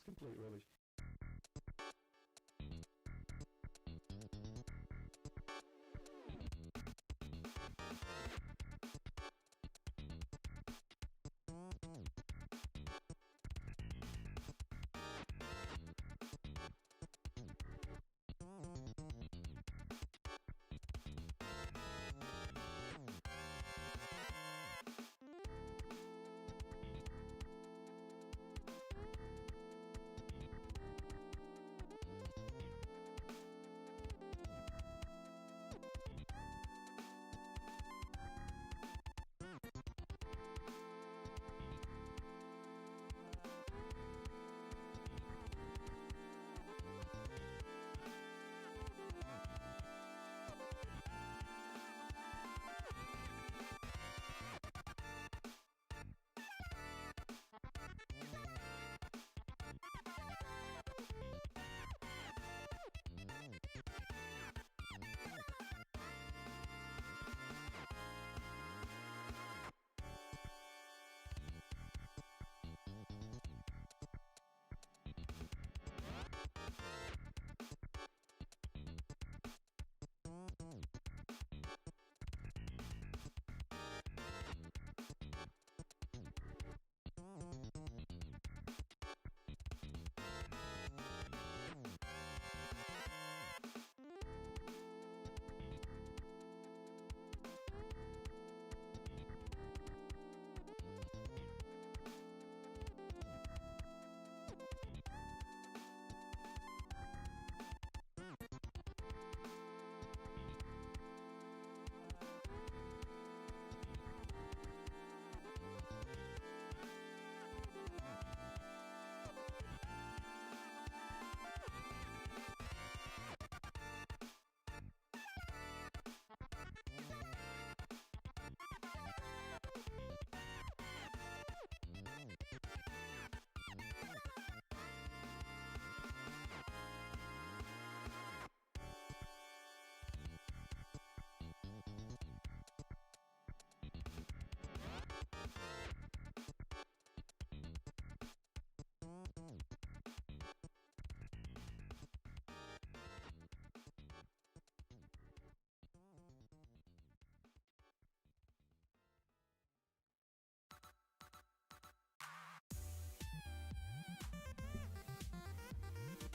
complete rubbish.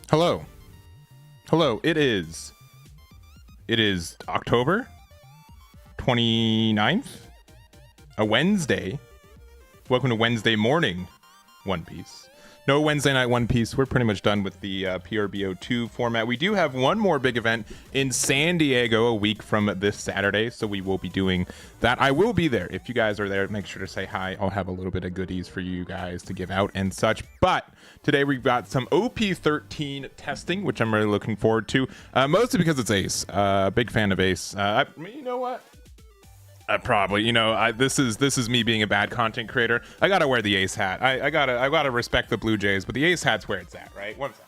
Hello. Hello. It is October 29th, a Wednesday. Welcome to Wednesday morning One Piece. No Wednesday night One Piece. We're pretty much done with the PRBO2 format. We do have one more big event in San Diego a week from this Saturday, so we will be doing that. I will be there. If you guys are there, make sure to say hi. I'll have a little bit of goodies for you guys to give out and such. But today we've got some OP13 testing, which I'm really looking forward to, mostly because it's Ace. Big fan of Ace. You know what? Probably, this is me being a bad content creator. I gotta wear the Ace hat. I gotta respect the Blue Jays, but the Ace hat's where it's at, right? One sec.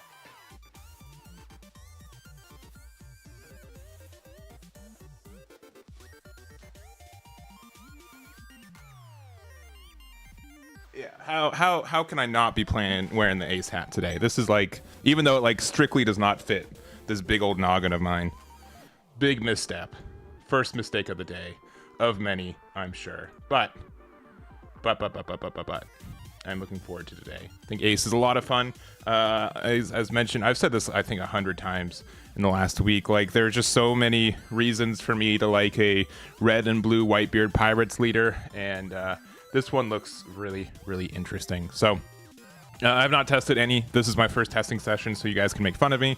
Yeah, how can I not be wearing the Ace hat today? This is like, even though it like strictly does not fit this big old noggin of mine. Big misstep. First mistake of the day. Of many, I'm sure. But I'm looking forward to today. I think Ace is a lot of fun. As mentioned, I've said this I think 100 times in the last week. Like, there's just so many reasons for me to like a red and blue Whitebeard Pirates leader, and this one looks really, really interesting. So I've not tested any. This is my first testing session, so you guys can make fun of me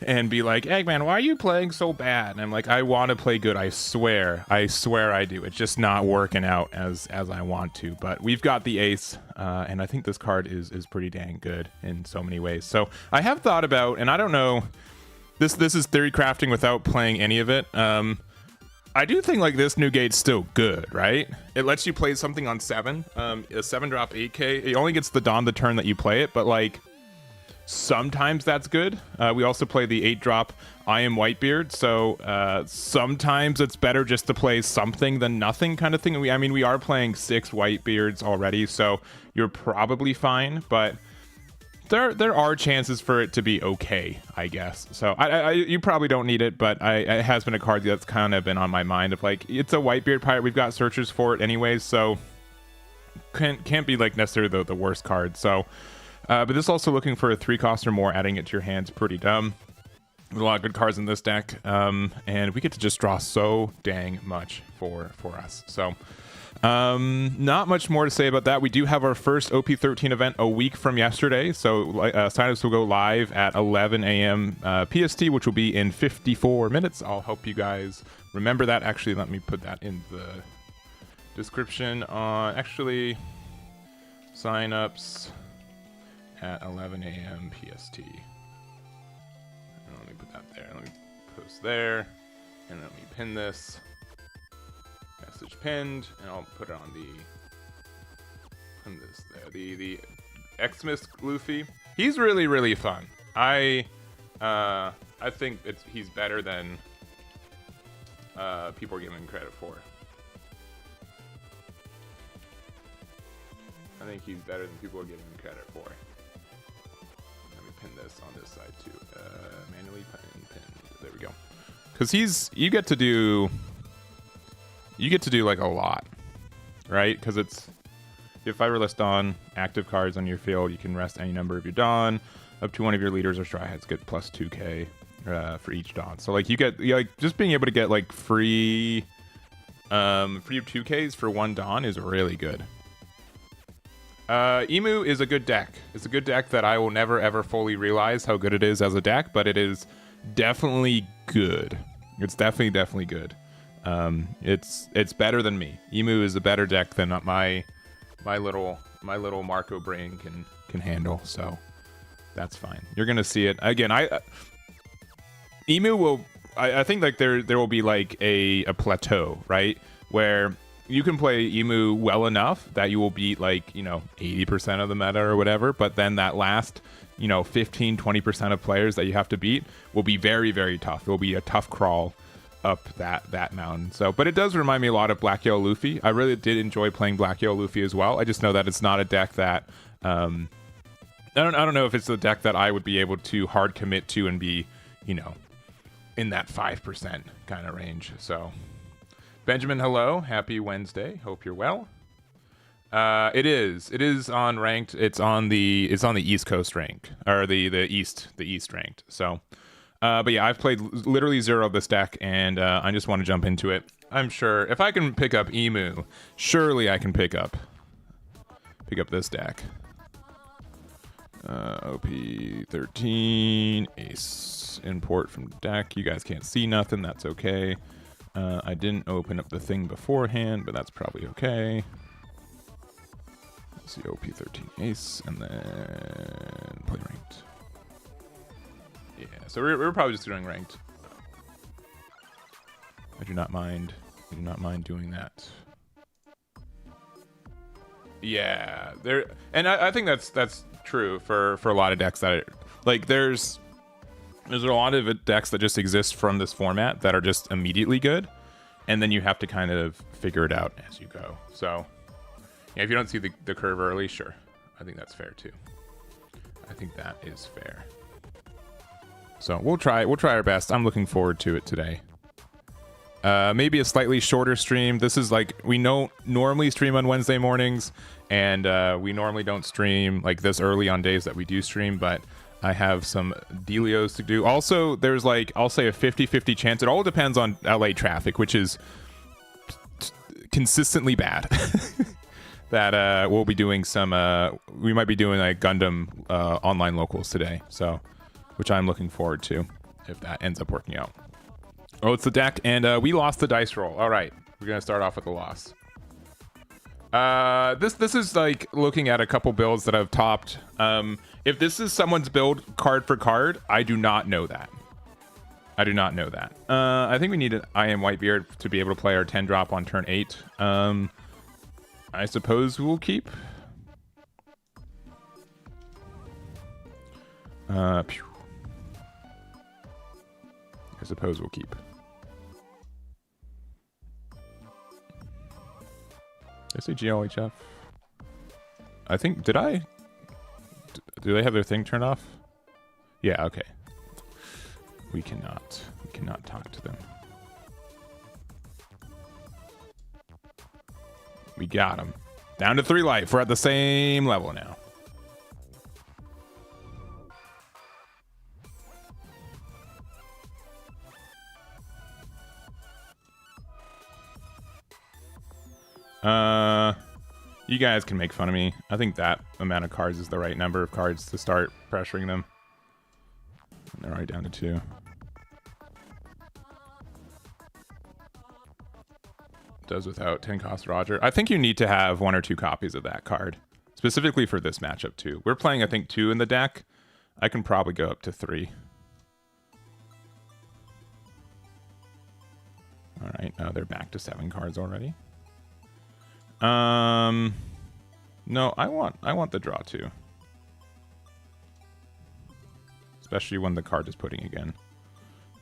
and be like, Eggman, why are you playing so bad? And I'm like, I want to play good. I swear I do. It's just not working out as I want to. But we've got the Ace, and I think this card is pretty dang good in so many ways. So I have thought about, and I don't know, this is theory crafting without playing any of it. I do think like this new gate's still good, right? It lets you play something on 7. A 7 drop 8k. It only gets the Dawn the turn that you play it, but like, sometimes that's good. We also play the 8 drop I am Whitebeard, so sometimes it's better just to play something than nothing kind of thing. We are playing 6 Whitebeards already, so you're probably fine, but there are chances for it to be okay, I guess. So you probably don't need it, but it has been a card that's kind of been on my mind of like, it's a Whitebeard pirate. We've got searchers for it anyways, so can't be like necessarily the worst card. So, but this also looking for a 3 cost or more, adding it to your hand's pretty dumb. There's a lot of good cards in this deck, and we get to just draw so dang much for us. So. Not much more to say about that. We do have our first OP13 event a week from yesterday, so signups will go live at 11 a.m. PST, which will be in 54 minutes. I'll help you guys remember that. Actually, let me put that in the description on actually signups at 11 a.m. PST. Let me put that there. Let me post there, and let me pin this. Message pinned, and I'll put it on pin this there. The Xmas Luffy. He's really fun. I think he's better than people are giving him credit for. I think he's better than people are giving him credit for. Let me pin this on this side too. Manually pin. There we go. Because you get to do like a lot, right? Because it's, if I list on active cards on your field, you can rest any number of your Dawn. Up to one of your leaders or Straw Hats get plus 2k for each Dawn. So like you get like just being able to get like free 2ks for one Dawn is really good. Emu is a good deck. It's a good deck that I will never ever fully realize how good it is as a deck, but it is definitely good. It's definitely good. It's better than me. Emu is a better deck than my little Marco brain can handle. So that's fine. You're gonna see it again. Emu will. I think like there will be like a plateau, right, where you can play Emu well enough that you will beat like 80% of the meta or whatever. But then that last 15-20% of players that you have to beat will be very tough. It will be a tough crawl up that mountain. So, but it does remind me a lot of Black Yellow Luffy. I really did enjoy playing Black Yellow Luffy as well. I just know that it's not a deck that I don't know if it's a deck that I would be able to hard commit to and be in that 5% kind of range. So Benjamin, hello, happy Wednesday, hope you're well. It is on ranked. It's on the East Coast rank, or the East ranked. So but yeah, I've played literally zero of this deck, and I just want to jump into it. I'm sure if I can pick up Emu, surely I can pick up this deck. OP13 Ace import from deck. You guys can't see nothing. That's okay. I didn't open up the thing beforehand, but that's probably okay. Let's see, OP13 Ace, and then play ranked. Yeah, so we're probably just doing ranked. I do not mind doing that. Yeah, and I think that's true for a lot of decks that like there's a lot of decks that just exist from this format that are just immediately good, and then you have to kind of figure it out as you go. So yeah, if you don't see the curve early, sure, I think that's fair too. I think that is fair. So we'll try our best. I'm looking forward to it today. Maybe a slightly shorter stream. This is like, we don't normally stream on Wednesday mornings, and we normally don't stream like this early on days that we do stream, but I have some dealios to do. Also, there's like, I'll say a 50-50 chance. It all depends on LA traffic, which is consistently bad. That we'll be doing some, we might be doing like Gundam online locals today. So, which I'm looking forward to if that ends up working out. Oh, it's the deck, and we lost the dice roll. All right, we're gonna start off with a loss. This is like looking at a couple builds that I've topped. If this is someone's build card for card, I do not know that. I do not know that. I think we need an I Am Whitebeard to be able to play our 10 drop on turn 8. I suppose we'll keep. Pew. I suppose we'll keep. Did I say GLHF? I think, did I Do they have their thing turned off? Yeah, okay. We cannot talk to them. We got him. Down to 3 life. We're at the same level now. You guys can make fun of me. I think that amount of cards is the right number of cards to start pressuring them. And they're already down to 2. Does without 10 cost Roger. I think you need to have 1 or 2 copies of that card. Specifically for this matchup too. We're playing, I think, 2 in the deck. I can probably go up to 3. Alright, now they're back to 7 cards already. No, I want the draw too. Especially when the card is pudding again.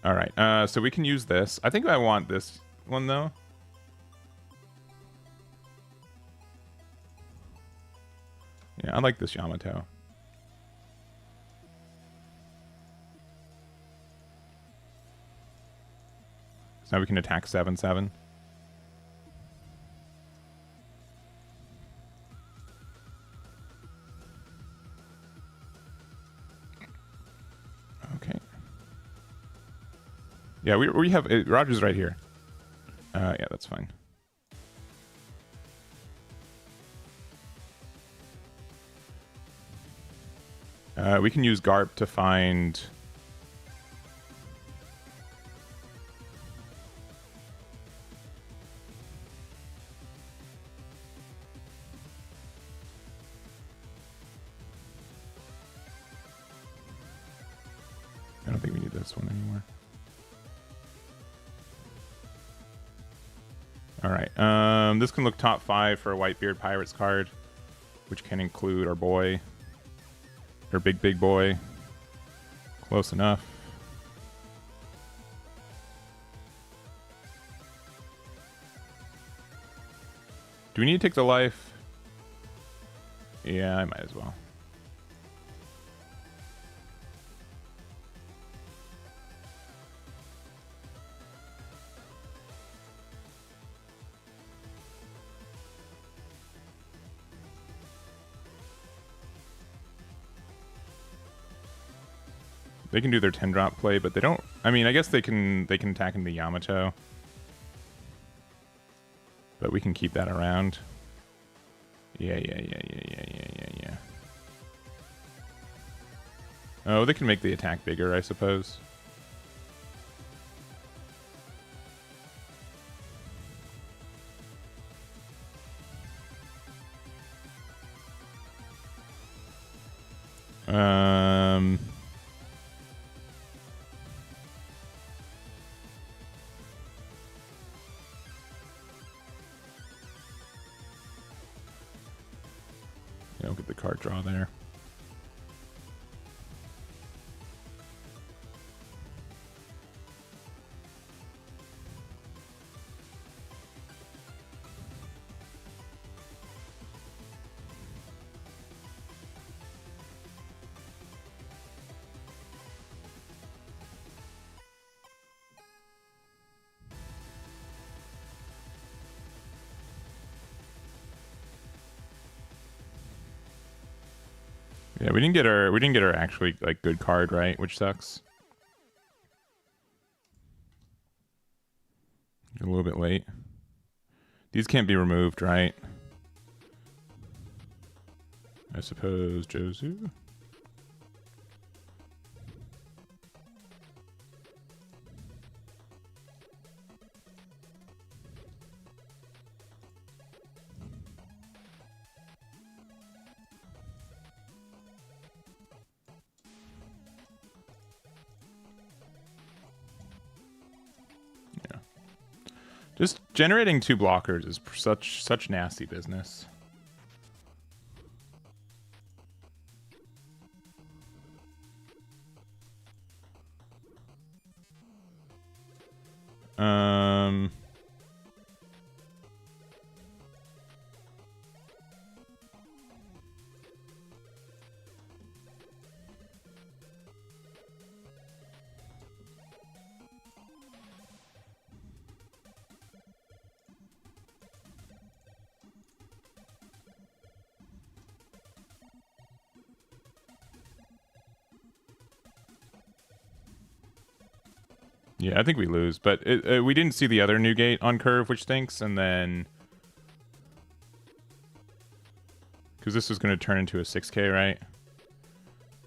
Alright, so we can use this. I think I want this one though. Yeah, I like this Yamato. So now we can attack 7/7. Okay. Yeah, we have Roger's right here. Yeah, that's fine. We can use Garp to find... I don't think we need this one anymore. Alright, this can look top 5 for a Whitebeard Pirates card, which can include our boy. Or big boy. Close enough. Do we need to take the life? Yeah, I might as well. They can do their 10-drop play, but they don't... I mean, I guess they can attack into Yamato. But we can keep that around. Yeah. Oh, they can make the attack bigger, I suppose. Yeah, we'll get the card draw there. Yeah, we didn't get our actually like good card, right? Which sucks. A little bit late. These can't be removed, right? I suppose Josu. Just generating 2 blockers is such nasty business. Yeah, I think we lose, but we didn't see the other new gate on curve, which stinks, and then... Because this is going to turn into a 6k, right?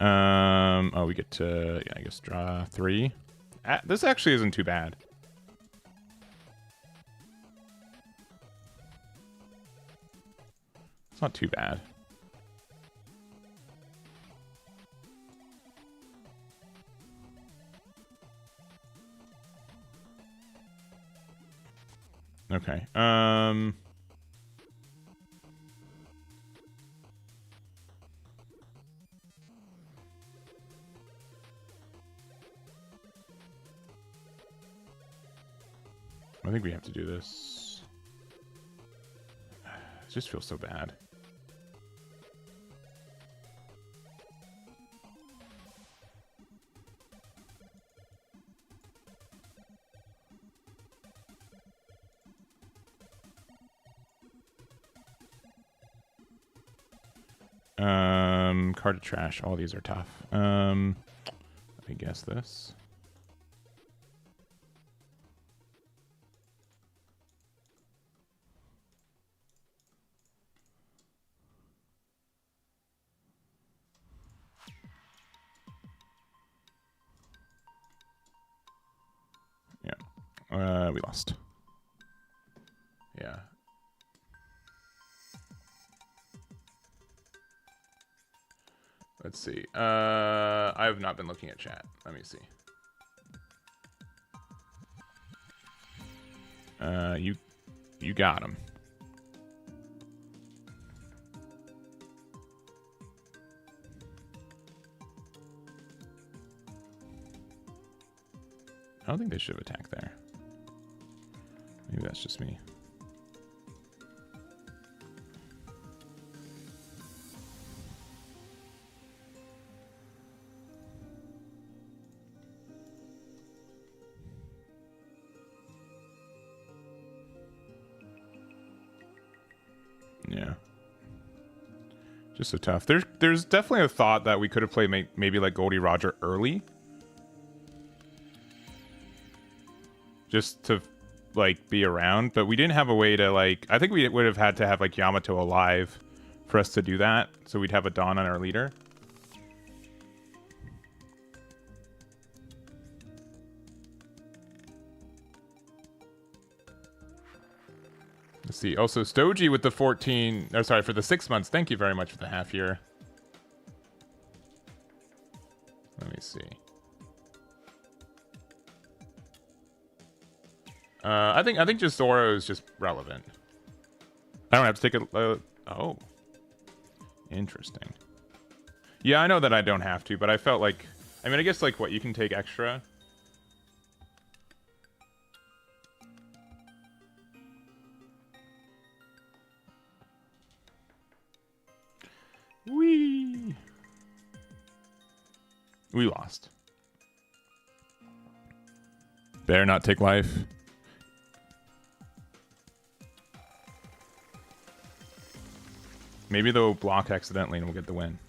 Oh, we get to, yeah, I guess draw 3. This actually isn't too bad. It's not too bad. Okay. I think we have to do this. It just feels so bad. Card to trash. All these are tough. Let me guess this. Yeah. We lost. Yeah. Let's see. I have not been looking at chat. Let me see. You got him. I don't think they should have attacked there. Maybe that's just me. Yeah. Just so tough. There's definitely a thought that we could have played maybe like Goldie Roger early. Just to like be around, but we didn't have a way to like, I think we would have had to have like Yamato alive for us to do that, so we'd have a Dawn on our leader. Let's see. Also, Stoji with the 14, or sorry, for the 6 months. Thank you very much for the half year. Let me see. I think just Zoro is just relevant. I don't have to take a... oh. Interesting. Yeah, I know that I don't have to, but I felt like... I mean, I guess, like, what, you can take extra? Whee! We lost. Better not take life. Maybe they'll block accidentally and we'll get the win.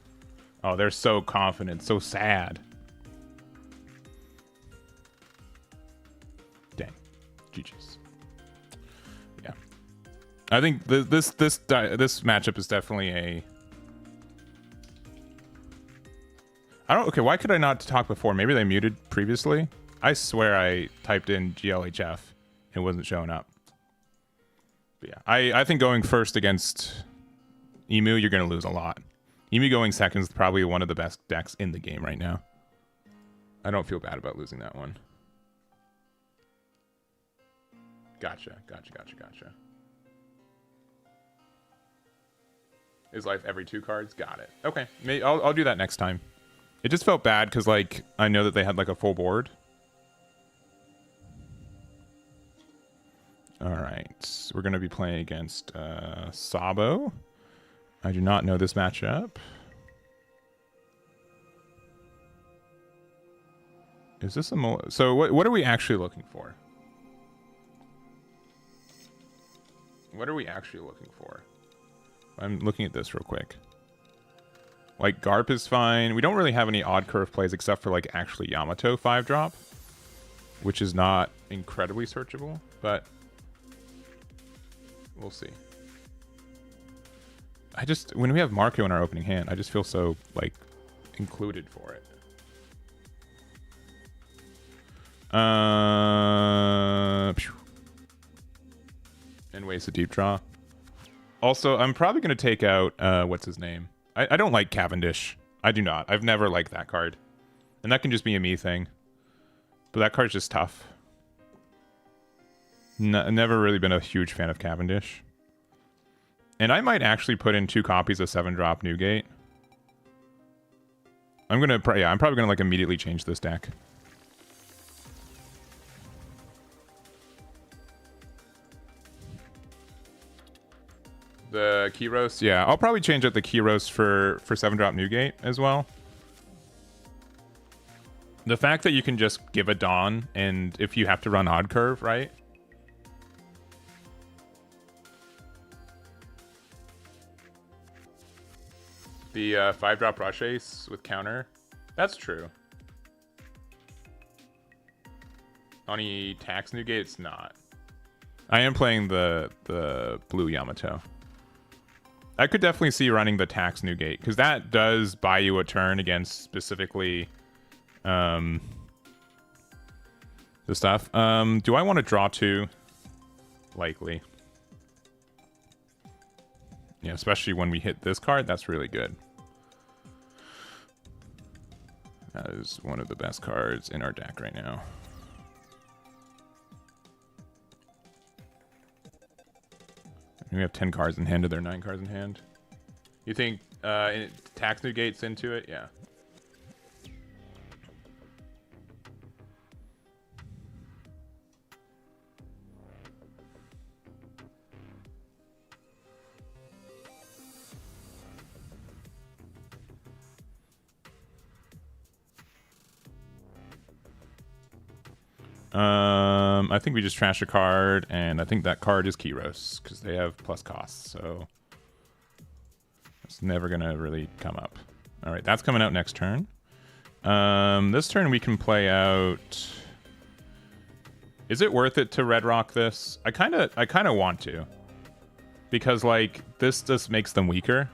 Oh, they're so confident. So sad. Dang. GG's. Yeah. I think this matchup is definitely a... Okay, why could I not talk before? Maybe they muted previously? I swear I typed in GLHF and it wasn't showing up. But yeah, I think going first against Emu, you're going to lose a lot. Emu going second is probably one of the best decks in the game right now. I don't feel bad about losing that one. Gotcha. Is life every 2 cards? Got it. Okay, I'll do that next time. It just felt bad because, like, I know that they had, like, a full board. Alright, we're going to be playing against Sabo. I do not know this matchup. Is this a... So what are we actually looking for? What are we actually looking for? I'm looking at this real quick. Like, Garp is fine. We don't really have any odd curve plays except for, like, actually Yamato 5-drop. which is not incredibly searchable, but we'll see. When we have Marco in our opening hand, I just feel so, like, included for it. And waste a deep draw. Also, I'm probably going to take out, what's his name? I don't like Cavendish. I do not. I've never liked that card. And that can just be a me thing. But that card's just tough. Never really been a huge fan of Cavendish. And I might actually put in 2 copies of 7-drop Newgate. I'm probably gonna like immediately change this deck. The Keyros, yeah, I'll probably change out the Keyros for 7-drop Newgate as well. The fact that you can just give a Dawn, and if you have to run Odd Curve, right? The 5-drop Rush Ace with counter. That's true. On a tax Newgate, it's not. I am playing the blue Yamato. I could definitely see running the tax Newgate, because that does buy you a turn against specifically the stuff. Do I want to draw 2? Likely. Yeah, especially when we hit this card, that's really good. That is one of the best cards in our deck right now. We have 10 cards in hand to their 9 cards in hand. You think tax Newgate's into it? Yeah. I think we just trash a card, and I think that card is Keyros, because they have plus costs, so it's never gonna really come up. All right, that's coming out next turn. This turn we can play out. Is it worth it to red rock this? I kind of want to, because like this just makes them weaker,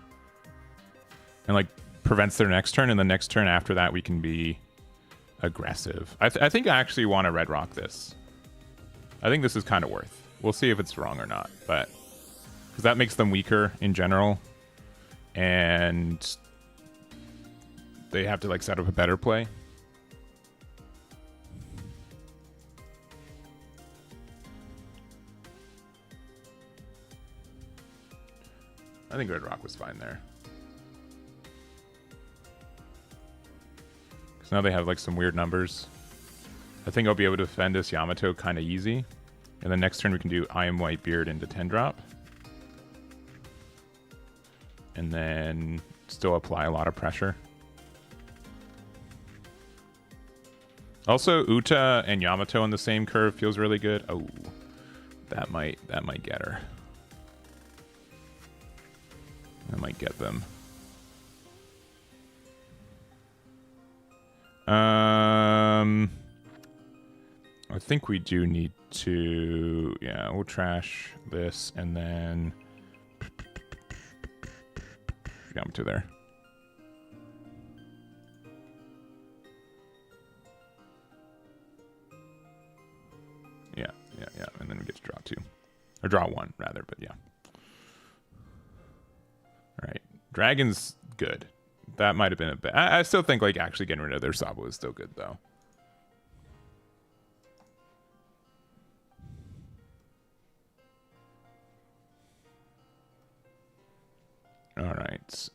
and like prevents their next turn, and the next turn after that we can be aggressive. I think I actually want to red rock this. I think this is kind of worth. We'll see if it's wrong or not, but because that makes them weaker in general, and they have to like set up a better play. I think red rock was fine there. Because now they have like some weird numbers. I think I'll be able to defend this Yamato kind of easy. And then next turn we can do I Am Whitebeard into 10-drop. And then still apply a lot of pressure. Also, Uta and Yamato on the same curve feels really good. Oh, that might get her. That might get them. I think we do need to, yeah, we'll trash this and then Yamato there. Yeah, and then we get to draw 2. Or draw 1, rather, but yeah. Alright, Dragon's good. That might have been a bit. I still think like actually getting rid of their Sabo is still good though. All right. So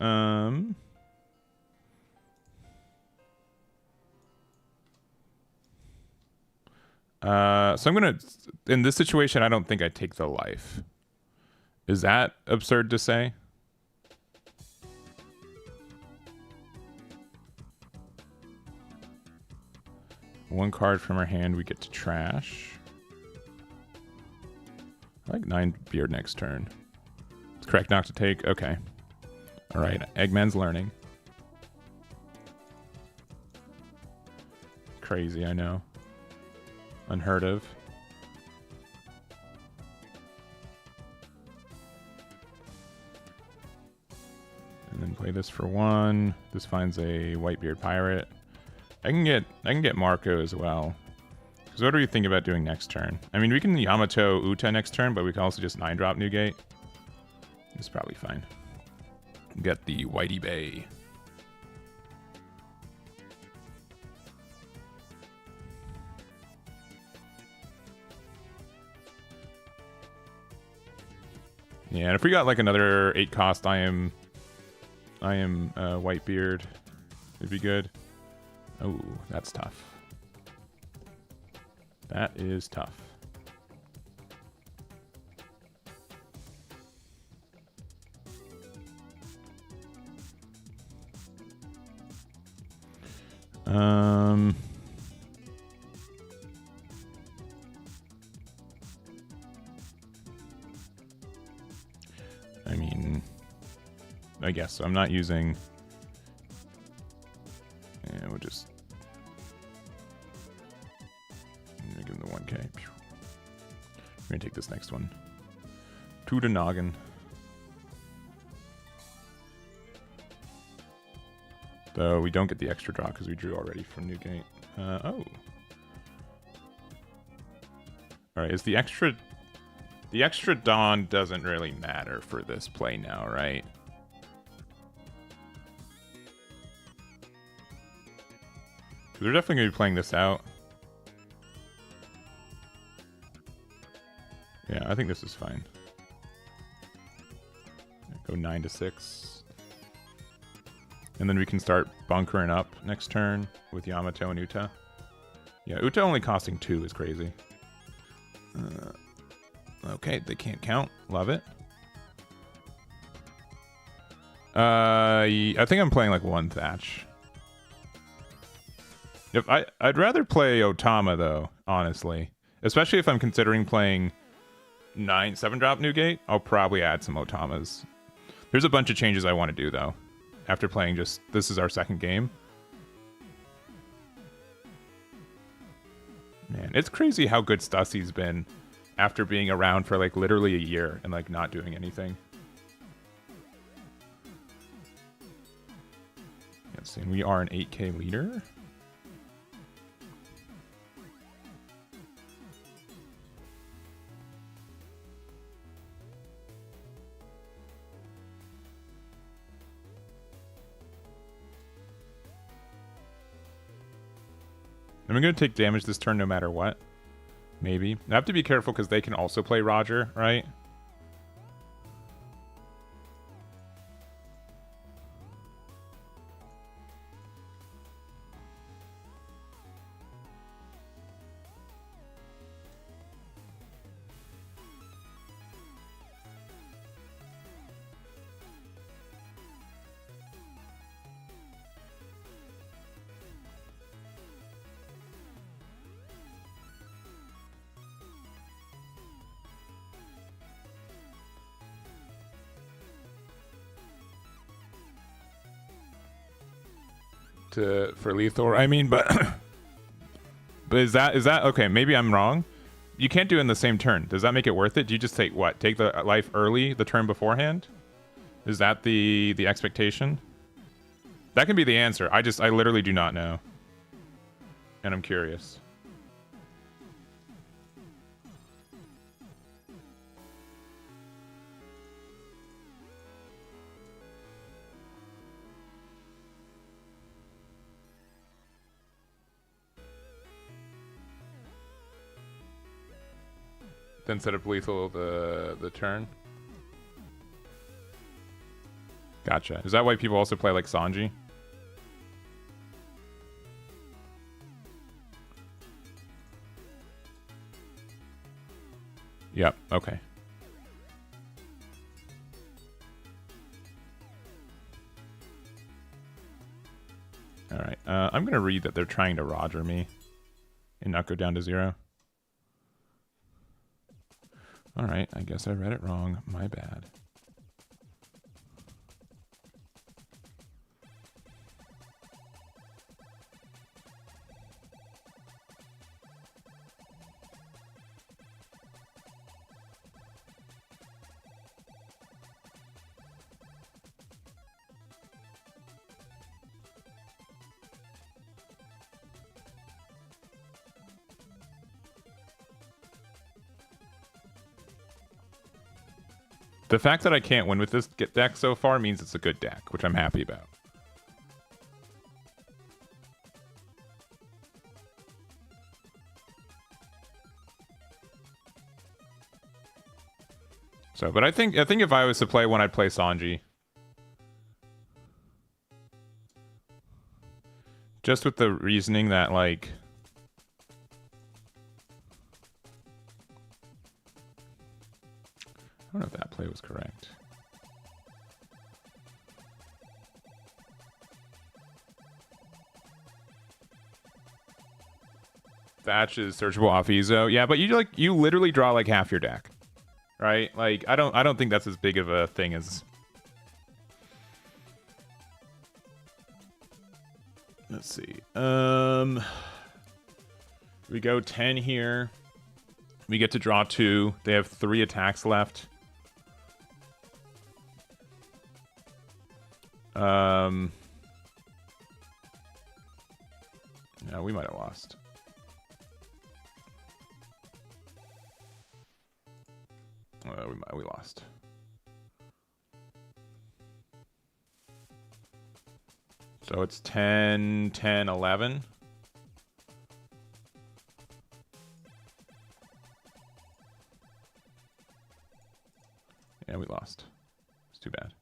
I'm gonna, in this situation, I don't think I take the life. Is that absurd to say? One card from our hand we get to trash. I like 9 Beard next turn. It's correct not to take. Okay. All right. Eggman's learning. Crazy, I know. Unheard of. And then play this for 1. This finds a Whitebeard pirate. I can get Marco as well. Because what do we think about doing next turn? I mean, we can Yamato Uta next turn, but we can also just 9-drop Newgate. It's probably fine. Get the Whitey Bay. Yeah, and if we got like another 8 cost, I am Whitebeard. It'd be good. Oh, that's tough. That is tough. I mean, I guess so. I'm not using. Yeah, we'll just give him the 1K. We're gonna take this next one. To the noggin. Though we don't get the extra draw because we drew already from Newgate. Oh. Alright, is the extra... The extra Dawn doesn't really matter for this play now, right? They're definitely going to be playing this out. Yeah, I think this is fine. Go 9-6. And then we can start bunkering up next turn with Yamato and Uta. Yeah, Uta only costing 2 is crazy. Okay, they can't count. Love it. I think I'm playing like 1 Thatch. I'd rather play Otama though, honestly. Especially if I'm considering playing 7-drop Newgate, I'll probably add some Otamas. There's a bunch of changes I want to do though. After playing this is our second game. Man, it's crazy how good Stussy's been after being around for like literally a year and like not doing anything. Let's see, we are an 8K leader. Am I going to take damage this turn no matter what? Maybe. I have to be careful because they can also play Roger, right? For lethal, I mean, but is that okay? Maybe I'm wrong. You can't do it in the same turn. Does that make it worth it? Do you just take what? Take the life early the turn beforehand? Is that the expectation? That can be the answer. I literally do not know, and I'm curious. Then set up lethal the turn. Gotcha. Is that why people also play like Sanji? Yep, okay. Alright, I'm gonna read that they're trying to Roger me and not go down to 0. Alright, I guess I read it wrong. My bad. The fact that I can't win with this deck so far means it's a good deck, which I'm happy about. So, but I think if I was to play one, I'd play Sanji. Just with the reasoning that, like, I don't know if that play was correct. Thatch is searchable off Ezo. Yeah, but you literally draw like half your deck. Right? Like I don't think that's as big of a thing as. Let's see. We go 10 here. We get to draw 2. They have 3 attacks left. Yeah, we might have lost. We lost. So it's 10, 10, 11. Yeah, we lost. It's too bad.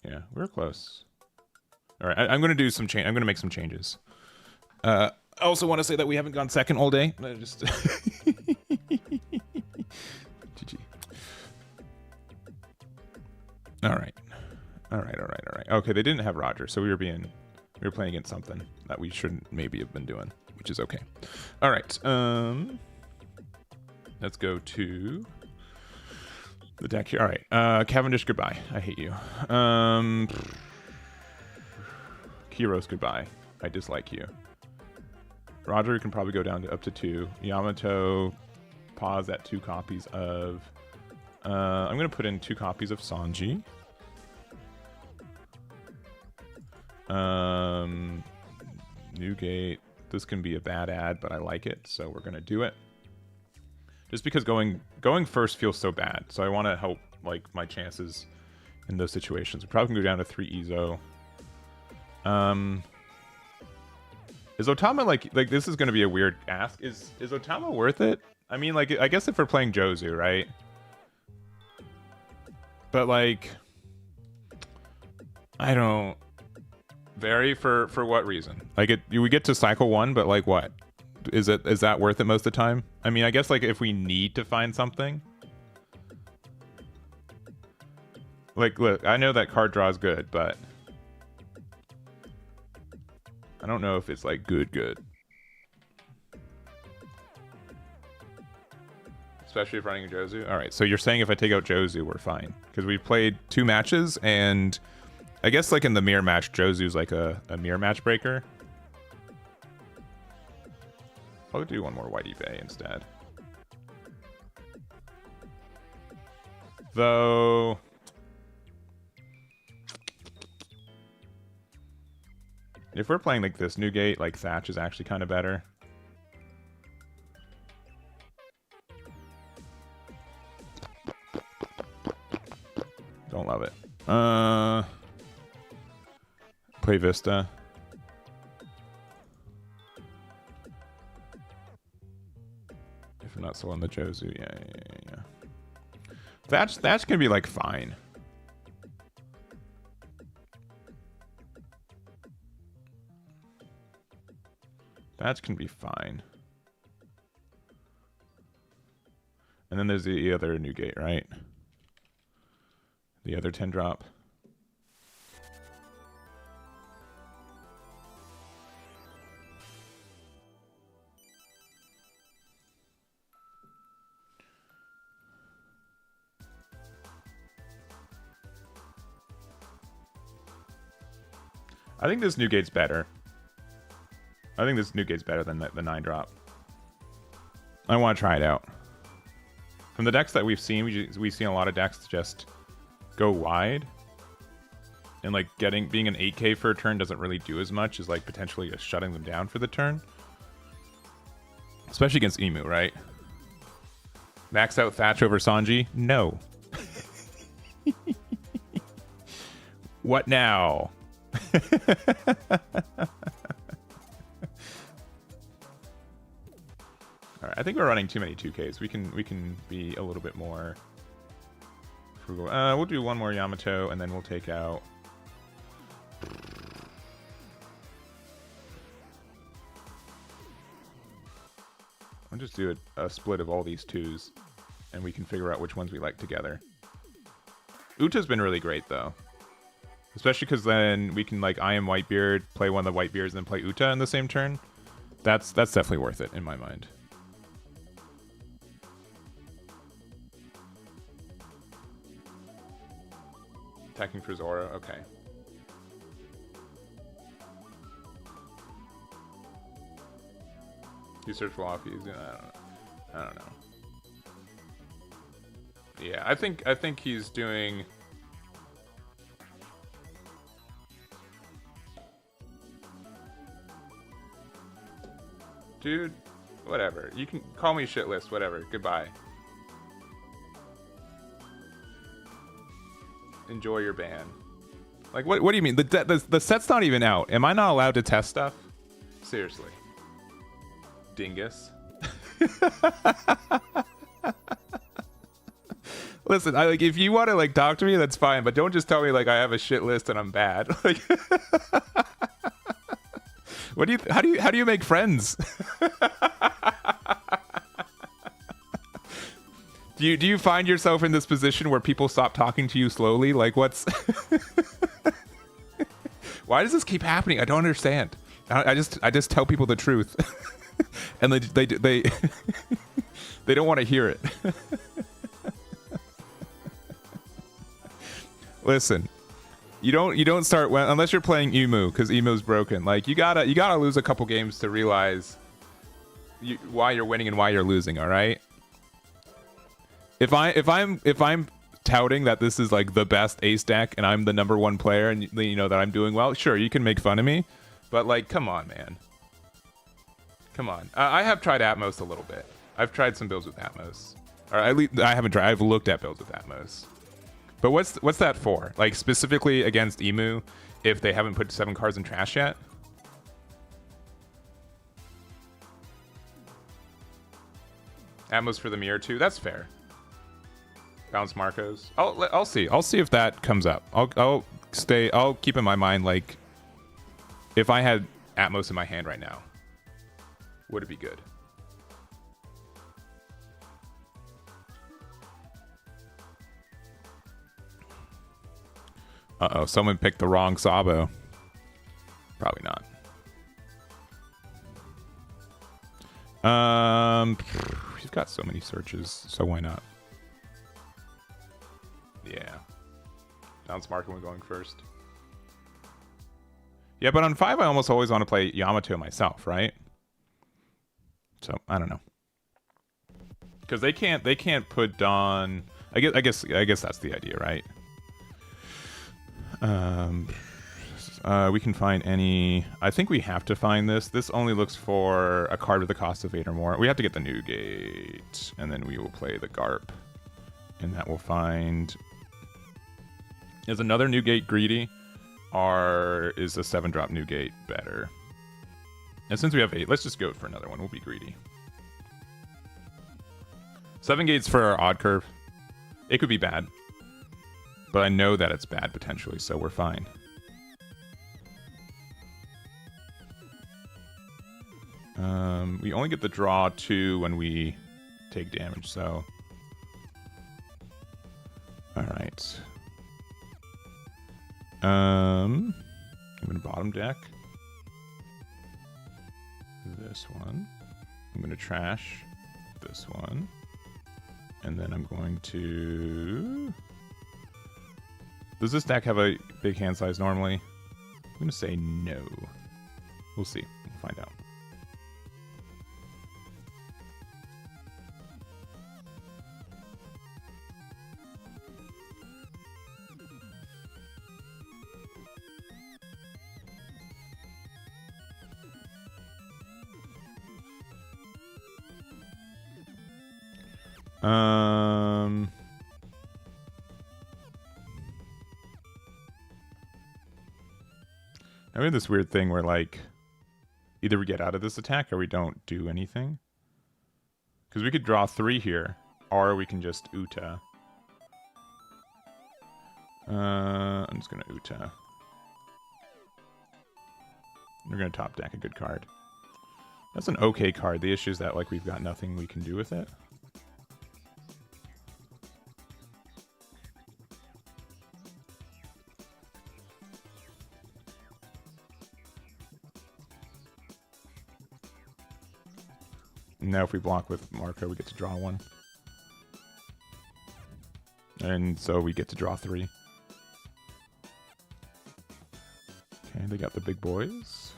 Yeah, we were close. All right, I'm going to do some change. I'm going to make some changes. I also want to say that we haven't gone second all day. Just GG. All right. Okay, they didn't have Roger, so we were playing against something that we shouldn't maybe have been doing, which is okay. All right. Let's go to the deck here. All right. Cavendish, goodbye. I hate you. Kiros, goodbye. I dislike you. Roger can probably go down to up to 2. Yamato, pause at 2 copies of. I'm gonna put in 2 copies of Sanji. Newgate. This can be a bad ad, but I like it, so we're gonna do it. Just because going first feels so bad, so I want to help like my chances in those situations. We probably can go down to 3 Ezo. Is Otama like this is gonna be a weird ask? Is Otama worth it? I mean, like, I guess if we're playing Jozu, right? But like, I don't. Vary for what reason? Like, we get to cycle 1, but like, what is that worth it most of the time? I mean, I guess like if we need to find something. Like, look, I know that card draw is good, but I don't know if it's like good. Especially if running a Jozu. All right, so you're saying if I take out Jozu, we're fine because we played 2 matches, and I guess like in the mirror match, Jozu's like a mirror match breaker. I'll do one more Whitey Bay instead. Though if we're playing like this Newgate, like Thatch is actually kind of better. Don't love it. Play Vista. If I'm not still on the Jozu, yeah. That's gonna be like fine. That can be fine. And then there's the other Newgate, right? The other 10 drop. I think this Newgate's better. I think this Newgate's better than the 9 drop. I want to try it out. From the decks that we've seen, we've seen a lot of decks just go wide. And like being an 8K for a turn doesn't really do as much as like potentially just shutting them down for the turn. Especially against Emu, right? Max out Thatch over Sanji? No. What now? All right, I think we're running too many 2Ks. We can be a little bit more frugal. We'll do one more Yamato, and then we'll take out. I'll just do a split of all these 2s, and we can figure out which ones we like together. Uta's been really great though, especially because then we can like I am Whitebeard, play one of the Whitebeards, and then play Uta in the same turn. That's definitely worth it in my mind. Attacking for Zora, okay. You search Wallafies, I don't know. Yeah, I think he's doing. Dude, whatever. You can call me shitless, whatever. Goodbye. Enjoy your ban. Like, what do you mean? The set's not even out. Am I not allowed to test stuff? Seriously. Dingus. Listen, like if you want to like talk to me, that's fine, but don't just tell me like I have a shit list and I'm bad. Like, what do you? How do you make friends? Do you find yourself in this position where people stop talking to you slowly? Like, what's? Why does this keep happening? I don't understand. I just tell people the truth, and they they don't want to hear it. Listen, you don't start unless you're playing Emu, because Emu's broken. Like you gotta lose a couple games to realize why you're winning and why you're losing. All right. If I'm touting that this is like the best ace deck and I'm the #1 player and you know that I'm doing well, sure you can make fun of me, but like come on, man. Come on. I have tried Atmos a little bit. I've tried some builds with Atmos. Or at least I haven't tried. I've looked at builds with Atmos. But what's that for? Like specifically against Emu, if they haven't put 7 cards in trash yet? Atmos for the mirror too. That's fair. Bounce Marcos. I'll see. I'll see if that comes up. I'll keep in my mind like if I had Atmos in my hand right now, would it be good? Uh-oh, someone picked the wrong Sabo. Probably not. We've got so many searches, so why not? Yeah. Bounce Market when going first. Yeah, but on 5 I almost always want to play Yamato myself, right? So, I don't know. Because they can't put Dawn. I guess that's the idea, right? We can find any. I think we have to find this. This only looks for a card with the cost of 8 or more. We have to get the new gate, and then we will play the Garp, and that will find. Is another new gate greedy, or is a 7-drop new gate better? And since we have 8, let's just go for another one. We'll be greedy. 7 gates for our odd curve. It could be bad. But I know that it's bad potentially, so we're fine. We only get the draw 2 when we take damage, so... Alright. I'm going to bottom deck this one. I'm going to trash this one. And then I'm going to... Does this deck have a big hand size normally? I'm going to say no. We'll see. We'll find out. I have this weird thing where, like, either we get out of this attack or we don't do anything. Because we could draw 3 here, or we can just Uta. I'm just going to Uta. We're going to top deck a good card. That's an okay card. The issue is that, like, we've got nothing we can do with it. Now if we block with Marco, we get to draw 1. And so we get to draw 3. Okay, they got the big boys.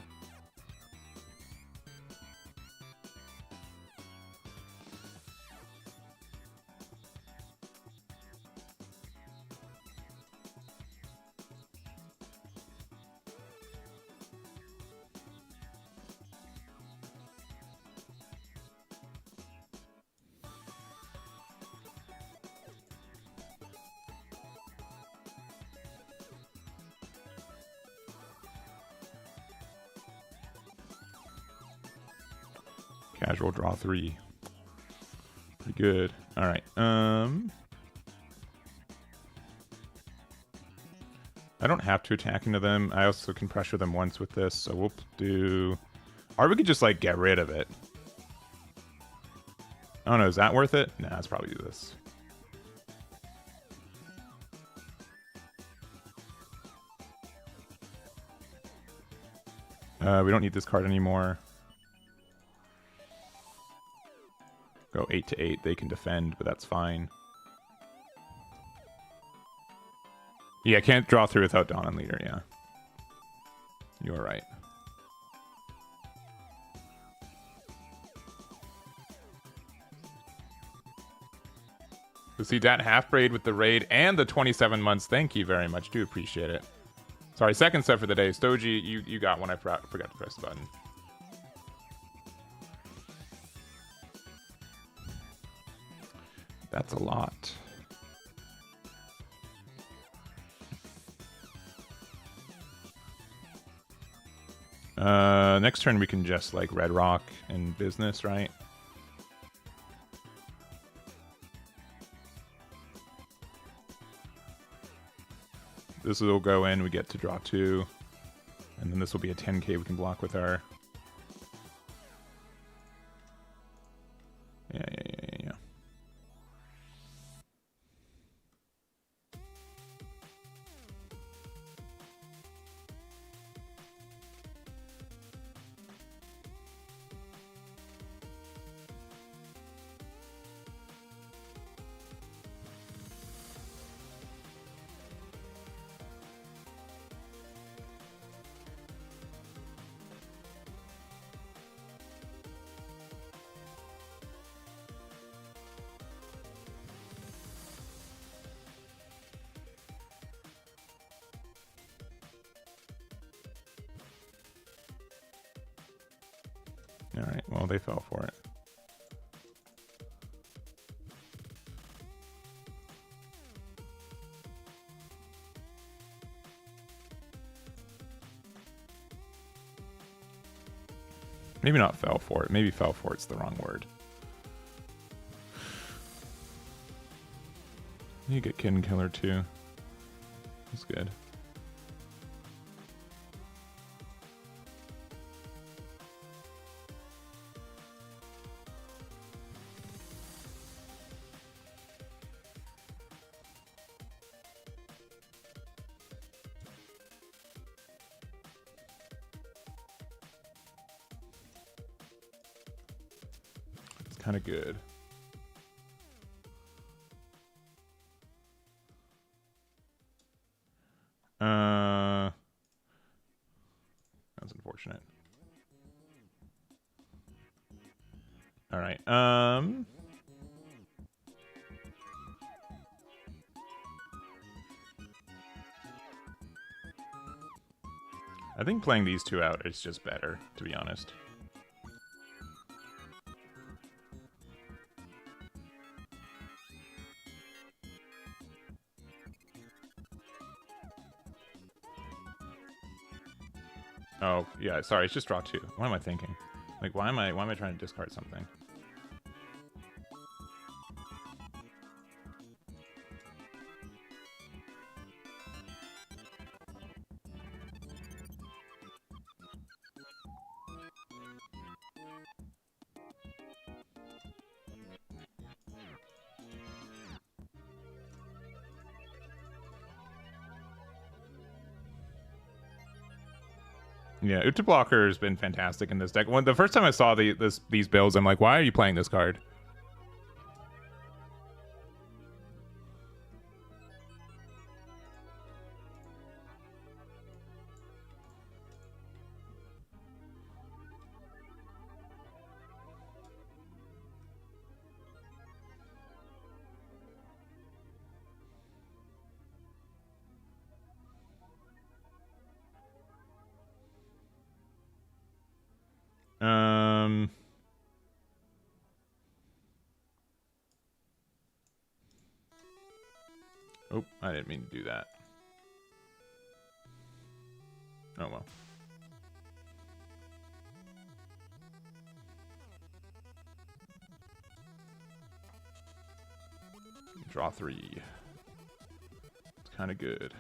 Casual draw 3. Pretty good. All right. I don't have to attack into them. I also can pressure them once with this, so we'll do... Or we could just, like, get rid of it. I don't know, is that worth it? Nah, let's probably do this. We don't need this card anymore. Go 8 to 8. They can defend, but that's fine. Yeah, can't draw through without Dawn and Leader, yeah. You are right. So see that half braid with the raid and the 27 months. Thank you very much. Do appreciate it. Sorry, second set for the day. Stoji, you got one. I forgot to press the button. That's a lot. Next turn we can just like Red Rock and business, right? This will go in, we get to draw 2. And then this will be a 10k we can block with our... Yeah. Alright, well, they fell for it. Maybe not fell for it. Maybe fell for it's the wrong word. You get Kid Killer too. That's good. Kind of good. That's unfortunate. All right. I think playing these two out is just better, to be honest. Oh, yeah, sorry, it's just draw 2. What am I thinking? Like, why am I trying to discard something? Yeah, Uta Blocker has been fantastic in this deck. When the first time I saw these builds, I'm like, why are you playing this card? Oh, I didn't mean to do that. Oh well. Draw 3. It's kind of good.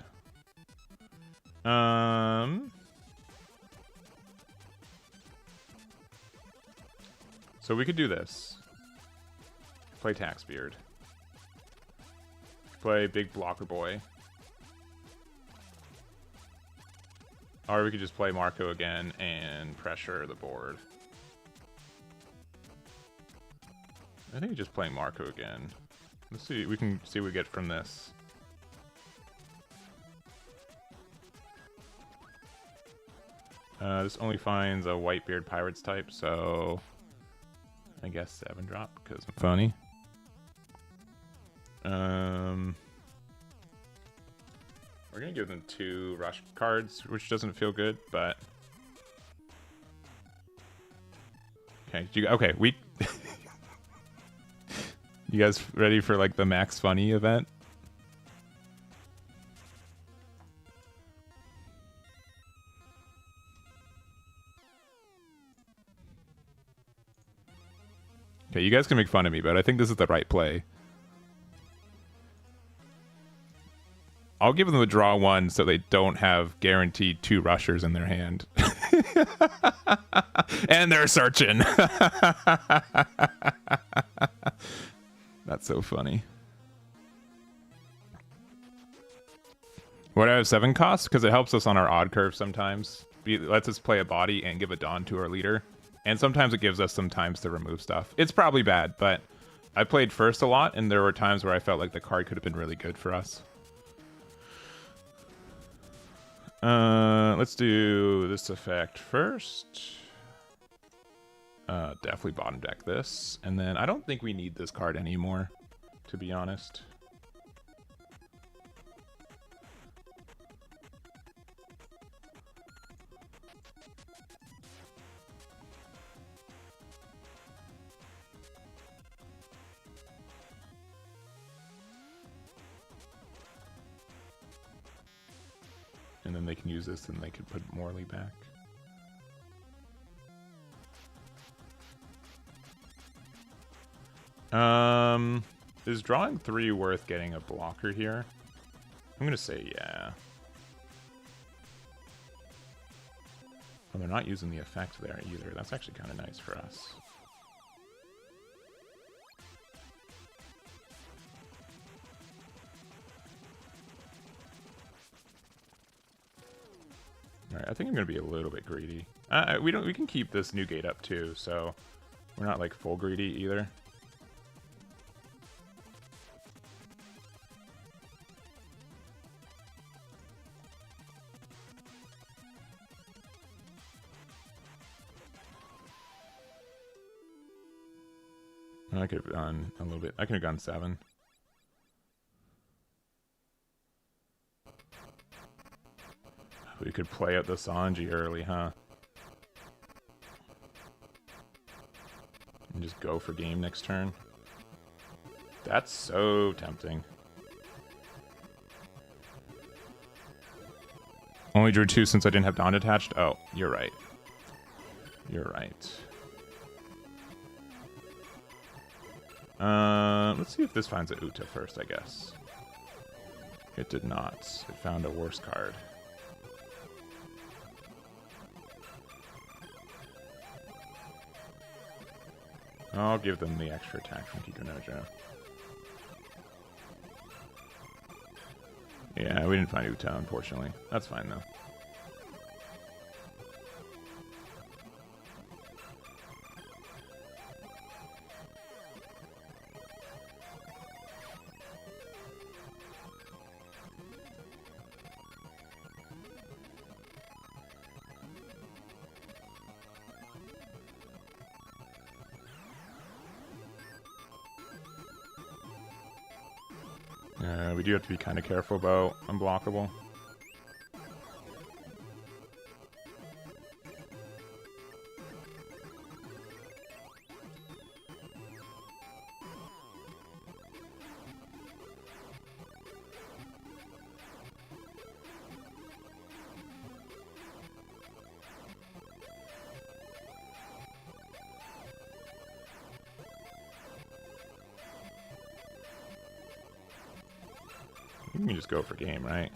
So we could do this. Play Taxbeard. Play Big Blocker Boy. Or we could just play Marco again and pressure the board. I think just playing Marco again. Let's see, we can see what we get from this. This only finds a Whitebeard Pirates type, so I guess 7 drop because I'm funny. We're gonna give them 2 rush cards, which doesn't feel good, but okay. Okay, we. You guys ready for like the Max Funny event? Okay, you guys can make fun of me, but I think this is the right play. I'll give them a draw 1 so they don't have guaranteed 2 rushers in their hand. And they're searching. That's so funny. What I have 7 cost? Because it helps us on our odd curve sometimes. It lets us play a body and give a Dawn to our leader. And sometimes it gives us some times to remove stuff. It's probably bad, but I played first a lot, and there were times where I felt like the card could have been really good for us. Let's do this effect first. Definitely bottom deck this. And then I don't think we need this card anymore, to be honest. And then they can use this and they can put Morley back. Is drawing 3 worth getting a blocker here? I'm gonna say yeah. Well, they're not using the effect there either. That's actually kind of nice for us. Alright, I think I'm gonna be a little bit greedy. We can keep this new gate up too, so we're not like full greedy either. I could have gone a little bit. I could have gone 7. We could play out the Sanji early, huh? And just go for game next turn. That's so tempting. Only drew 2 since I didn't have Dawn attached. Oh, you're right. You're right. Let's see if this finds a Uta first, I guess. It did not. It found a worse card. I'll give them the extra attack from Kikunojo. Yeah, we didn't find Uta, unfortunately. That's fine, though. We do have to be kind of careful about unblockable. You can just go for game, right?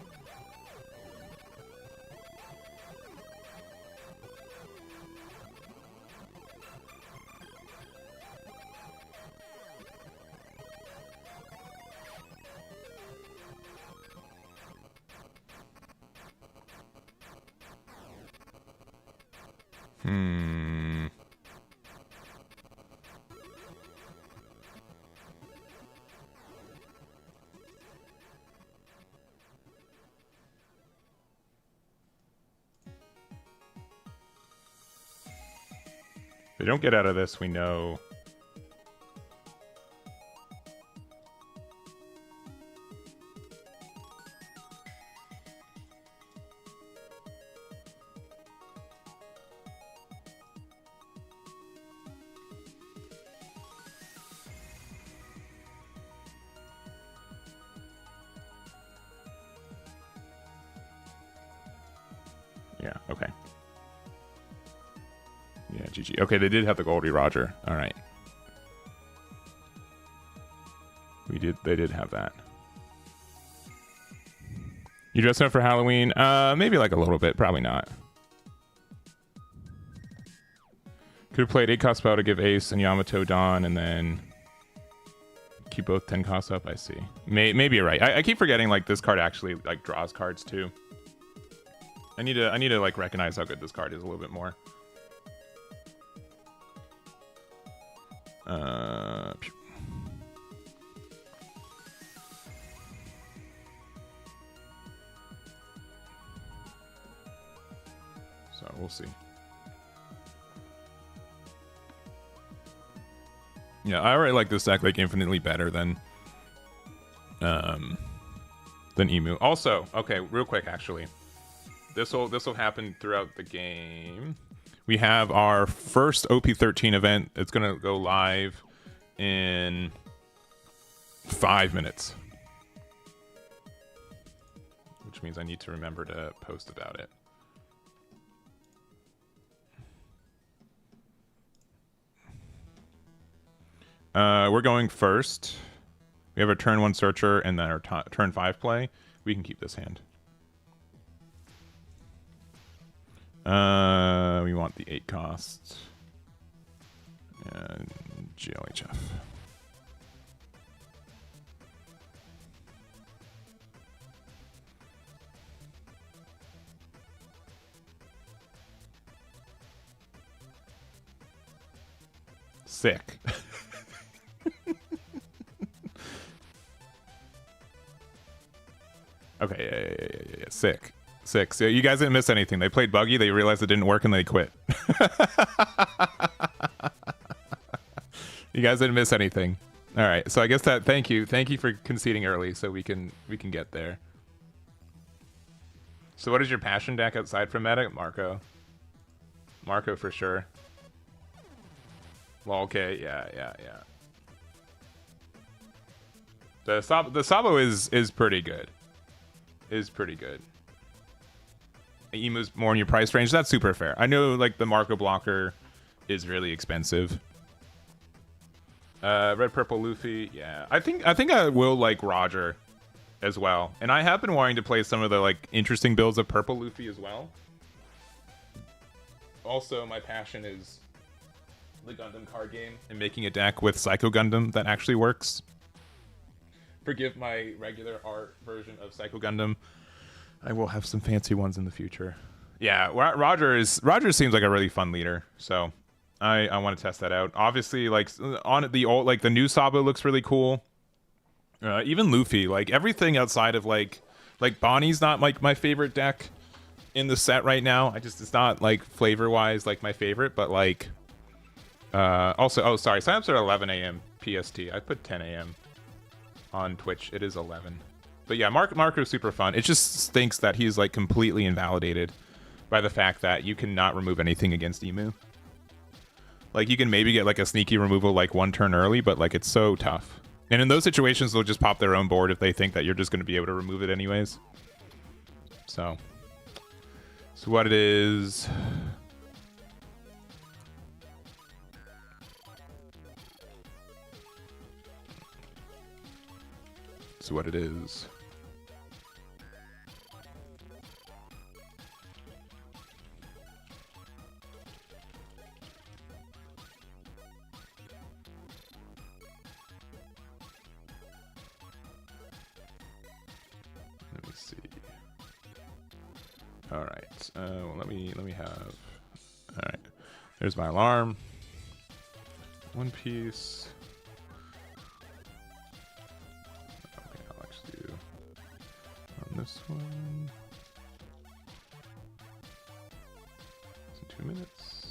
If they don't get out of this, we know. Yeah, okay. Yeah, GG. Okay, they did have the Goldie Roger. All right. They did have that. You dressing up for Halloween? Maybe like a little bit. Probably not. Could have played 8 cost spell to give Ace and Yamato Dawn and then keep both 10 costs up. I see. Maybe you're right. I keep forgetting like this card actually like draws cards too. I need to like recognize how good this card is a little bit more. So we'll see. Yeah, I already like this deck like infinitely better than Emu. Also, okay, real quick actually. This will happen throughout the game. We have our first OP13 event. It's gonna go live in 5 minutes, which means I need to remember to post about it. We're going first. We have our turn 1 searcher and then our turn 5 play. We can keep this hand. We want the 8 cost. And GLHF. Sick. Okay, yeah. Sick. So you guys didn't miss anything. They played Buggy, they realized it didn't work, and they quit. You guys didn't miss anything. All right, so I guess that thank you for conceding early, so we can get there. So what is your passion deck outside from meta, Marco? Marco for sure. Well, okay, yeah. The Sabo is pretty good. Is pretty good. Emu's more in your price range. That's super fair. I know like the Marco Blocker is really expensive. Red Purple Luffy, yeah. I think I will like Roger as well. And I have been wanting to play some of the like interesting builds of Purple Luffy as well. Also, my passion is the Gundam card game and making a deck with Psycho Gundam that actually works. Forgive my regular art version of Psycho Gundam. I will have some fancy ones in the future. Yeah, Roger seems like a really fun leader, so I want to test that out. Obviously, like on the old, like the new Sabo looks really cool. Even Luffy, like everything outside of like Bonnie's not like my favorite deck in the set right now. It's not like flavor wise like my favorite, but like also, oh sorry, signups are 11 a.m. PST. I put 10 a.m. on Twitch. It is 11. But yeah, Marco's super fun. It just stinks that he's like completely invalidated by the fact that you cannot remove anything against Emu. Like you can maybe get like a sneaky removal like one turn early, but like it's so tough. And in those situations, they'll just pop their own board if they think that you're just going to be able to remove it anyways. So what it is. So what it is. Let me see. All right. Well, let me have. All right. There's my alarm. One piece. Okay, I'll actually do on this one. It's in 2 minutes.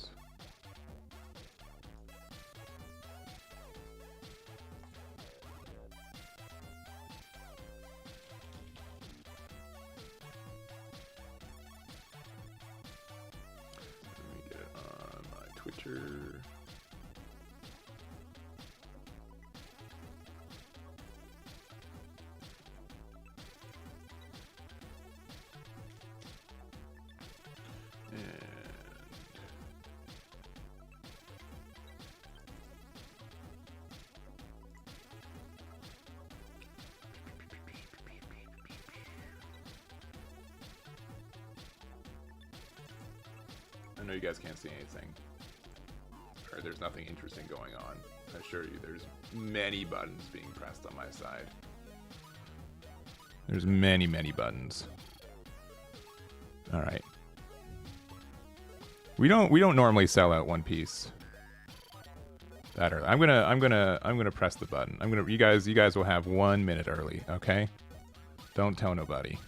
Twitter. I know you guys can't see anything. Or there's nothing interesting going on. I assure you, there's many buttons being pressed on my side. There's many buttons. All right. We don't normally sell out One Piece that early. I'm gonna press the button. You guys will have 1 minute early, okay? Don't tell nobody.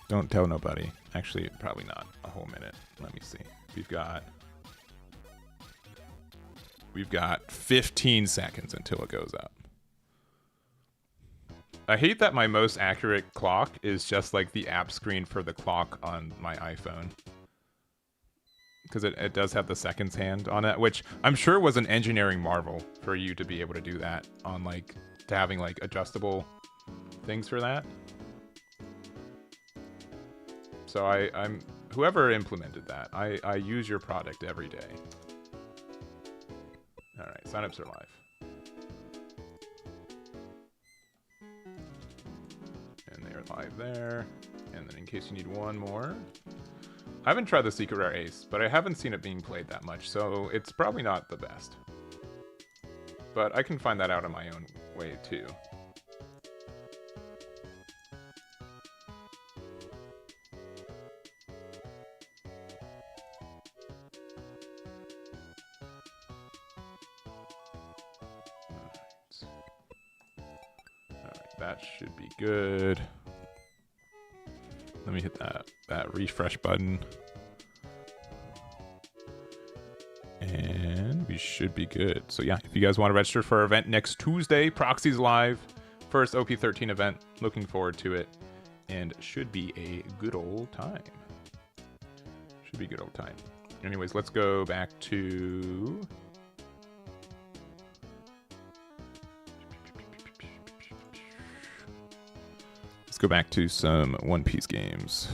Don't tell nobody. Actually, probably not a whole minute. Let me see. We've got 15 seconds until it goes up. I hate that my most accurate clock is just like the app screen for the clock on my iPhone. Because it does have the seconds hand on it, which I'm sure was an engineering marvel for you to be able to do that on like, to having like adjustable things for that. So I'm whoever implemented that, I use your product every day. All right, signups are live. And they are live there. And then in case you need one more, I haven't tried the Secret Rare Ace, but I haven't seen it being played that much, so it's probably not the best. But I can find that out in my own way too. That should be good. Let me hit that refresh button. And we should be good. So yeah, if you guys want to register for our event next Tuesday, Proxy's live. First OP13 event. Looking forward to it. And should be a good old time. Should be a good old time. Anyways, let's go back to... Let's go back to some One Piece games.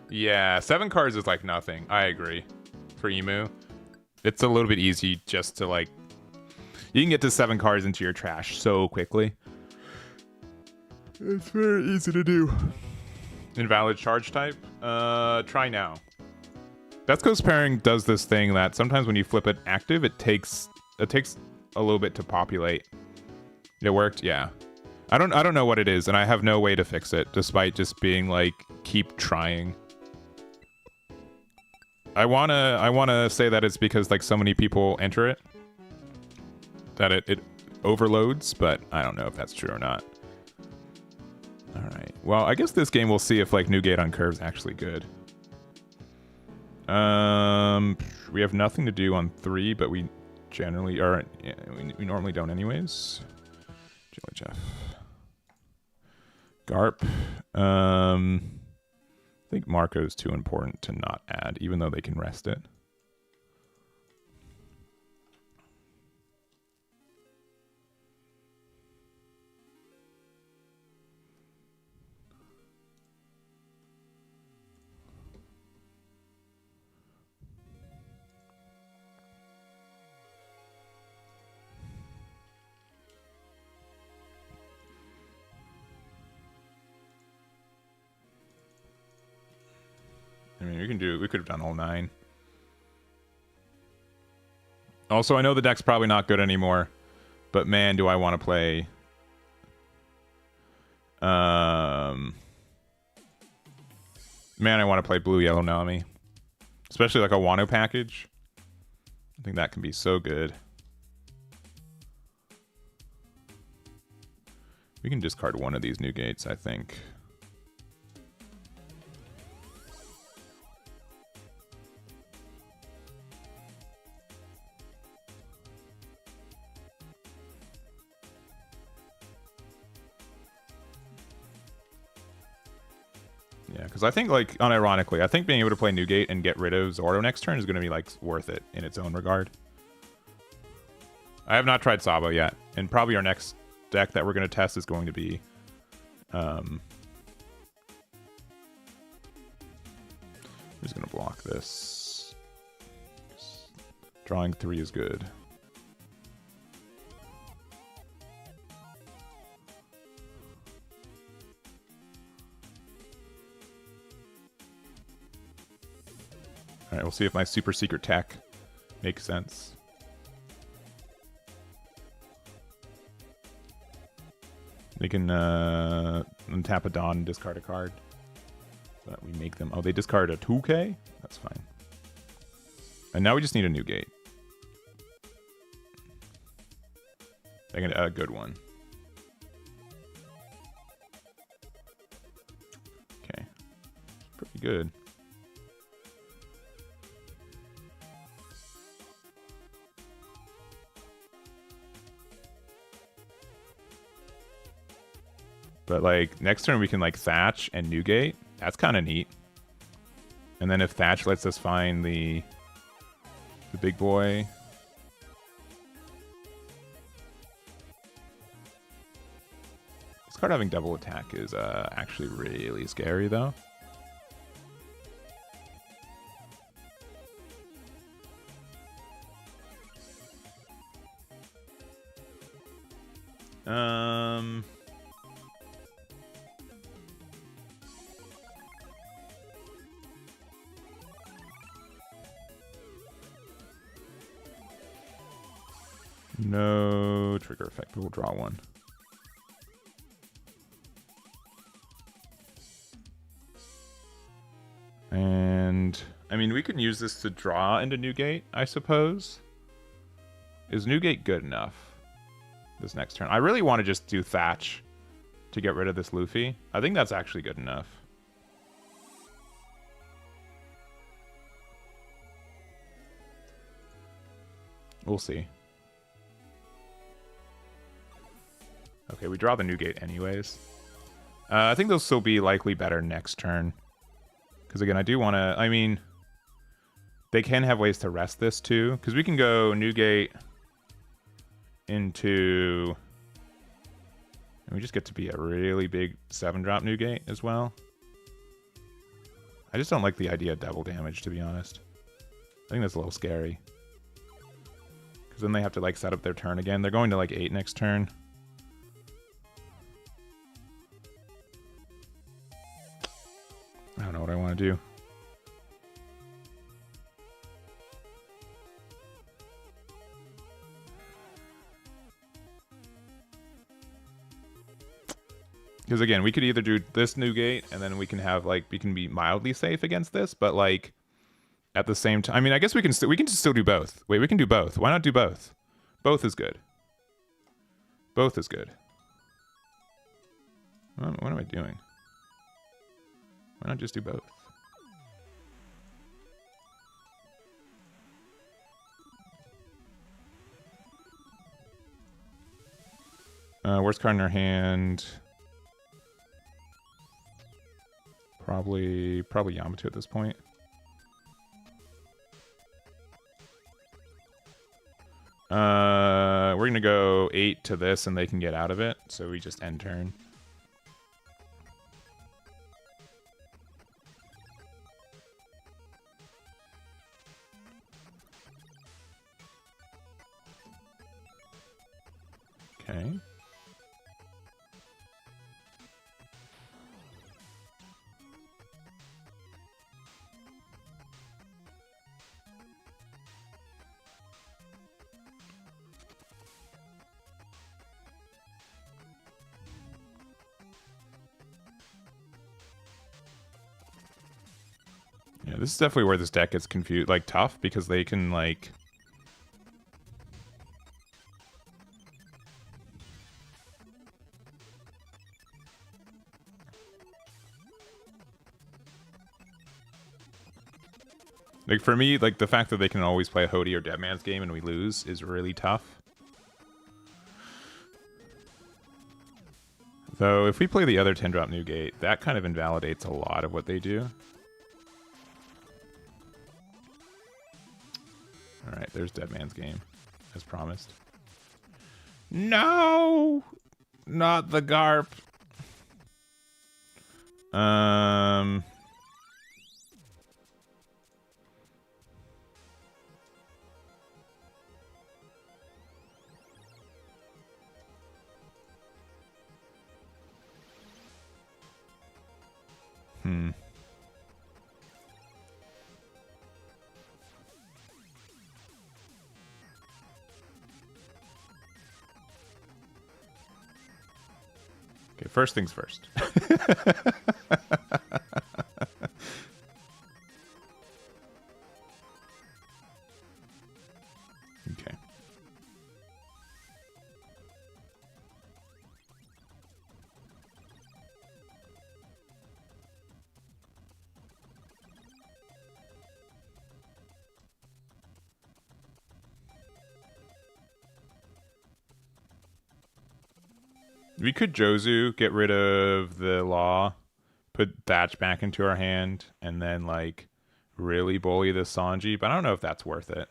Yeah, 7 cards is like nothing. I agree. For Emu, it's a little bit easy just to like. You can get to 7 cards into your trash so quickly. It's very easy to do. Invalid charge type. Try now. That's because pairing does this thing that sometimes when you flip it active, it takes a little bit to populate. It worked, yeah. I don't know what it is, and I have no way to fix it, despite just being like, keep trying. I wanna say that it's because like so many people enter it that it overloads, but I don't know if that's true or not. All right. Well, I guess this game we'll see if like Newgate on curve's actually good. We have nothing to do on 3, but we generally are. Yeah, we normally don't anyways. GLHF. Garp. I think Marco's too important to not add, even though they can rest it. I mean, we could have done all 9. Also, I know the deck's probably not good anymore, but man, do I want to play. Man, I want to play blue yellow Nami, especially like a Wano package. I think that can be so good. We can discard one of these new gates, I think. Yeah, because I think, like, unironically, I think being able to play Newgate and get rid of Zoro next turn is going to be, like, worth it in its own regard. I have not tried Sabo yet, and probably our next deck that we're going to test is going to be... I'm just going to block this. Drawing 3 is good. Alright, we'll see if my super secret tech makes sense. They can untap a Dawn and discard a card. So that we make them... Oh, they discard a 2K? That's fine. And now we just need a new gate. They're gonna a good one. Okay. Pretty good. But, like, next turn we can, like, Thatch and Newgate. That's kind of neat. And then if Thatch lets us find the big boy. This card having double attack is actually really scary, though. No trigger effect, but we'll draw one. And, I mean, we can use this to draw into Newgate, I suppose. Is Newgate good enough this next turn? I really want to just do Thatch to get rid of this Luffy. I think that's actually good enough. We'll see. Okay, we draw the Newgate anyways. I think they'll still be likely better next turn. Because again, I do want to... I mean, they can have ways to rest this too. Because we can go Newgate into... And we just get to be a really big 7-drop Newgate as well. I just don't like the idea of double damage, to be honest. I think that's a little scary. Because then they have to like set up their turn again. They're going to like 8 next turn. I don't know what I want to do. Because again, we could either do this new gate, and then we can have like we can be mildly safe against this, but like at the same time, I mean, I guess we can still do both. Wait, we can do both. Why not do both? Both is good. Both is good. What am I doing? Why not just do both? Worst card in our hand. Probably Yamato at this point. We're gonna go 8 to this, and they can get out of it. So we just end turn. Okay. Yeah, this is definitely where this deck gets confused, like tough, because they can like. Like for me, like the fact that they can always play a Hody or Dead Man's Game and we lose is really tough. Though if we play the other 10-drop new gate, that kind of invalidates a lot of what they do. Alright, there's Dead Man's Game, as promised. No! Not the Garp. Okay, first things first. Okay. We could Jozu, get rid of the law, put Thatch back into our hand, and then like really bully the Sanji, but I don't know if that's worth it.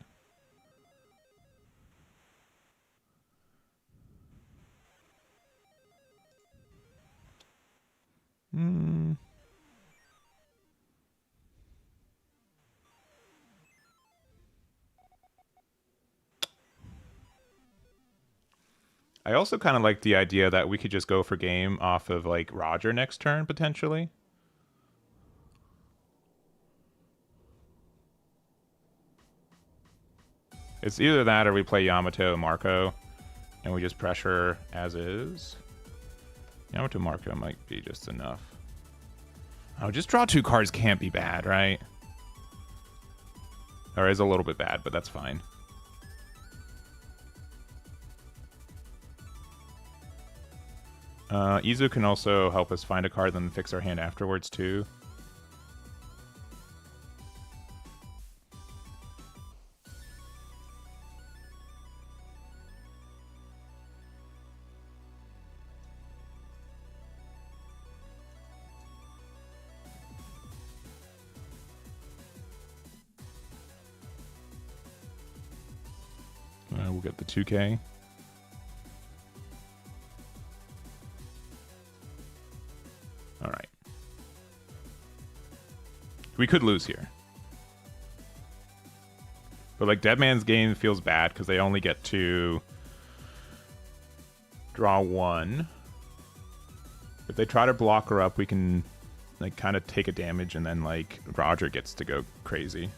I also kind of like the idea that we could just go for game off of like Roger next turn potentially. It's either that or we play Yamato and Marco and we just pressure as is. Yamato Marco might be just enough. Oh, just draw 2 cards can't be bad, right? Or is a little bit bad, but that's fine. Izu can also help us find a card, then fix our hand afterwards, too. We'll get the 2K. All right. We could lose here. But like Dead Man's Game feels bad because they only get to draw one. If they try to block her up, we can like kind of take a damage, and then like Roger gets to go crazy.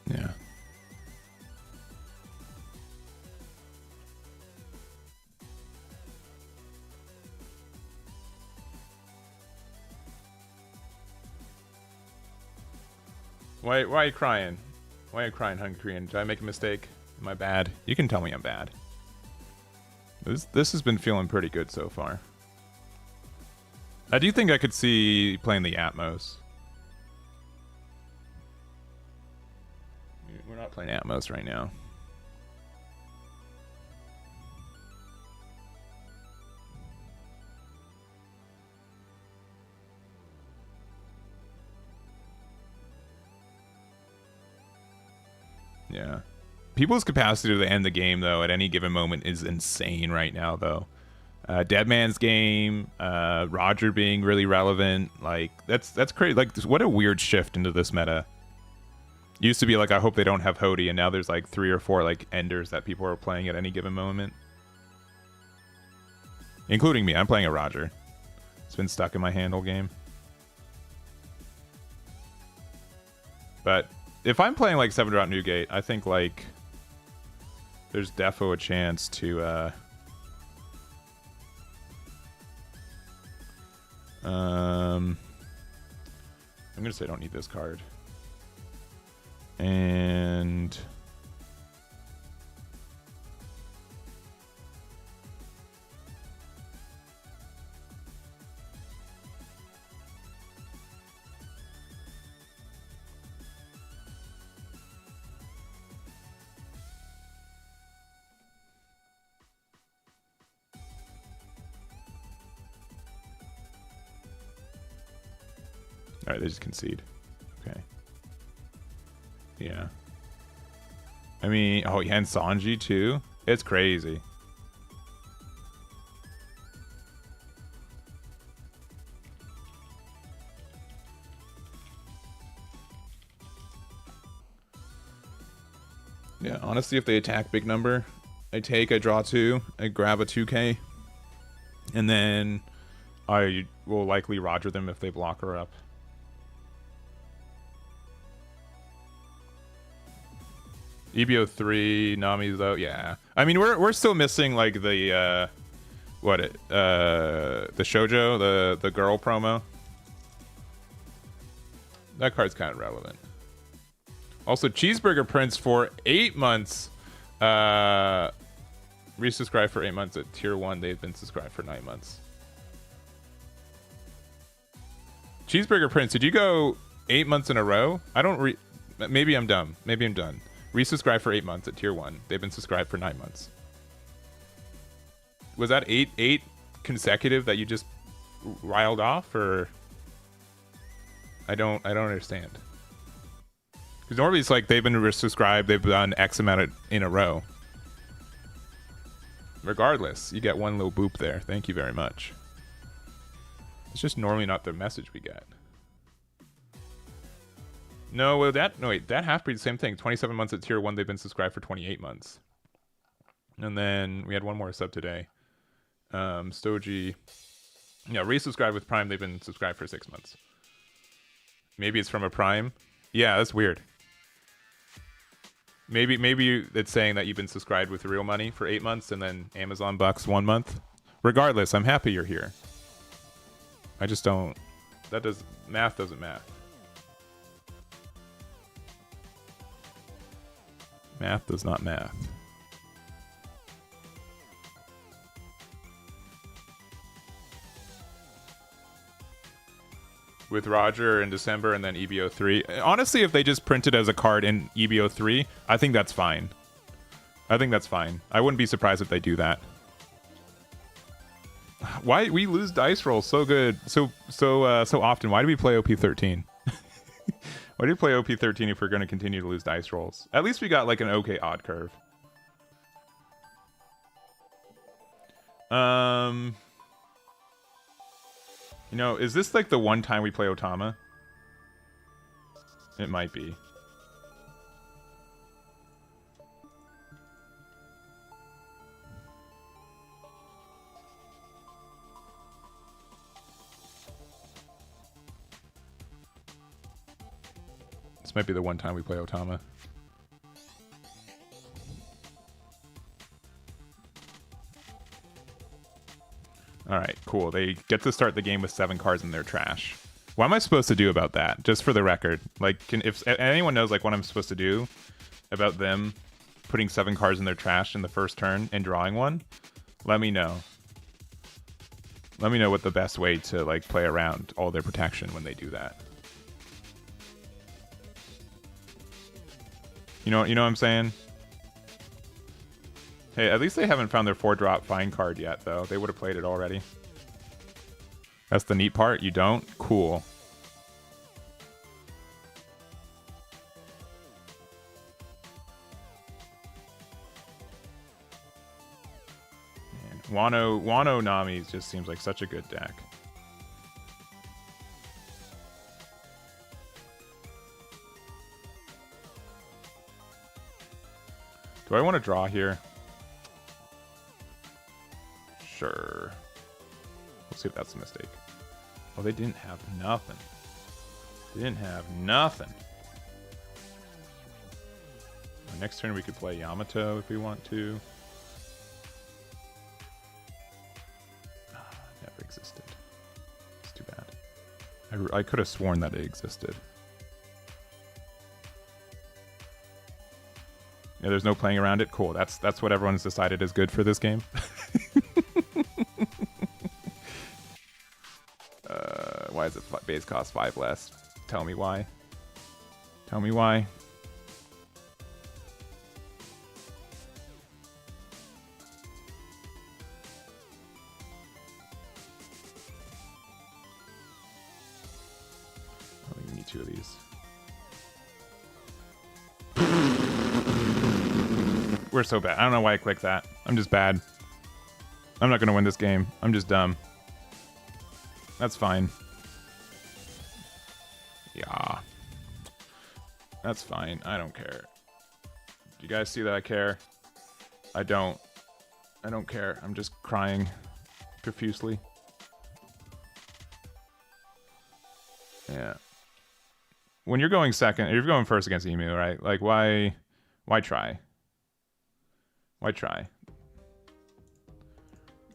Yeah. Why are you crying? Why are you crying, Hungarian? Did I make a mistake? Am I bad? You can tell me I'm bad. This has been feeling pretty good so far. I do think I could see playing the Atmos. We're not playing Atmos right now. Yeah. People's capacity to end the game, though, at any given moment is insane right now, though. Dead Man's Game, Roger being really relevant, like, that's crazy. Like, what a weird shift into this meta. Used to be like, I hope they don't have Hody, and now there's like 3 or 4 like enders that people are playing at any given moment. Including me, I'm playing a Roger. It's been stuck in my handle game. But if I'm playing like 7-Drop Newgate, I think like there's defo a chance to I'm gonna say I don't need this card. And all right, they just concede. Okay. Yeah. I mean, oh, and Sanji too. It's crazy. Yeah, honestly, if they attack big number, I draw 2, I grab a 2k, and then I will likely Roger them if they block her up. EBO3, Nami's though, yeah. I mean, we're still missing like the the shoujo, the girl promo. That card's kind of relevant. Also, Cheeseburger Prince for 8 months. Resubscribed for 8 months at tier 1. They've been subscribed for 9 months. Cheeseburger Prince, did you go 8 months in a row? I don't maybe I'm dumb. Maybe I'm done. Resubscribe for 8 months at tier 1. They've been subscribed for 9 months. Was that eight consecutive that you just riled off, or I don't understand. Because normally it's like they've been resubscribed, they've done X amount in a row. Regardless, you get one little boop there. Thank you very much. It's just normally not the message we get. No, well, that half-breed, same thing. 27 months at tier 1, they've been subscribed for 28 months. And then we had one more sub today. Stoji, yeah, resubscribed with Prime, they've been subscribed for 6 months. Maybe it's from a Prime. Yeah, that's weird. Maybe it's saying that you've been subscribed with real money for 8 months and then Amazon bucks 1 month. Regardless, I'm happy you're here. I just don't... Math doesn't math. Math does not math. With Roger in December and then EBO3. Honestly, if they just print it as a card in EBO3, I think that's fine. I think that's fine. I wouldn't be surprised if they do that. Why we lose dice rolls so good, so often? Why do we play OP13? Why do we play OP13 if we're going to continue to lose dice rolls? At least we got like an okay odd curve. You know, is this like the one time we play Otama? It might be. This might be the one time we play Otama. Alright, cool. They get to start the game with 7 cards in their trash. What am I supposed to do about that? Just for the record. Like, if anyone knows like what I'm supposed to do about them putting 7 cards in their trash in the first turn and drawing one, let me know. Let me know what the best way to like play around all their protection when they do that. You know what I'm saying? Hey, at least they haven't found their 4-drop fine card yet, though. They would have played it already. That's the neat part. You don't? Cool. Man, Wano Nami just seems like such a good deck. Do I want to draw here? Sure. Let's see if that's a mistake. Oh, they didn't have nothing. They didn't have nothing. Next turn we could play Yamato if we want to. Never existed. It's too bad. I could have sworn that it existed. Yeah, there's no playing around it. Cool. That's what everyone's decided is good for this game. Why is it base cost 5 less? Tell me why. Tell me why. I think we need 2 of these. We're so bad. I don't know why I clicked that. I'm just bad. I'm not going to win this game. I'm just dumb. That's fine. Yeah. That's fine. I don't care. Do you guys see that I care? I don't. I don't care. I'm just crying profusely. Yeah. When you're going second, you're going first against Emu, right? Like, why try? Why try?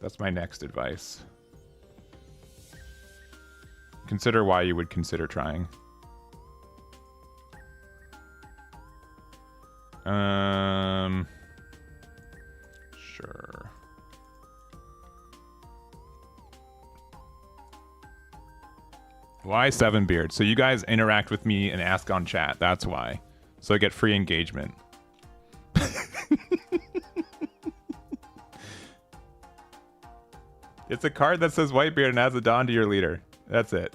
That's my next advice. Consider why you would consider trying. Sure. Why 7Beard? So you guys interact with me and ask on chat. That's why. So I get free engagement. It's a card that says Whitebeard and adds a Don to your leader. That's it.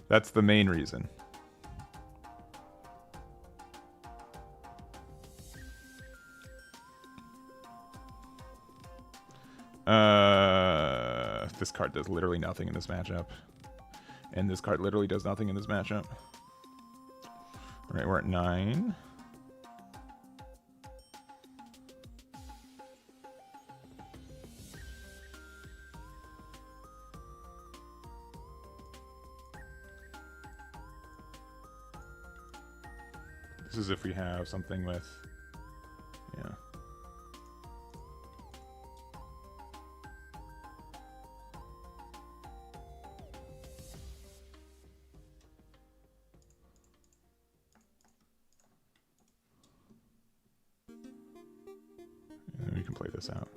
That's the main reason. This card does literally nothing in this matchup. And this card literally does nothing in this matchup. All right, we're at 9. This is if we have something with, yeah. And we can play this out.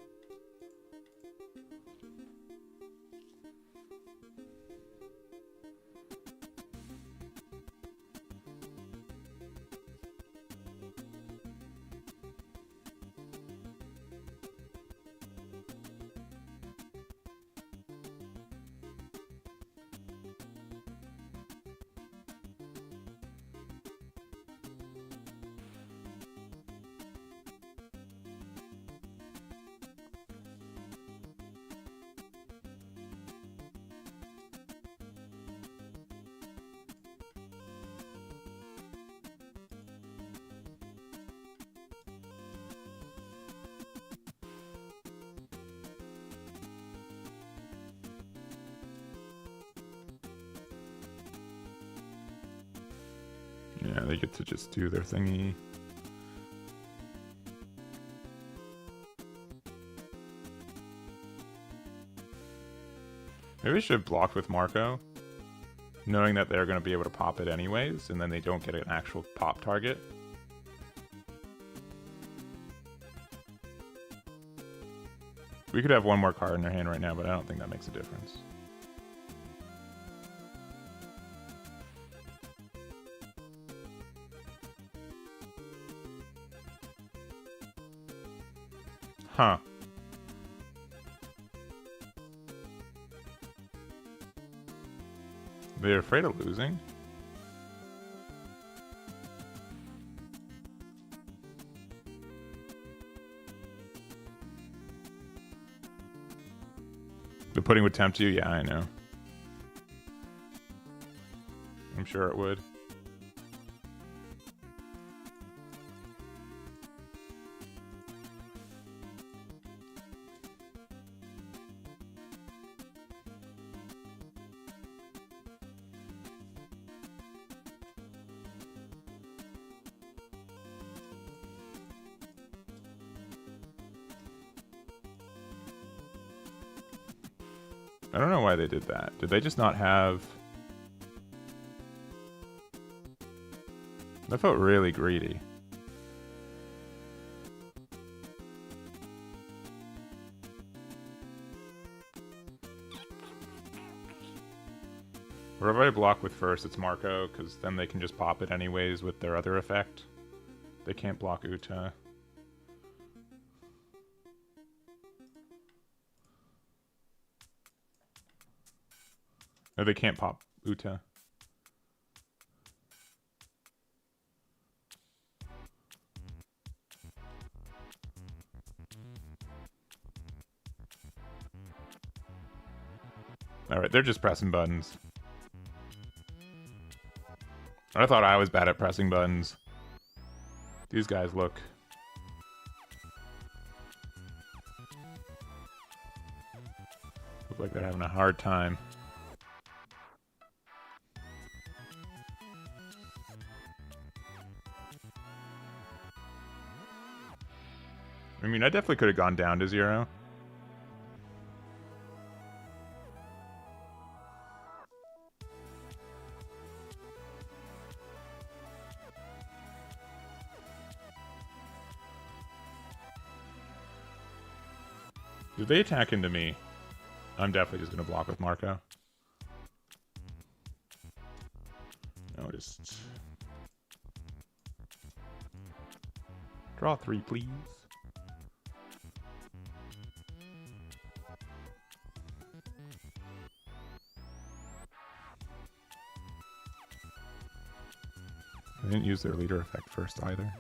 Yeah, they get to just do their thingy. Maybe we should have blocked with Marco, knowing that they're going to be able to pop it anyways, and then they don't get an actual pop target. We could have one more card in their hand right now, but I don't think that makes a difference. Huh. They're afraid of losing? The pudding would tempt you? Yeah, I know. I'm sure it would. I don't know why they did that. Did they just not have... That felt really greedy. Wherever I block with first, it's Marco, because then they can just pop it anyways with their other effect. They can't block Uta. No, they can't pop Uta. Alright, they're just pressing buttons. I thought I was bad at pressing buttons. These guys look... look like they're having a hard time. I mean, I definitely could have gone down to 0. Did they attack into me? I'm definitely just going to block with Marco. No, just... draw 3, please. I didn't use their leader effect first either.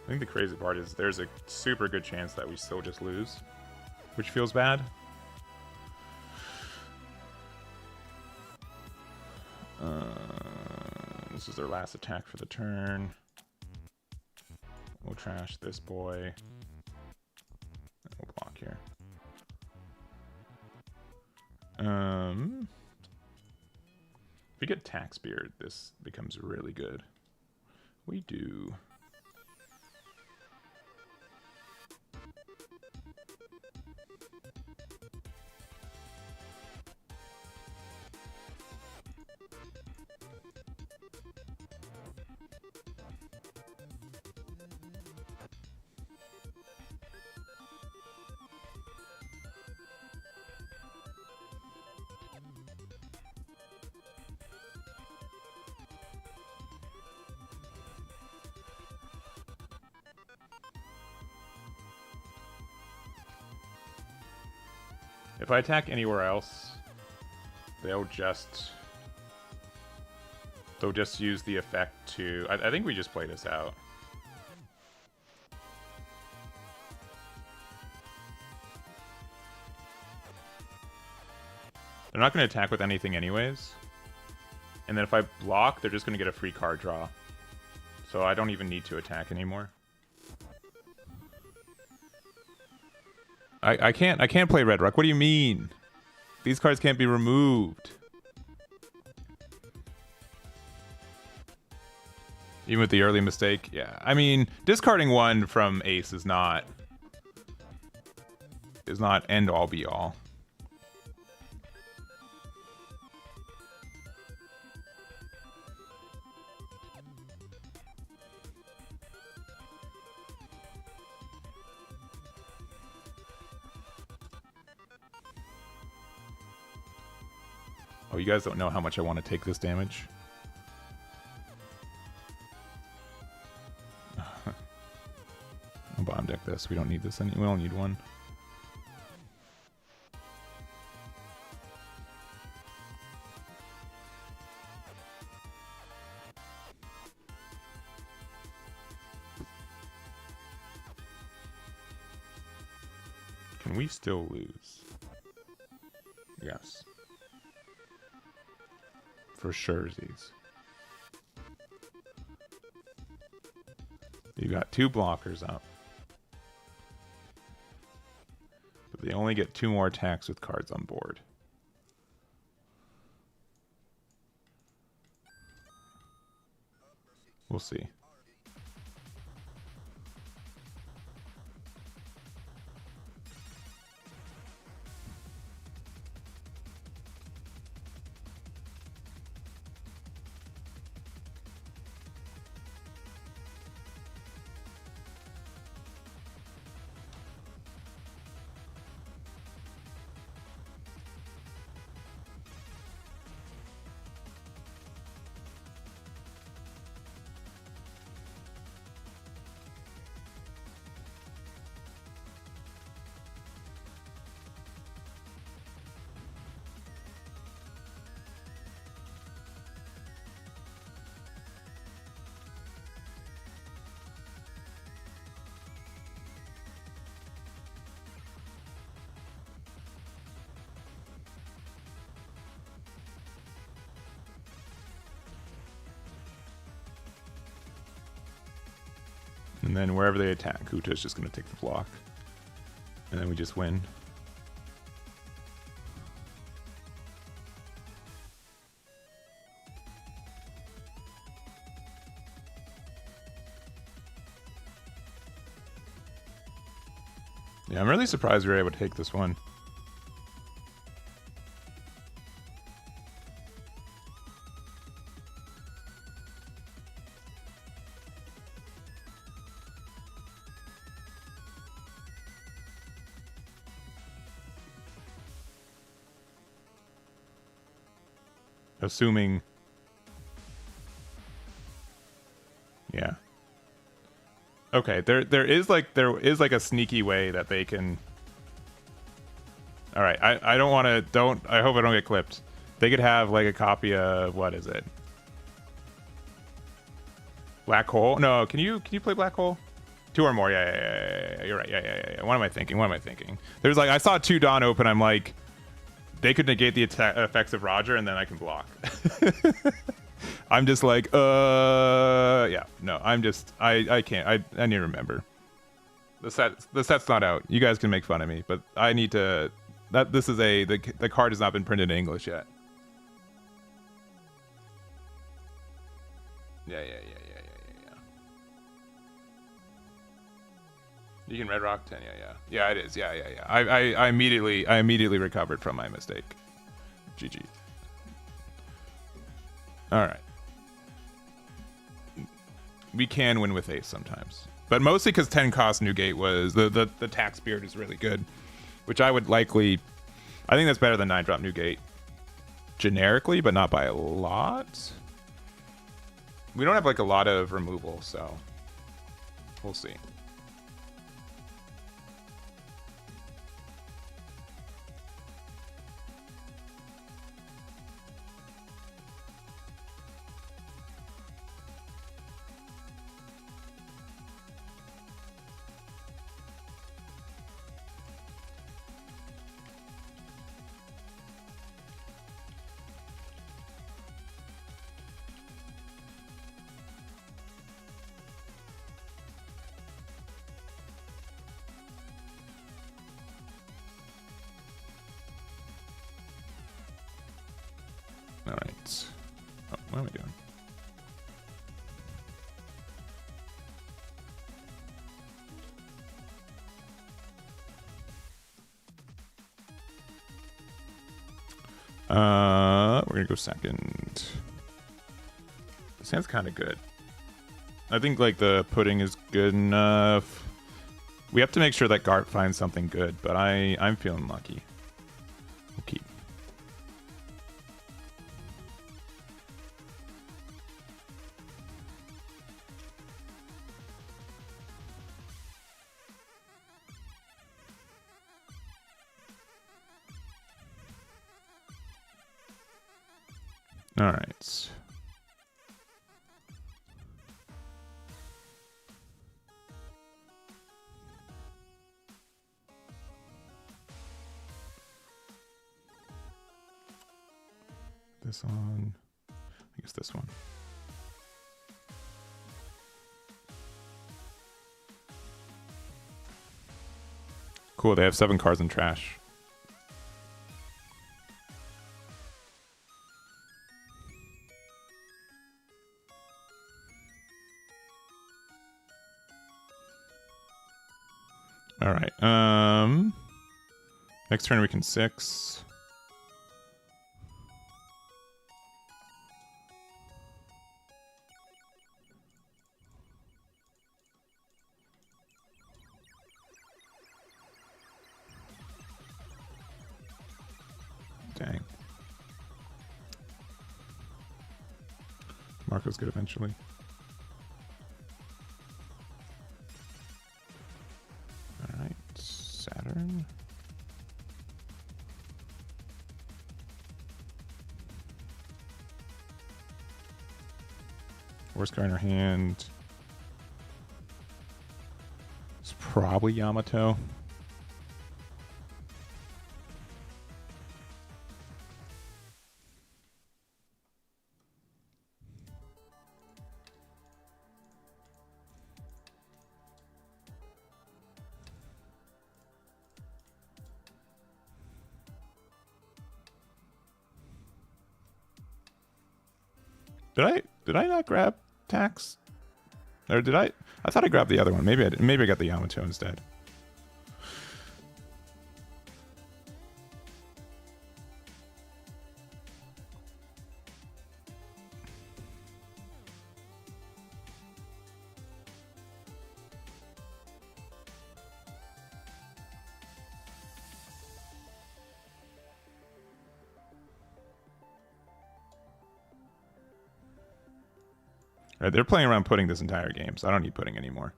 I think the crazy part is there's a super good chance that we still just lose, which feels bad. This is their last attack for the turn. We'll trash this boy. And we'll block here. If we get Tax Beard, this becomes really good. We do. If I attack anywhere else, they'll just use the effect to... I think we just play this out. They're not going to attack with anything anyways. And then if I block, they're just going to get a free card draw. So I don't even need to attack anymore. I can't play Red Rock. What do you mean? These cards can't be removed. Even with the early mistake? Yeah. I mean, discarding one from Ace is not end all be all. Oh, you guys don't know how much I want to take this damage. I'll bomb deck this. We don't need this. We don't need one. Can we still lose? Yes. For sure, Z's. You got 2 blockers up. But they only get 2 more attacks with cards on board. We'll see. And then wherever they attack, Kuta is just going to take the block. And then we just win. Yeah, I'm really surprised we were able to take this one. Assuming, yeah. Okay, there is like a sneaky way that they can. All right, I don't want to. I hope I don't get clipped. They could have like a copy of, what is it? Black Hole? No, can you play Black Hole? 2 or more. Yeah. You're right. Yeah. What am I thinking? There's like, I saw 2 Dawn open. I'm like, they could negate the effects of Roger, and then I can block. I'm just like, yeah. No, I'm just, I can't. I need to remember. The set's not out. You guys can make fun of me, but I need to. This is the card has not been printed in English yet. Yeah. You can Red Rock 10, yeah, it is, yeah. I immediately recovered from my mistake. GG. All right. We can win with Ace sometimes, but mostly because 10 cost Newgate was the tax beard is really good, which I would likely. I think that's better than 9-drop Newgate generically, but not by a lot. We don't have like a lot of removal, so we'll see. All right. Oh, what am I doing? We're gonna go second. This hand's kind of good. I think like the pudding is good enough. We have to make sure that Gart finds something good, but I'm feeling lucky. We'll keep. All right. This on, I guess this one. Cool, they have 7 cards in trash. All right. Next turn we can 6. Dang. Marco's good eventually. All right, Saturn. Worst card in our hand. It's probably Yamato. Did I not grab tax? Or did I? I thought I grabbed the other one. Maybe I did. Maybe I got the Yamato instead. Right, they're playing around putting this entire game, so I don't need putting anymore.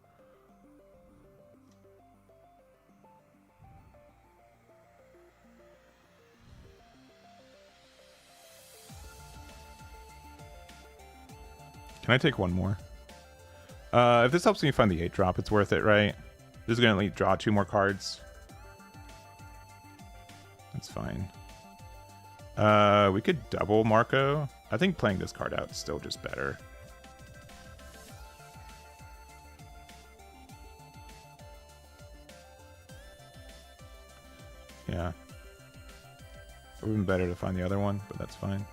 Can I take one more? If this helps me find the 8-drop, it's worth it, right? This is going to draw 2 more cards. That's fine. We could double Marco. I think playing this card out is still just better. Yeah. It would have been better to find the other one, but that's fine.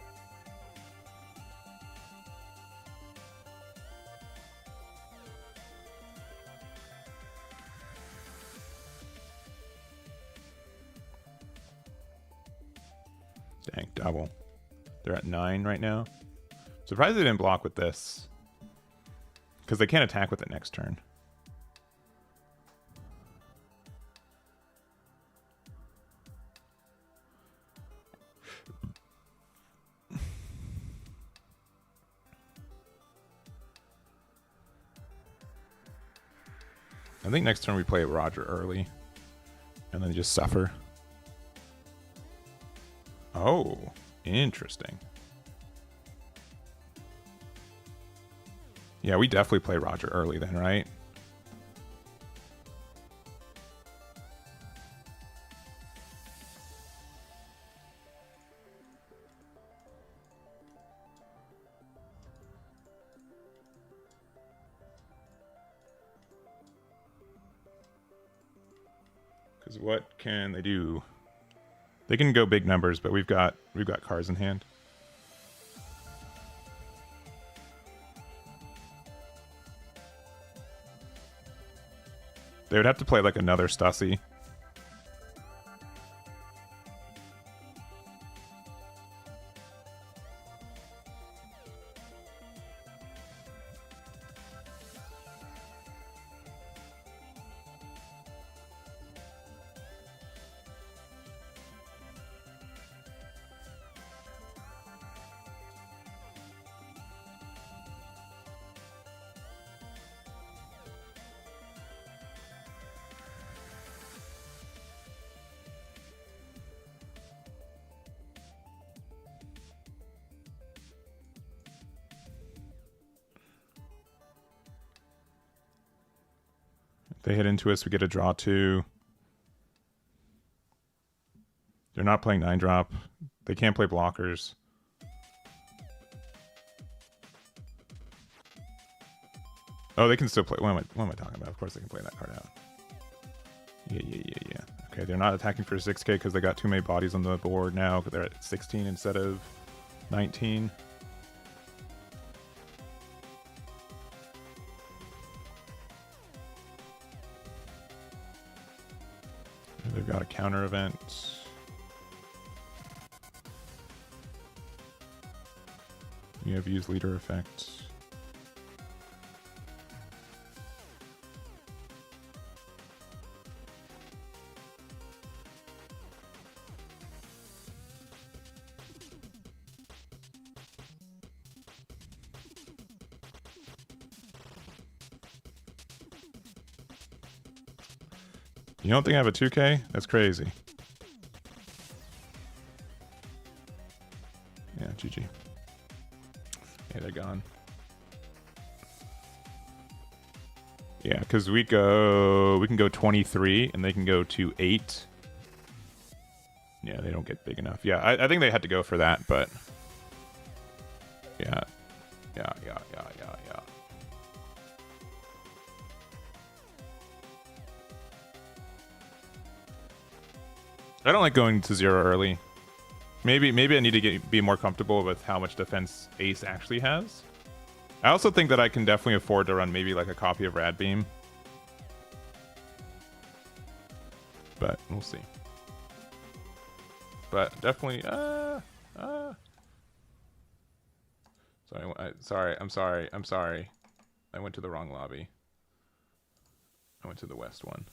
Dang, double. They're at 9 right now. Surprised they didn't block with this. Because they can't attack with it next turn. I think next turn we play Roger early. And then just suffer. Oh, interesting. Yeah, we definitely play Roger early then, right? Because what can they do? They can go big numbers, but we've got cards in hand. They would have to play like another Stussy. They hit into us, we get a draw 2. They're not playing 9-drop. They can't play blockers. Oh, they can still play. What am I talking about? Of course they can play that card out. Yeah. Okay, they're not attacking for 6k because they got too many bodies on the board now. They're at 16 instead of 19. They've got a counter event. You have used leader effect. You don't think I have a 2K? That's crazy. Yeah, GG. Yeah, they're gone. Yeah, because we can go 23 and they can go to 8. Yeah, they don't get big enough. Yeah, I think they had to go for that, but yeah. I don't like going to 0 early. Maybe I need to be more comfortable with how much defense Ace actually has. I also think that I can definitely afford to run maybe like a copy of Rad Beam. But we'll see. But definitely I'm sorry. I went to the wrong lobby. I went to the west one.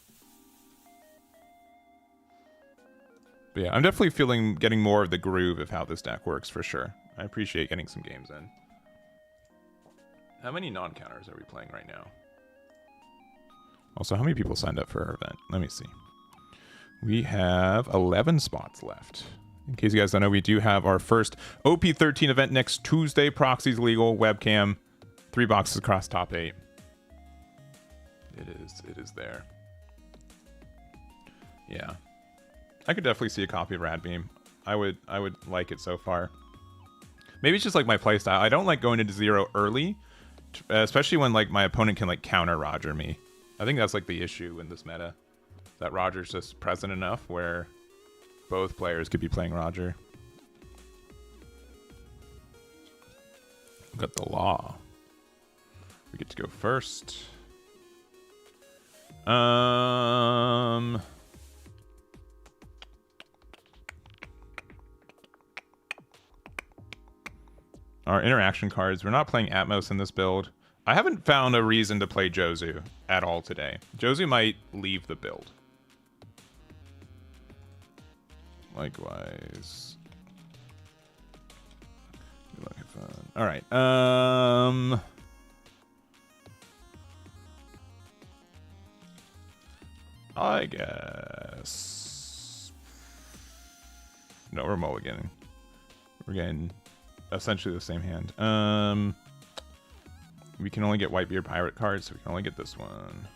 But yeah, I'm definitely getting more of the groove of how this deck works for sure. I appreciate getting some games in. How many non-counters are we playing right now? Also, how many people signed up for our event? Let me see. We have 11 spots left. In case you guys don't know, we do have our first OP13 event next Tuesday. Proxies legal, webcam, 3 boxes across top 8. It is there. Yeah. I could definitely see a copy of Rad Beam. I would like it so far. Maybe it's just like my playstyle. I don't like going into 0 early, especially when like my opponent can like counter Roger me. I think that's like the issue in this meta, that Roger's just present enough where both players could be playing Roger. Look at the law. We get to go first. Our interaction cards. We're not playing Atmos in this build. I haven't found a reason to play Jozu at all today. Jozu might leave the build. Likewise. All right. I guess. No, we're mulliganing. We're getting essentially the same hand. We can only get Whitebeard Pirate cards, so we can only get this one.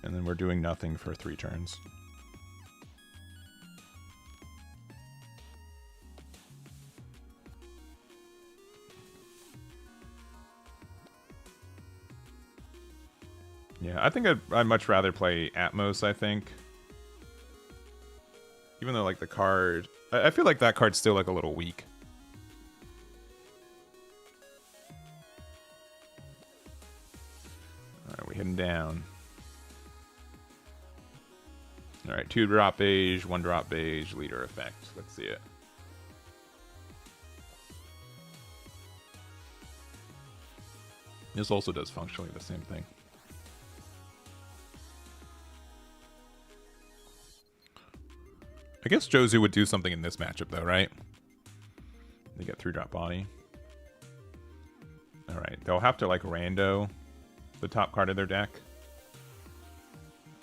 And then we're doing nothing for 3 turns. Yeah, I think I'd much rather play Atmos, I think. Even though, like, the card... I feel like that card's still, like, a little weak. Alright, we hit locking down. Alright, 2 drop beige, 1 drop beige, leader effect. Let's see it. This also does functionally the same thing. I guess Jozu would do something in this matchup though, right? They get 3 drop body. Alright, they'll have to like rando the top card of their deck.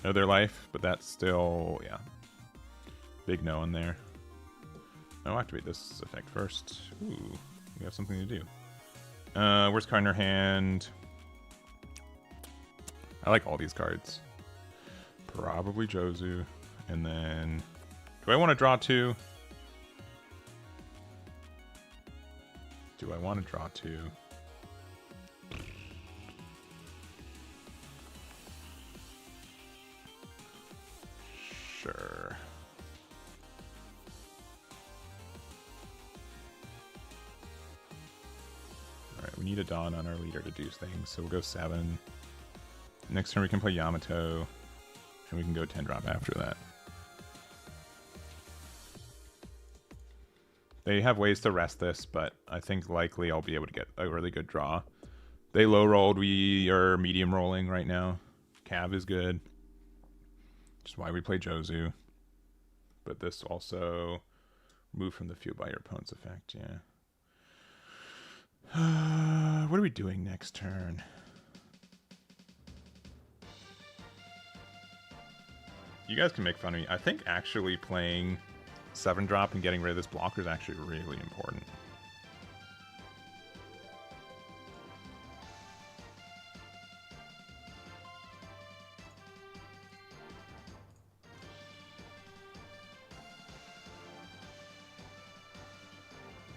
Of their life, but that's still, yeah. Big no in there. I'll activate this effect first. Ooh, we have something to do. Worst card in our hand. I like all these cards. Probably Jozu. And then, do I want to draw 2? Do I want to draw 2? Sure. Alright, we need a Dawn on our leader to do things, so we'll go 7. Next turn we can play Yamato, and we can go 10 drop after that. They have ways to rest this, but I think likely I'll be able to get a really good draw. They low rolled, we are medium rolling right now. Cav is good. Which is why we play Jozu. But this also move from the field by your opponent's effect, yeah. What are we doing next turn? You guys can make fun of me. I think actually playing 7 drop and getting rid of this blocker is actually really important.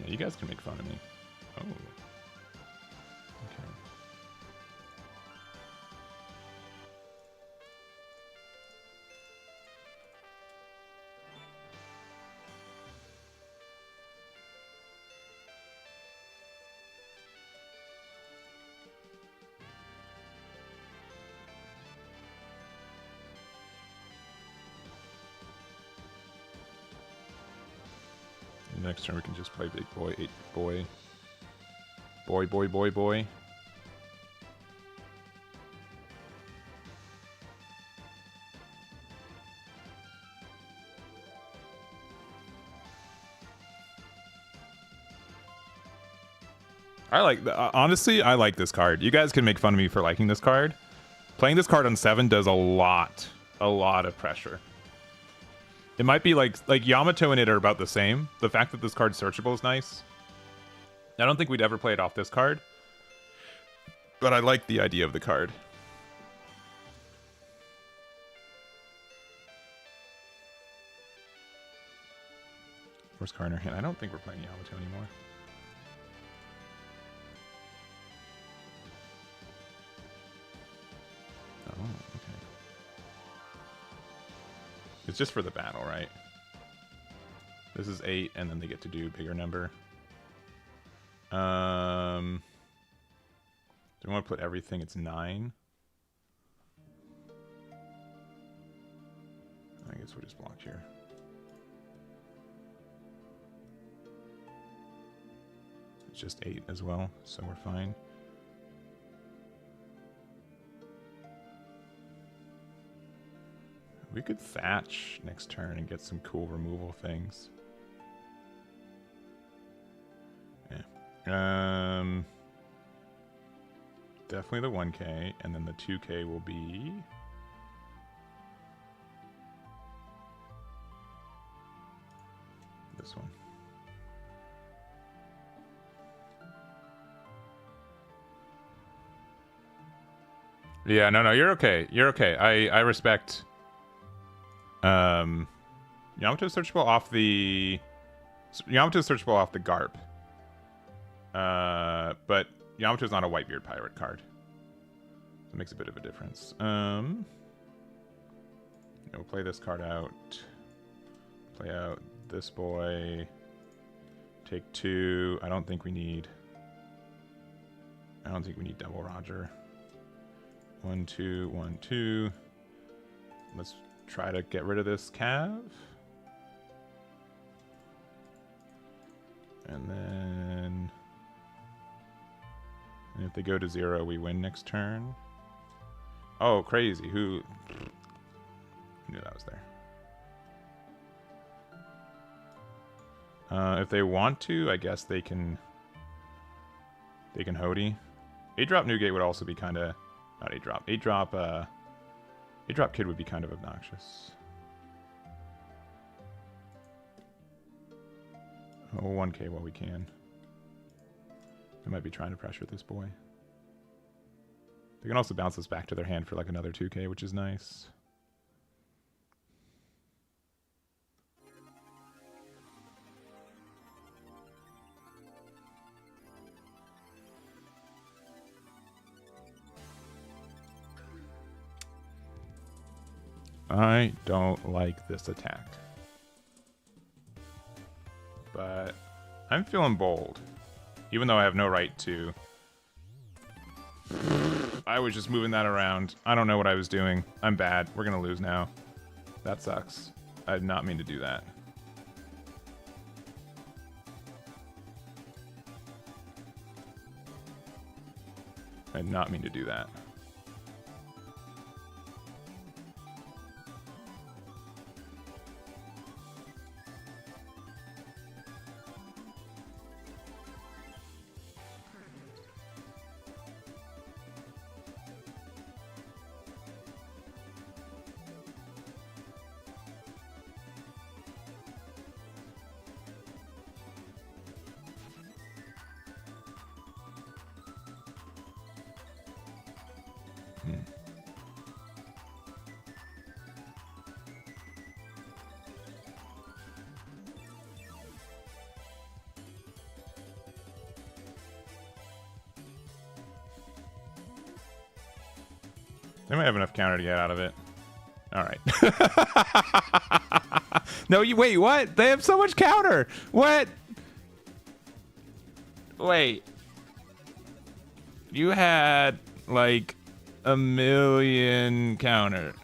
Yeah, you guys can make fun of me. Oh. Okay. Next turn we can just play big boy, 8 boy. Boy, boy, boy, boy. I like, honestly, I like this card. You guys can make fun of me for liking this card. Playing this card on 7 does a lot of pressure. It might be like Yamato and it are about the same. The fact that this card's searchable is nice. I don't think we'd ever play it off this card, but I like the idea of the card. Worst card in our hand. I don't think we're playing Yamato anymore. Oh, okay. It's just for the battle, right? This is 8, and then they get to do a bigger number. Do I want to put everything? It's 9. I guess we'll just block here. It's just 8 as well, so we're fine. We could thatch next turn and get some cool removal things. Yeah. Definitely the 1K, and then the 2K will be... this one. Yeah, no, you're okay. You're okay. I respect... Yamato searchable off the Garp. But Yamato's not a Whitebeard pirate card. So it makes a bit of a difference. We'll play this card out. Play out this boy. Take 2. I don't think we need double Roger. 1, 2, 1, 2. Let's try to get rid of this cav. And then if they go to 0, we win next turn. Oh, crazy. Who knew that was there? If they want to, I guess they can Hody. 8-drop Newgate would also be kind of... Not 8-drop. 8-drop Kid would be kind of obnoxious. Oh, 1k while we can. They might be trying to pressure this boy. They can also bounce this back to their hand for like another 2k, which is nice. I don't like this attack. But I'm feeling bold. Even though I have no right to. I was just moving that around. I don't know what I was doing. I'm bad. We're going to lose now. That sucks. I did not mean to do that. I did not mean to do that. They might have enough counter to get out of it. All right. No, you wait. What? They have so much counter. What? Wait. You had like 1,000,000 counter.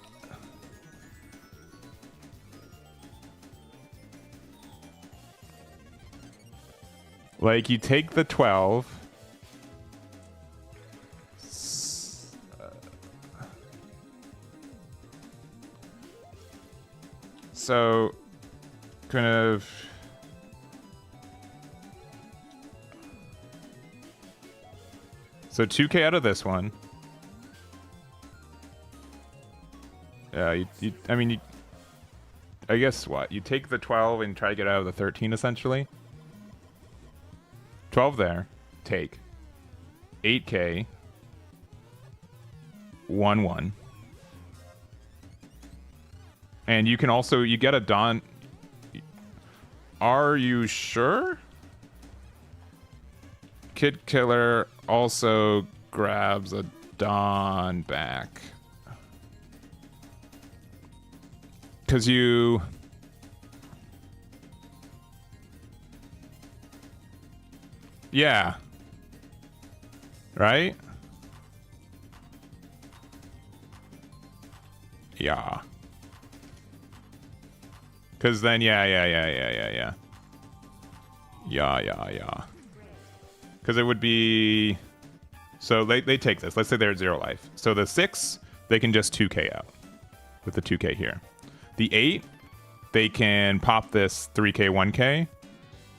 Like you take the 12. So, kind of... So 2k out of this one. Yeah, I guess what? You take the 12 and try to get out of the 13, essentially. 12 there. Take. 8k. 1-1. And you can also, you get a Dawn. Are you sure? Kid Killer also grabs a Dawn back. Because you... Yeah. Right? Yeah. Because then, yeah. Yeah. Because it would be... So they take this. Let's say they're at 0 life. So the 6, they can just 2k out with the 2k here. The 8, they can pop this 3k, 1k.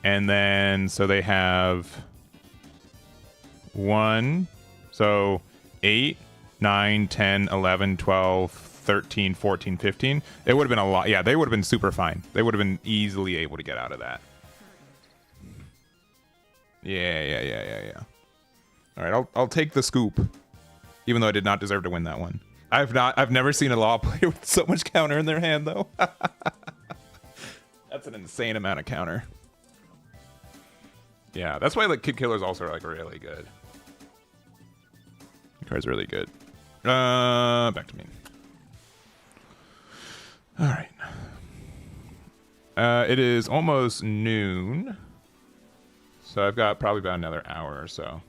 And then, so they have 1. So 8, 9, 10, 11, 12, 13, 14, 15. It would have been a lot. Yeah, they would have been super fine. They would have been easily able to get out of that. Yeah. All right, I'll take the scoop, even though I did not deserve to win that one. I've never seen a Law player with so much counter in their hand, though. That's an insane amount of counter. Yeah, that's why like Kid Killer's also like really good. The card's really good. Back to me. All right. It is almost noon, so I've got probably about another hour or so.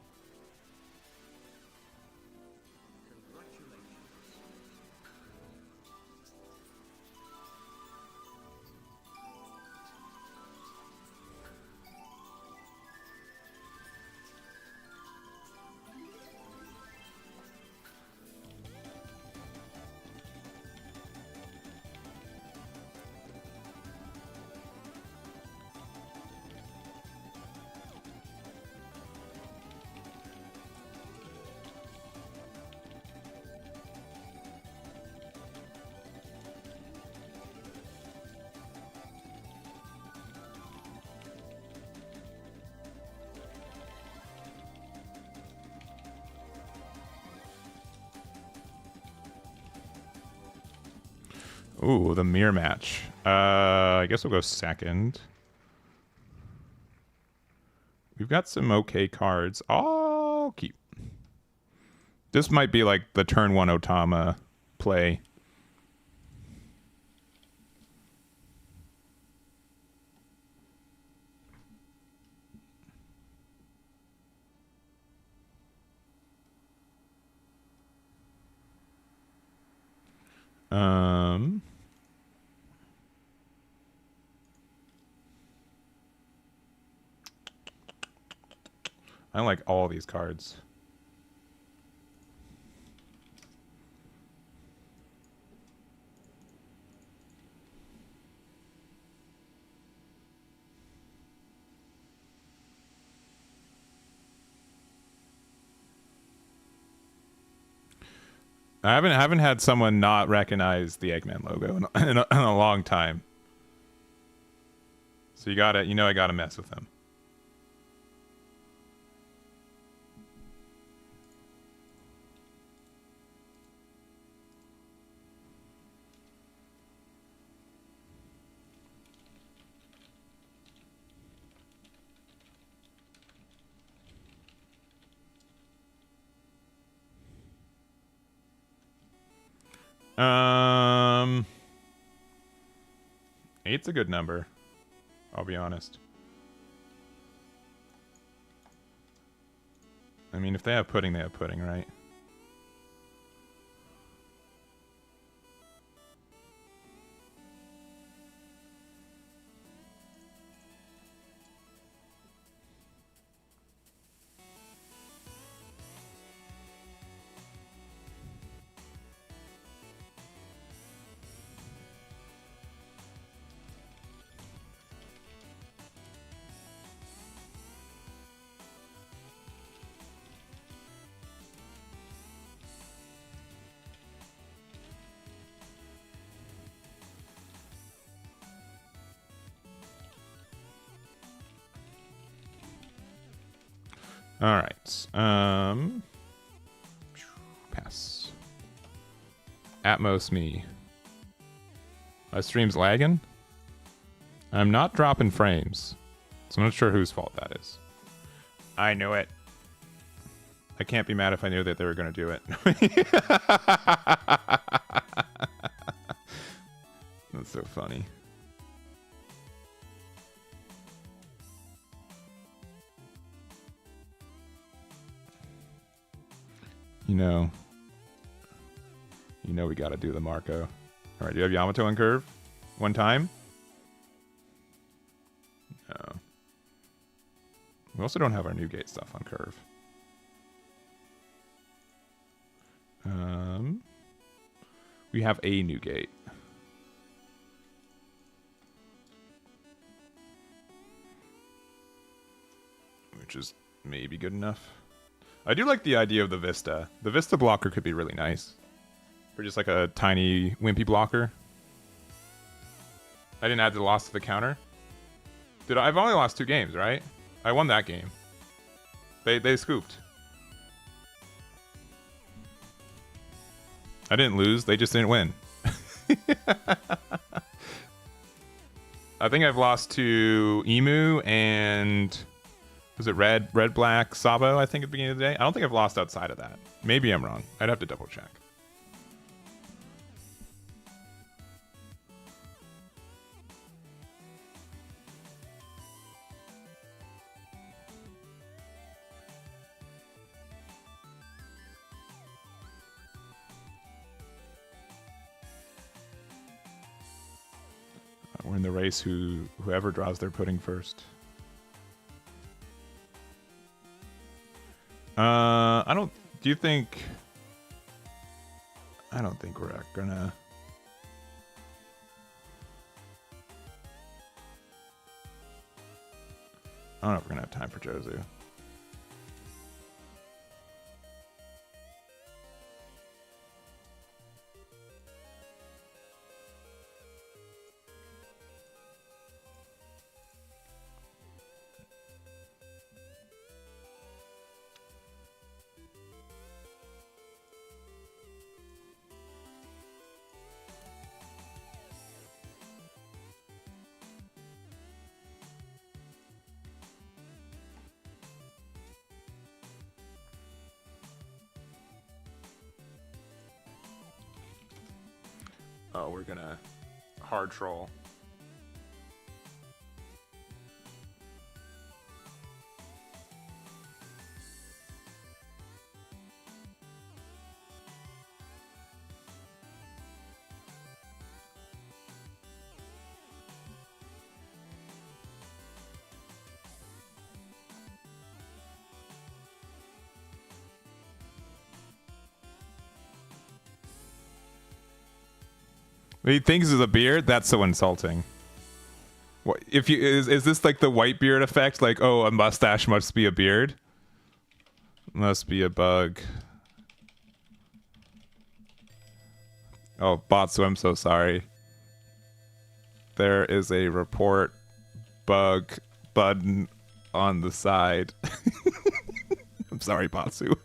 Ooh, the mirror match. I guess we'll go second. We've got some okay cards. I'll keep. This might be like the turn 1 Otama play. I like all these cards. I haven't had someone not recognize the Eggman logo in a long time. So I gotta mess with him. Eight's a good number. I'll be honest. I mean, if they have pudding, they have pudding, right? All right. Pass. Atmos me. My stream's lagging. I'm not dropping frames, so I'm not sure whose fault that is. I knew it. I can't be mad if I knew that they were going to do it. That's so funny. You know we gotta do the Marco. All right, do you have Yamato on curve? One time? No. We also don't have our new gate stuff on curve. We have a new gate. Which is maybe good enough. I do like the idea of the Vista. The Vista blocker could be really nice. For just like a tiny wimpy blocker. I didn't add the loss to the counter. Dude, I've only lost 2 games, right? I won that game. They scooped. I didn't lose, they just didn't win. I think I've lost to Emu and... Was it Red, Black, Sabo, I think, at the beginning of the day? I don't think I've lost outside of that. Maybe I'm wrong. I'd have to double check. We're in the race whoever draws their pudding first. Do you think... I don't think we're gonna... I don't know if we're gonna have time for Jozu. Oh, we're gonna hard troll. He thinks it's a beard? That's so insulting. What if you is this like the white beard effect? Like, oh, a mustache must be a beard? Must be a bug. Oh, Botsu, I'm so sorry. There is a report bug button on the side. I'm sorry, Botsu.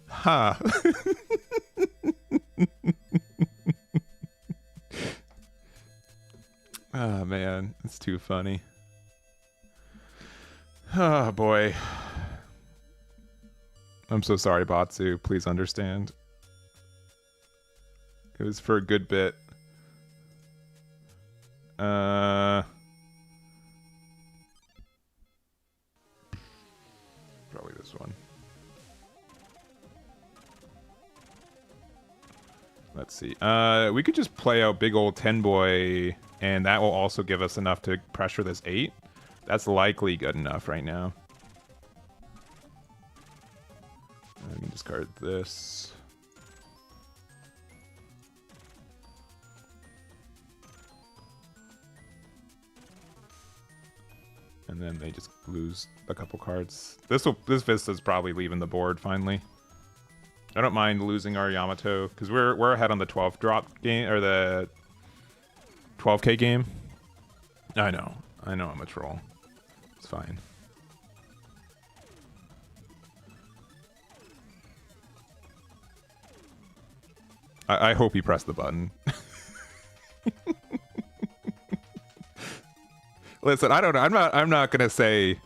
Huh. Oh man, it's too funny. Oh boy. I'm so sorry, Botsu. Please understand. It was for a good bit. Probably this one. Let's see. We could just play out big old 10 boy, and that will also give us enough to pressure this 8. That's likely good enough right now. I can discard this. And then they just lose a couple cards. This Vista's probably leaving the board finally. I don't mind losing our Yamato because we're ahead on the 12 drop game or the 12k game. I know I'm a troll. It's fine. I hope he pressed the button. Listen, I don't know. I'm not gonna say.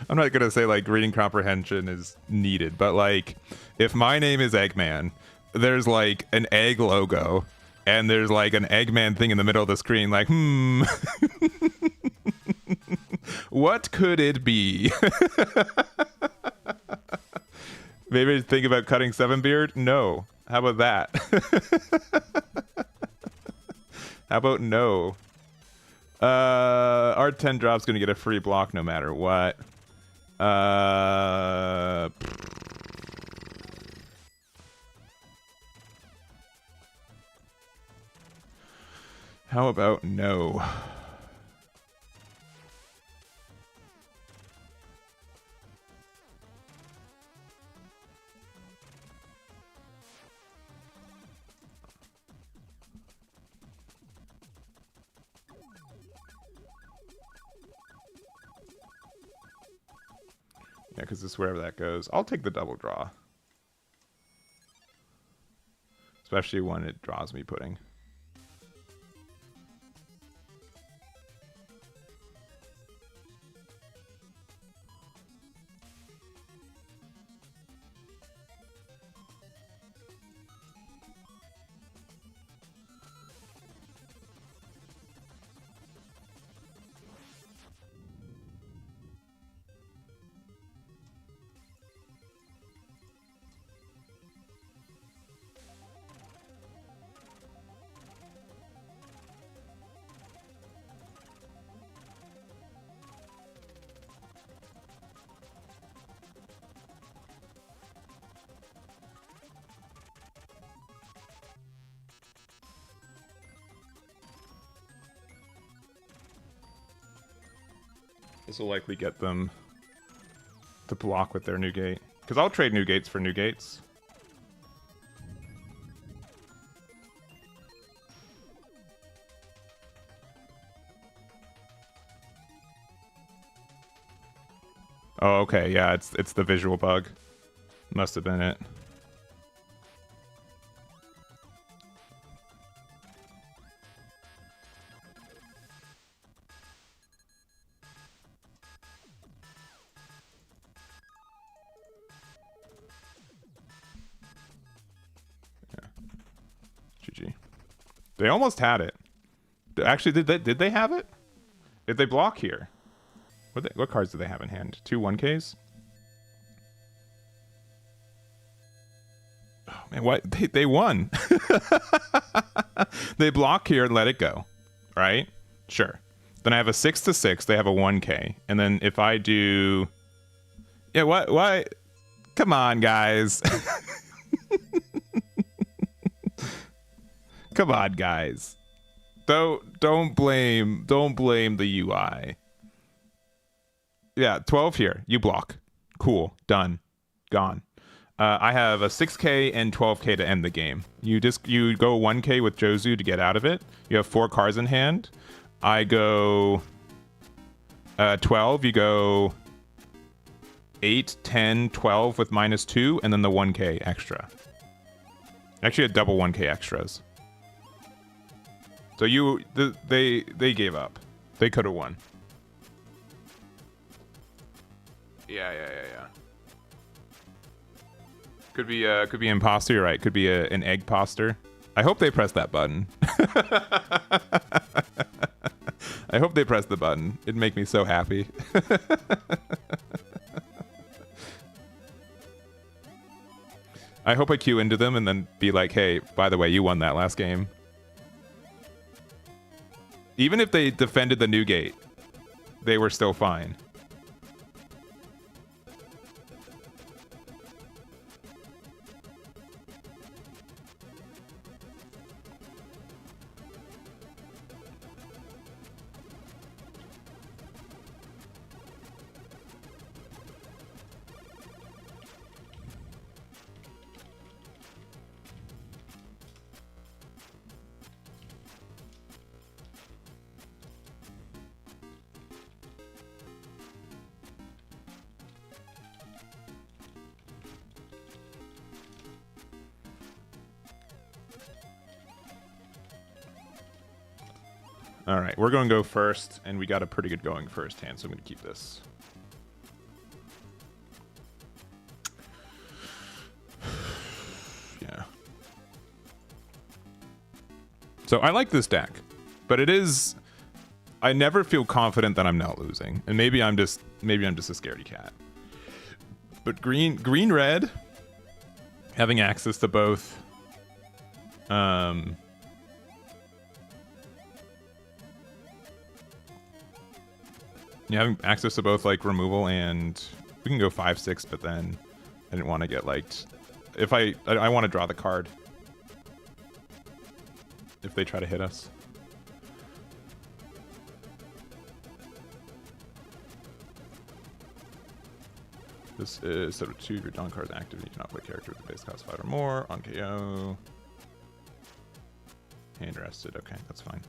I'm not gonna say like reading comprehension is needed, but like if my name is Eggman, there's like an egg logo, and there's like an Eggman thing in the middle of the screen. Like, what could it be? Maybe think about cutting 7-beard? No. How about that? How about no? Our 10 drop's gonna get a free block no matter what. How about no? Yeah, because it's wherever that goes. I'll take the double draw. Especially when it draws me pudding. This will likely get them to block with their new gate. Because I'll trade new gates for new gates. Oh, okay, yeah, it's the visual bug. Must have been it. GG. They almost had it. Actually, did they have it? Did they block here? What cards do they have in hand? 2 1Ks? Oh man, what? They won. They block here and let it go. Right? Sure. Then I have a 6/6. They have a 1K. And then if I do... Yeah, what? Come on, guys. Come on, guys. Don't blame the UI. Yeah, 12 here. You block. Cool. Done. Gone. I have a 6K and 12K to end the game. You go 1K with Jozu to get out of it. You have 4 cards in hand. I go 12. You go 8, 10, 12 with -2, and then the 1K extra. Actually, a double 1K extras. So they gave up. They could have won. Yeah. Could be imposter. You're right. Could be an egg poster. I hope they press that button. I hope they press the button. It'd make me so happy. I hope I queue into them and then be like, hey, by the way, you won that last game. Even if they defended the new gate, they were still fine. All right, we're going to go first, and we got a pretty good going first hand, so I'm going to keep this. Yeah. So I like this deck, but it is... I never feel confident that I'm not losing, and maybe I'm just a scaredy cat. But green red, having access to both, yeah, having access to both like removal and we can go 5/6, but then I didn't want to get like if I want to draw the card if they try to hit us. This is set of 2 of your dawn cards active and you cannot play character with the base cost 5 or more on KO. Hand rested. Okay, that's fine.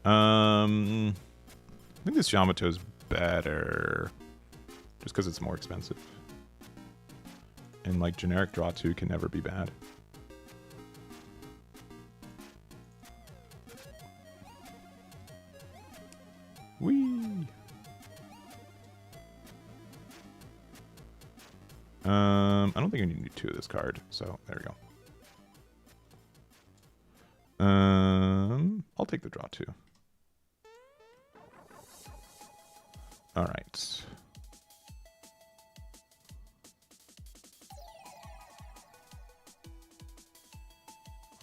I think this Yamato's better just because it's more expensive. And like generic draw 2 can never be bad. Whee! I don't think I need to do 2 of this card, so there we go. I'll take the draw 2. All right.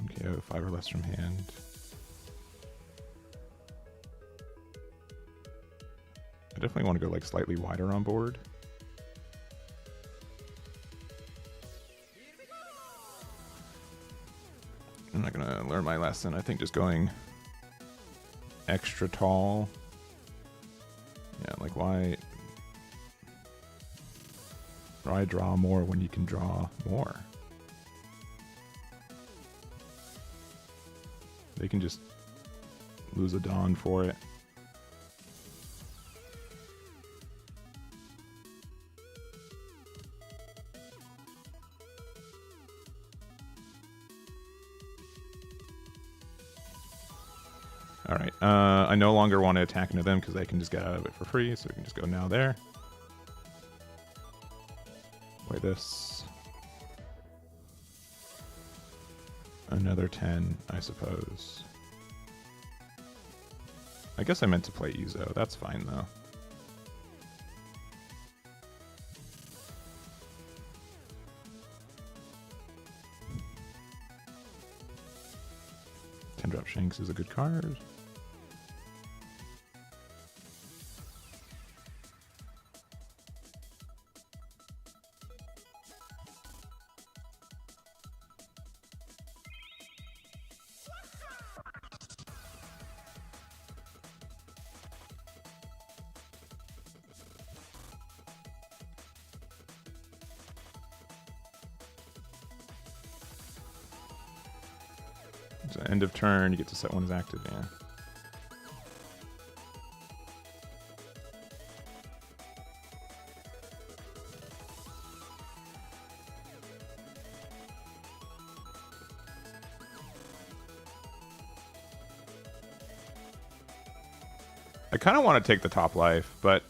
Okay, 5 or less from hand. I definitely want to go like slightly wider on board. I'm not gonna learn my lesson. I think just going extra tall. Yeah, like why draw more when you can draw more? They can just lose a Dawn for it. All right, I no longer want to attack into them because they can just get out of it for free, so we can just go now there. Play this. Another 10, I suppose. I guess I meant to play Ezo. That's fine, though. Drop Shanks is a good card. So end of turn, you get to set one as active, yeah. I kind of want to take the top life, but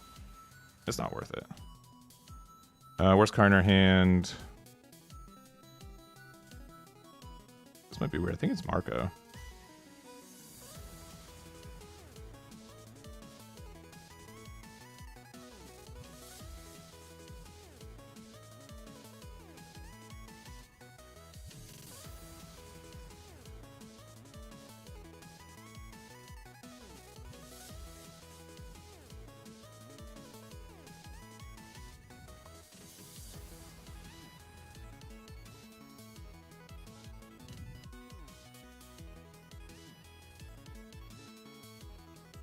it's not worth it. Worst card in our hand. This might be weird. I think it's Marco.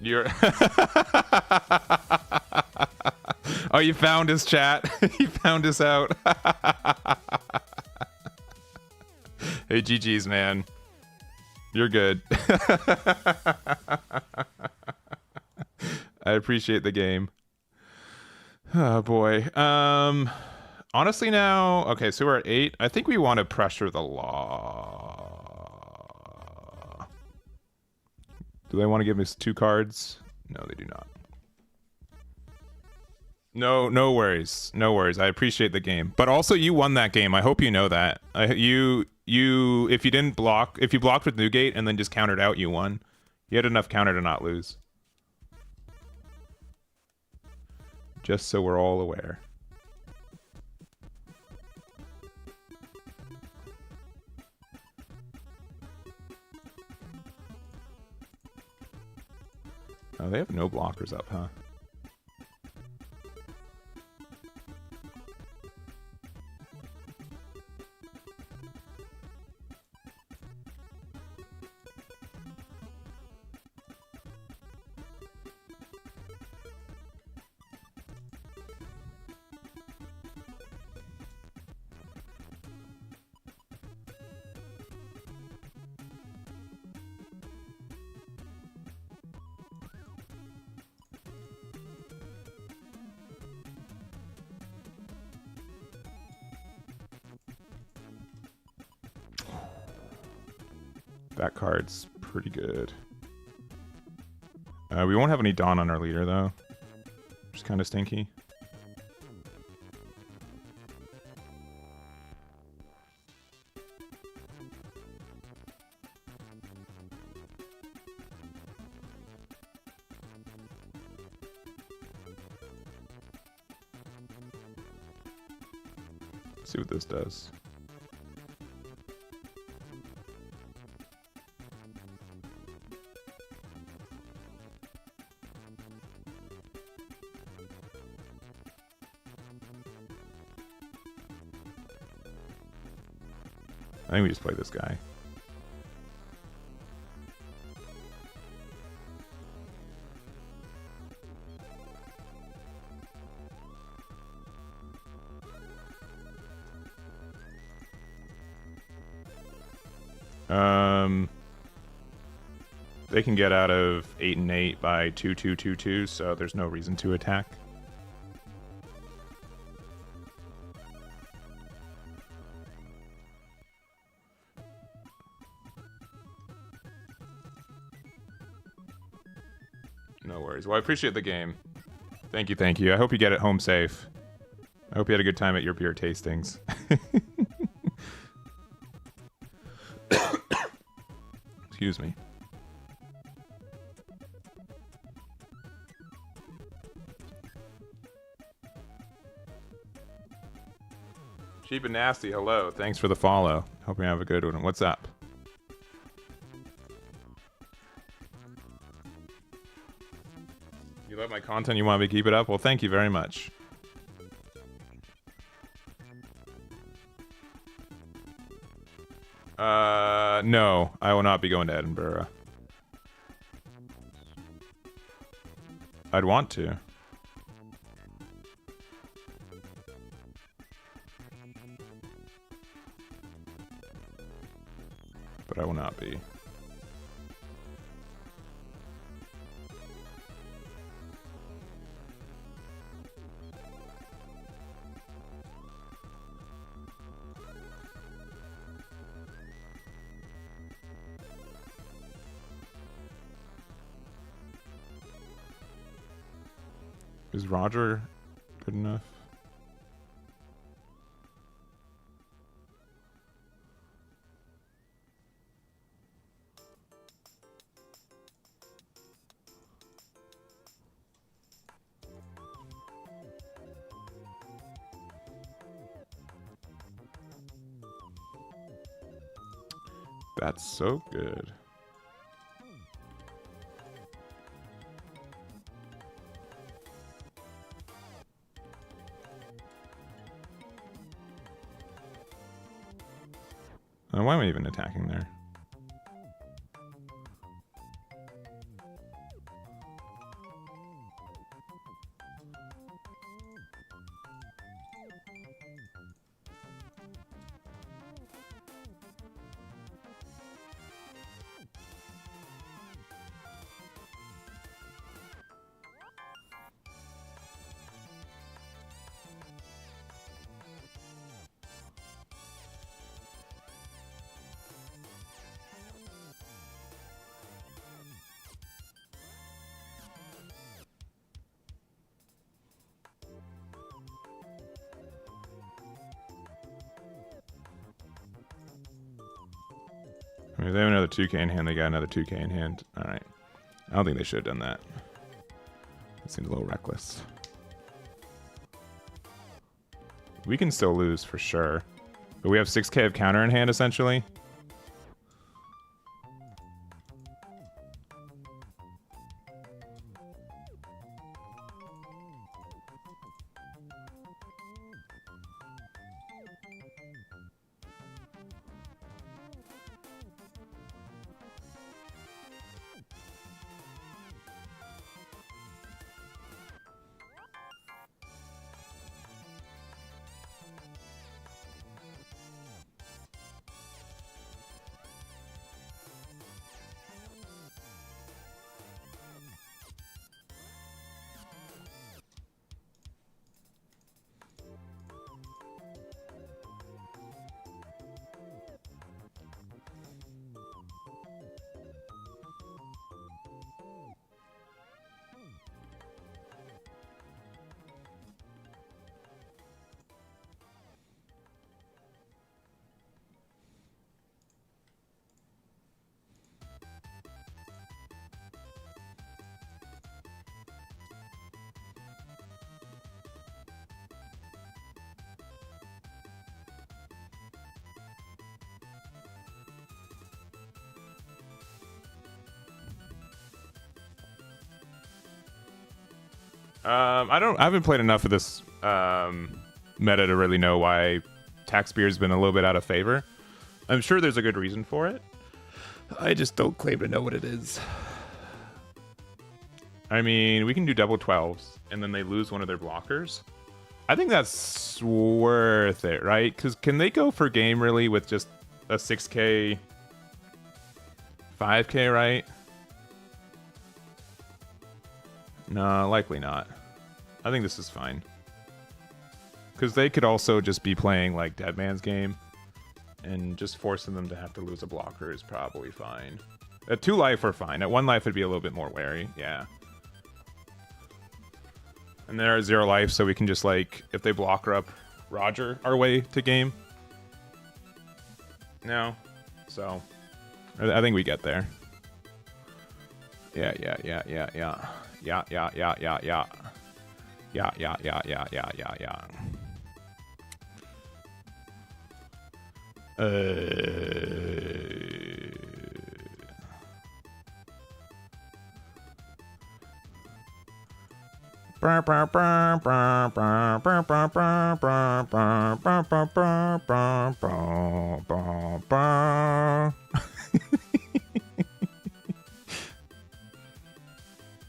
You're oh, you found his chat. You found us out. Hey, GG's, man. You're good. I appreciate the game. Oh boy. Honestly now, okay, so we're at 8. I think we want to pressure the law. Do they want to give us 2 cards? No, they do not. No worries. No worries. I appreciate the game. But also you won that game. I hope you know that. If you didn't block, if you blocked with Newgate and then just countered out, you won. You had enough counter to not lose. Just so we're all aware. Oh, they have no blockers up, huh? That card's pretty good. We won't have any Dawn on our leader, though. Which is kind of stinky. Let's see what this does. I think we just play this guy. They can get out of 8 and 8 by 2-2-2-2, so there's no reason to attack. No worries. Well, I appreciate the game. Thank you, thank you. I hope you get it home safe. I hope you had a good time at your beer tastings. Excuse me. Cheap and Nasty, hello. Thanks for the follow. Hope you have a good one. What's up? You love my content? You want me to keep it up? Well, thank you very much. No. I will not be going to Edinburgh. I'd want to. But I will not be. Is Roger good enough? That's so good. Why am I even attacking there? I mean, if they have another 2k in hand, they got another 2k in hand. Alright. I don't think they should have done that. It seems a little reckless. We can still lose for sure. But we have 6k of counter in hand, essentially. I haven't played enough of this meta to really know why tax beer's been a little bit out of favor. I'm sure there's a good reason for it. I just don't claim to know what it is. I mean, we can do double 12s and then they lose one of their blockers. I think that's worth it, right? Because can they go for game really with just a 6k, 5k, right? No, likely not. I think this is fine. Because they could also just be playing like Dead Man's Game. And just forcing them to have to lose a blocker is probably fine. At 2 life, we're fine. At 1 life, it'd be a little bit more wary. Yeah. And they're at 0 life, so we can just like, if they block her up, Roger our way to game. No. So, I think we get there. Yeah.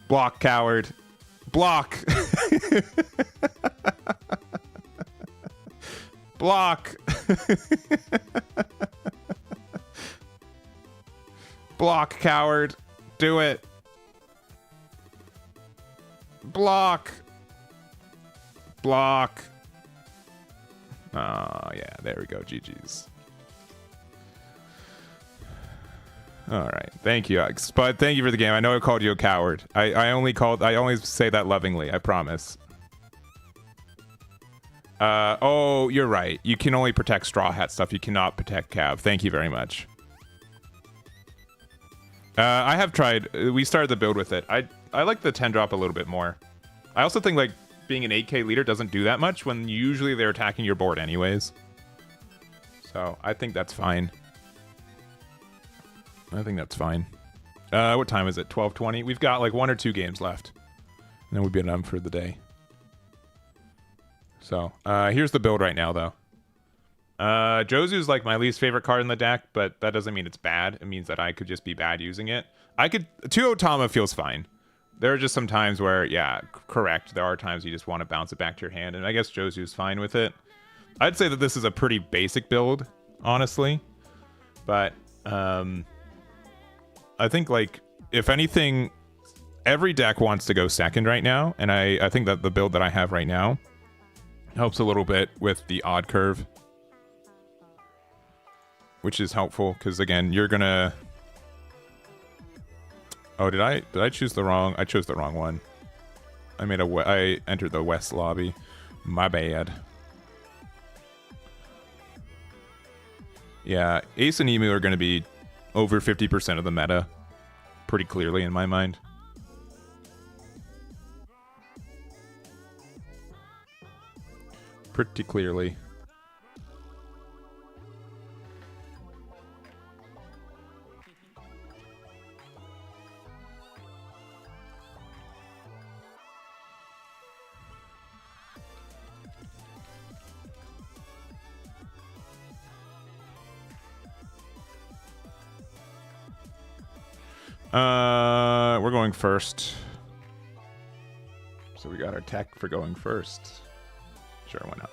Block, coward. Block. Block. Block, coward. Do it. Block. Block. Oh, yeah. There we go. GG's. All right. Thank you, Spud. Thank you for the game. I know I called you a coward. I only say that lovingly. I promise. Oh, you're right. You can only protect Straw Hat stuff. You cannot protect Cav. Thank you very much. I have tried. We started the build with it. I like the 10 drop a little bit more. I also think like being an 8k leader doesn't do that much when usually they're attacking your board anyways. So I think that's fine. I think that's fine. What time is it? 12:20. We've got like 1 or 2 games left, and then we'll be done for the day. So here's the build right now, though. Josu's like my least favorite card in the deck, but that doesn't mean it's bad. It means that I could just be bad using it. 2 Otama feels fine. There are just some times where, yeah, correct. There are times you just want to bounce it back to your hand, and I guess Josu's fine with it. I'd say that this is a pretty basic build, honestly, but I think, like, if anything, every deck wants to go second right now, and I think that the build that I have right now helps a little bit with the odd curve, which is helpful, because, again, you're gonna... Oh, did I choose the wrong... I chose the wrong one. I entered the West lobby. My bad. Yeah, Ace and Emu are gonna be over 50% of the meta, pretty clearly in my mind. Pretty clearly. We're going first. So we got our tech for going first. Sure, why not?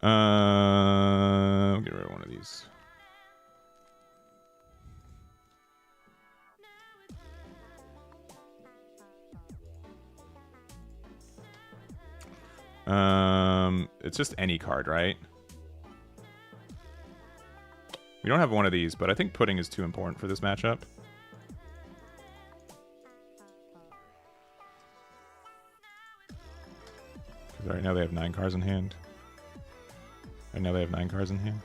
I'll get rid of one of these. It's just any card, right? We don't have one of these, but I think pudding is too important for this matchup. Because right now they have 9 cards in hand. Right now they have 9 cards in hand.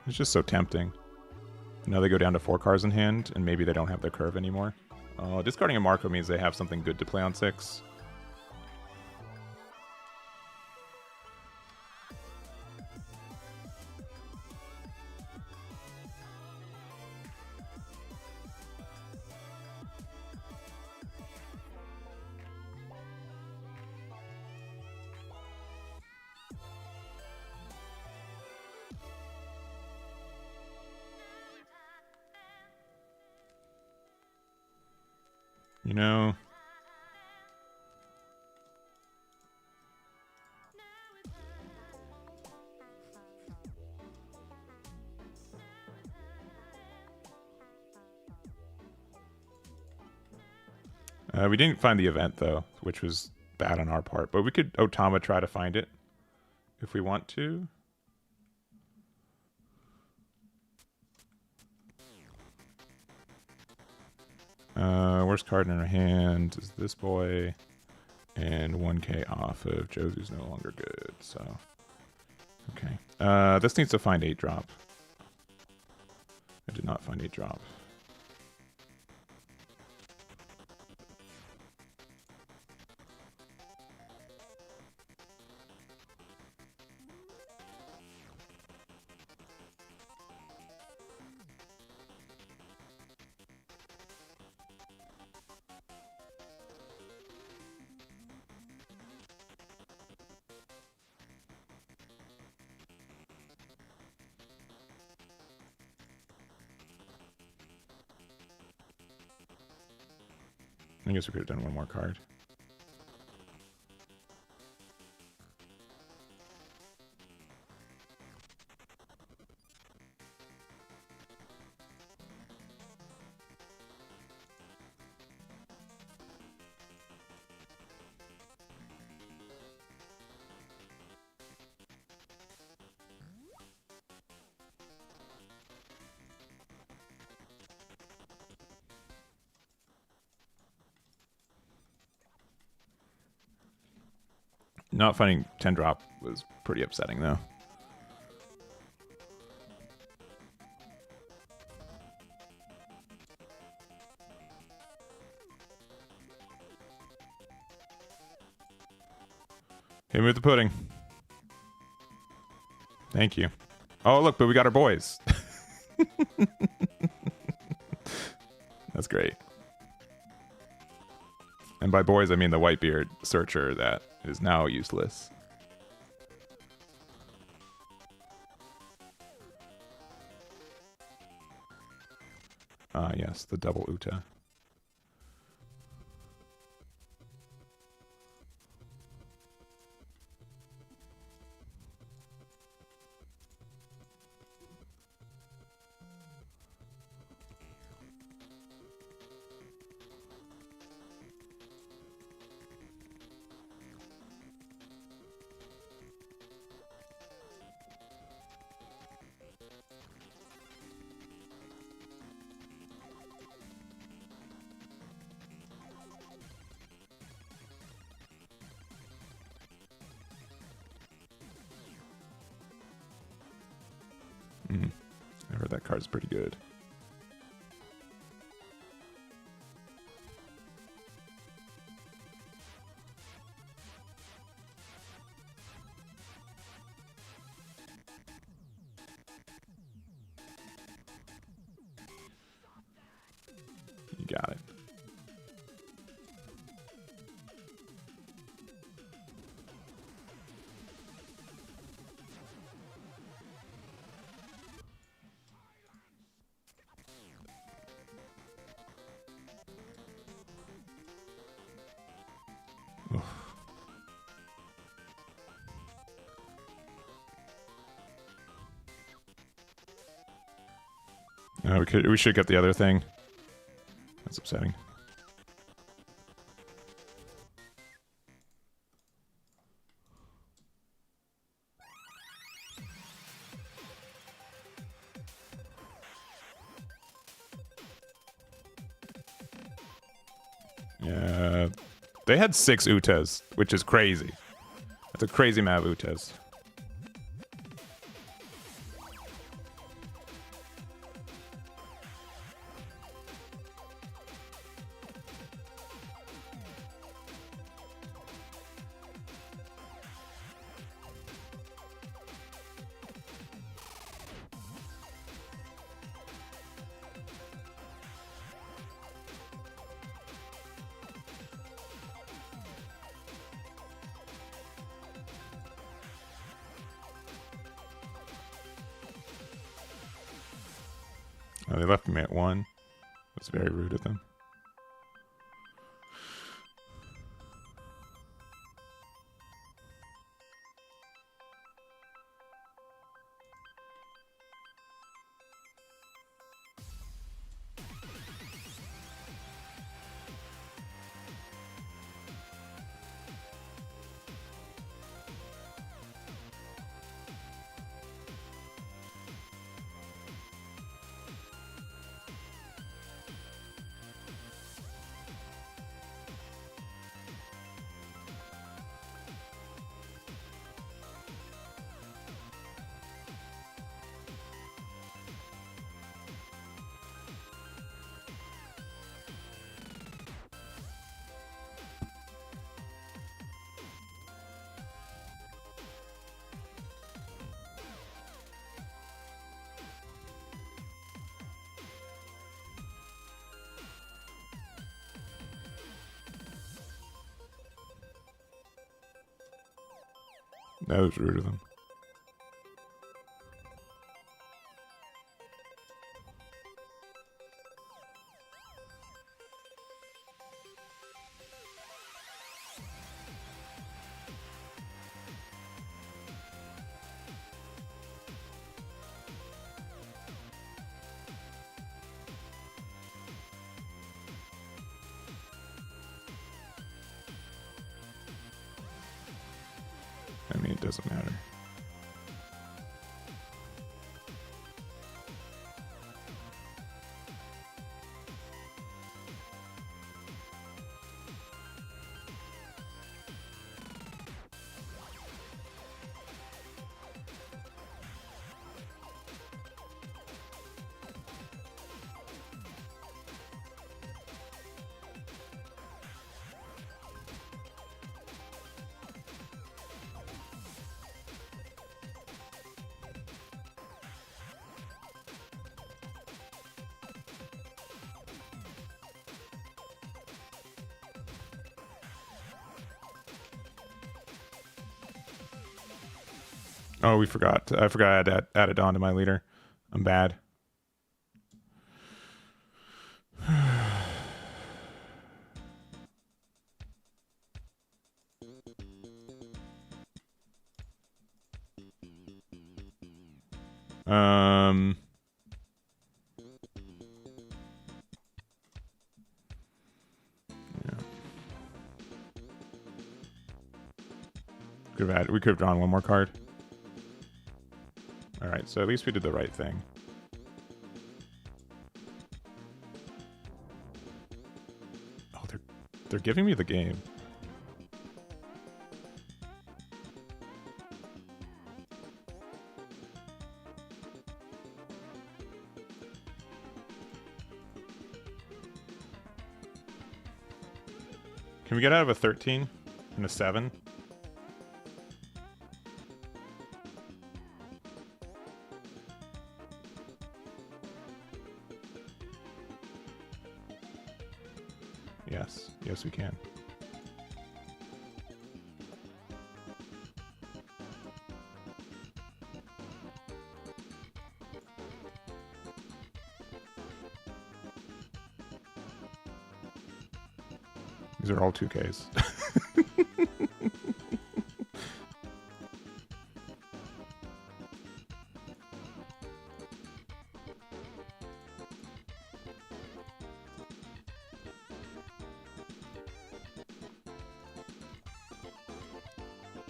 It's just so tempting. Now they go down to 4 cards in hand, and maybe they don't have their curve anymore. Discarding a Marco means they have something good to play on 6. You know, We didn't find the event though, which was bad on our part. But we could Otama try to find it if we want to. Worst card in our hand is this boy, and 1k off of Josu's no longer good. So, okay. This needs to find 8-drop. I did not find 8-drop. I guess we could have done one more card. Not finding 10-drop was pretty upsetting, though. Hey, move the pudding. Thank you. Oh, look, but we got our boys. That's great. And by boys, I mean the Whitebeard searcher that is now useless. Ah, yes, the double Uta. I heard that card's pretty good. You got it. We should get the other thing. That's upsetting. Yeah, they had 6 Utas, which is crazy. That's a crazy amount of Utas. Oh, they left me at 1. That's very rude of them. That was rude of them. I mean, it doesn't matter. Oh, we forgot. I forgot I added on to my leader. I'm bad. Yeah. We could have drawn one more card. All right, so at least we did the right thing. Oh, they're giving me the game. Can we get out of a 13 and a 7? Yes. Yes, we can. These are all 2Ks.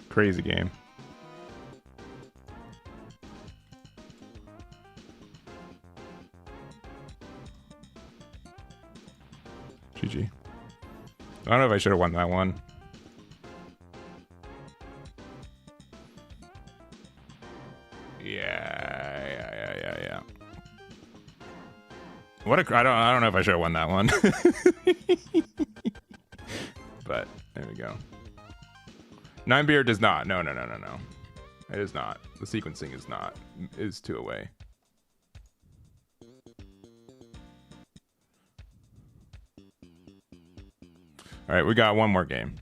Crazy game. GG. I don't know if I should have won that one. Yeah. What a I don't know if I should have won that one. But there we go. 9-beer does not. No. It is not. The sequencing is not. Is 2 away. All right, we got one more game.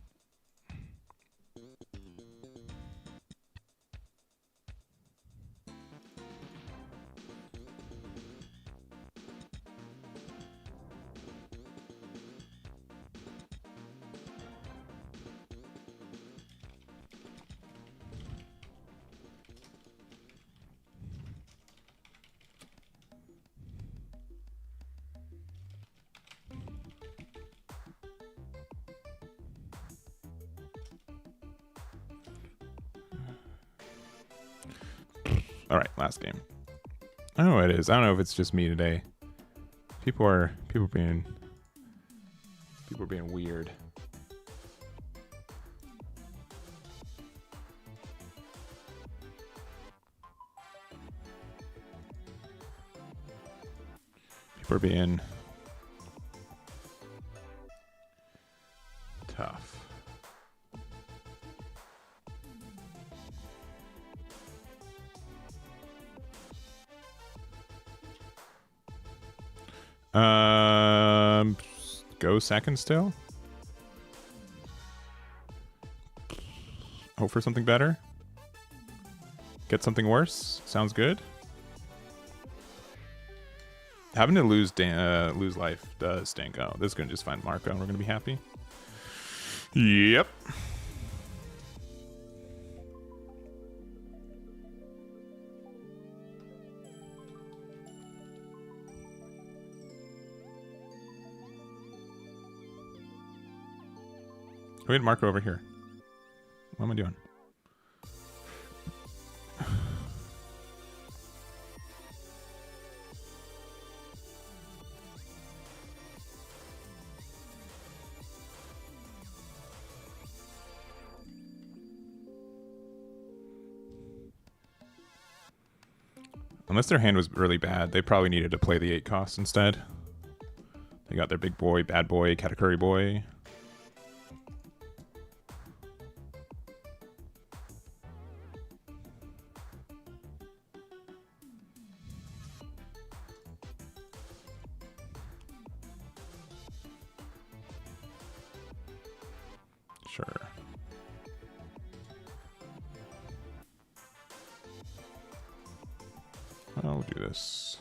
All right, last game. I don't know what it is. I don't know if it's just me today. People are being weird. People are being tough. Go second still. Hope for something better. Get something worse. Sounds good. Having to lose life does stink. Oh, this is gonna just find Marco and we're gonna be happy. Yep. We had Marco over here. What am I doing? Unless their hand was really bad, they probably needed to play the 8 cost instead. They got their big boy, bad boy, Katakuri boy. Sure. I'll do this.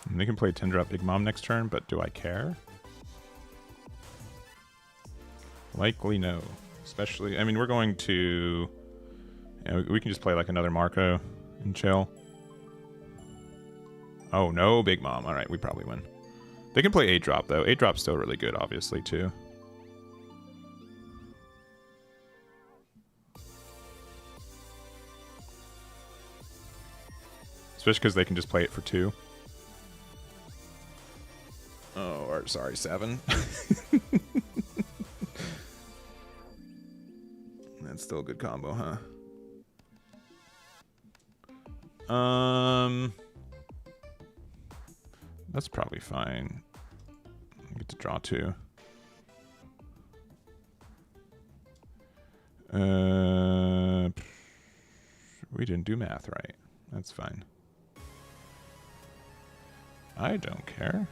And they can play 10-drop Big Mom next turn, but do I care? Likely no. Especially, I mean, we're going to... Yeah, we can just play like another Marco and chill. Oh, no Big Mom. Alright, we probably win. They can play 8-drop, though. 8-drop's still really good, obviously, too. Especially because they can just play it for 2. Oh, or sorry, 7. That's still a good combo, huh? That's probably fine. I get to draw 2. We didn't do math right. That's fine. I don't care.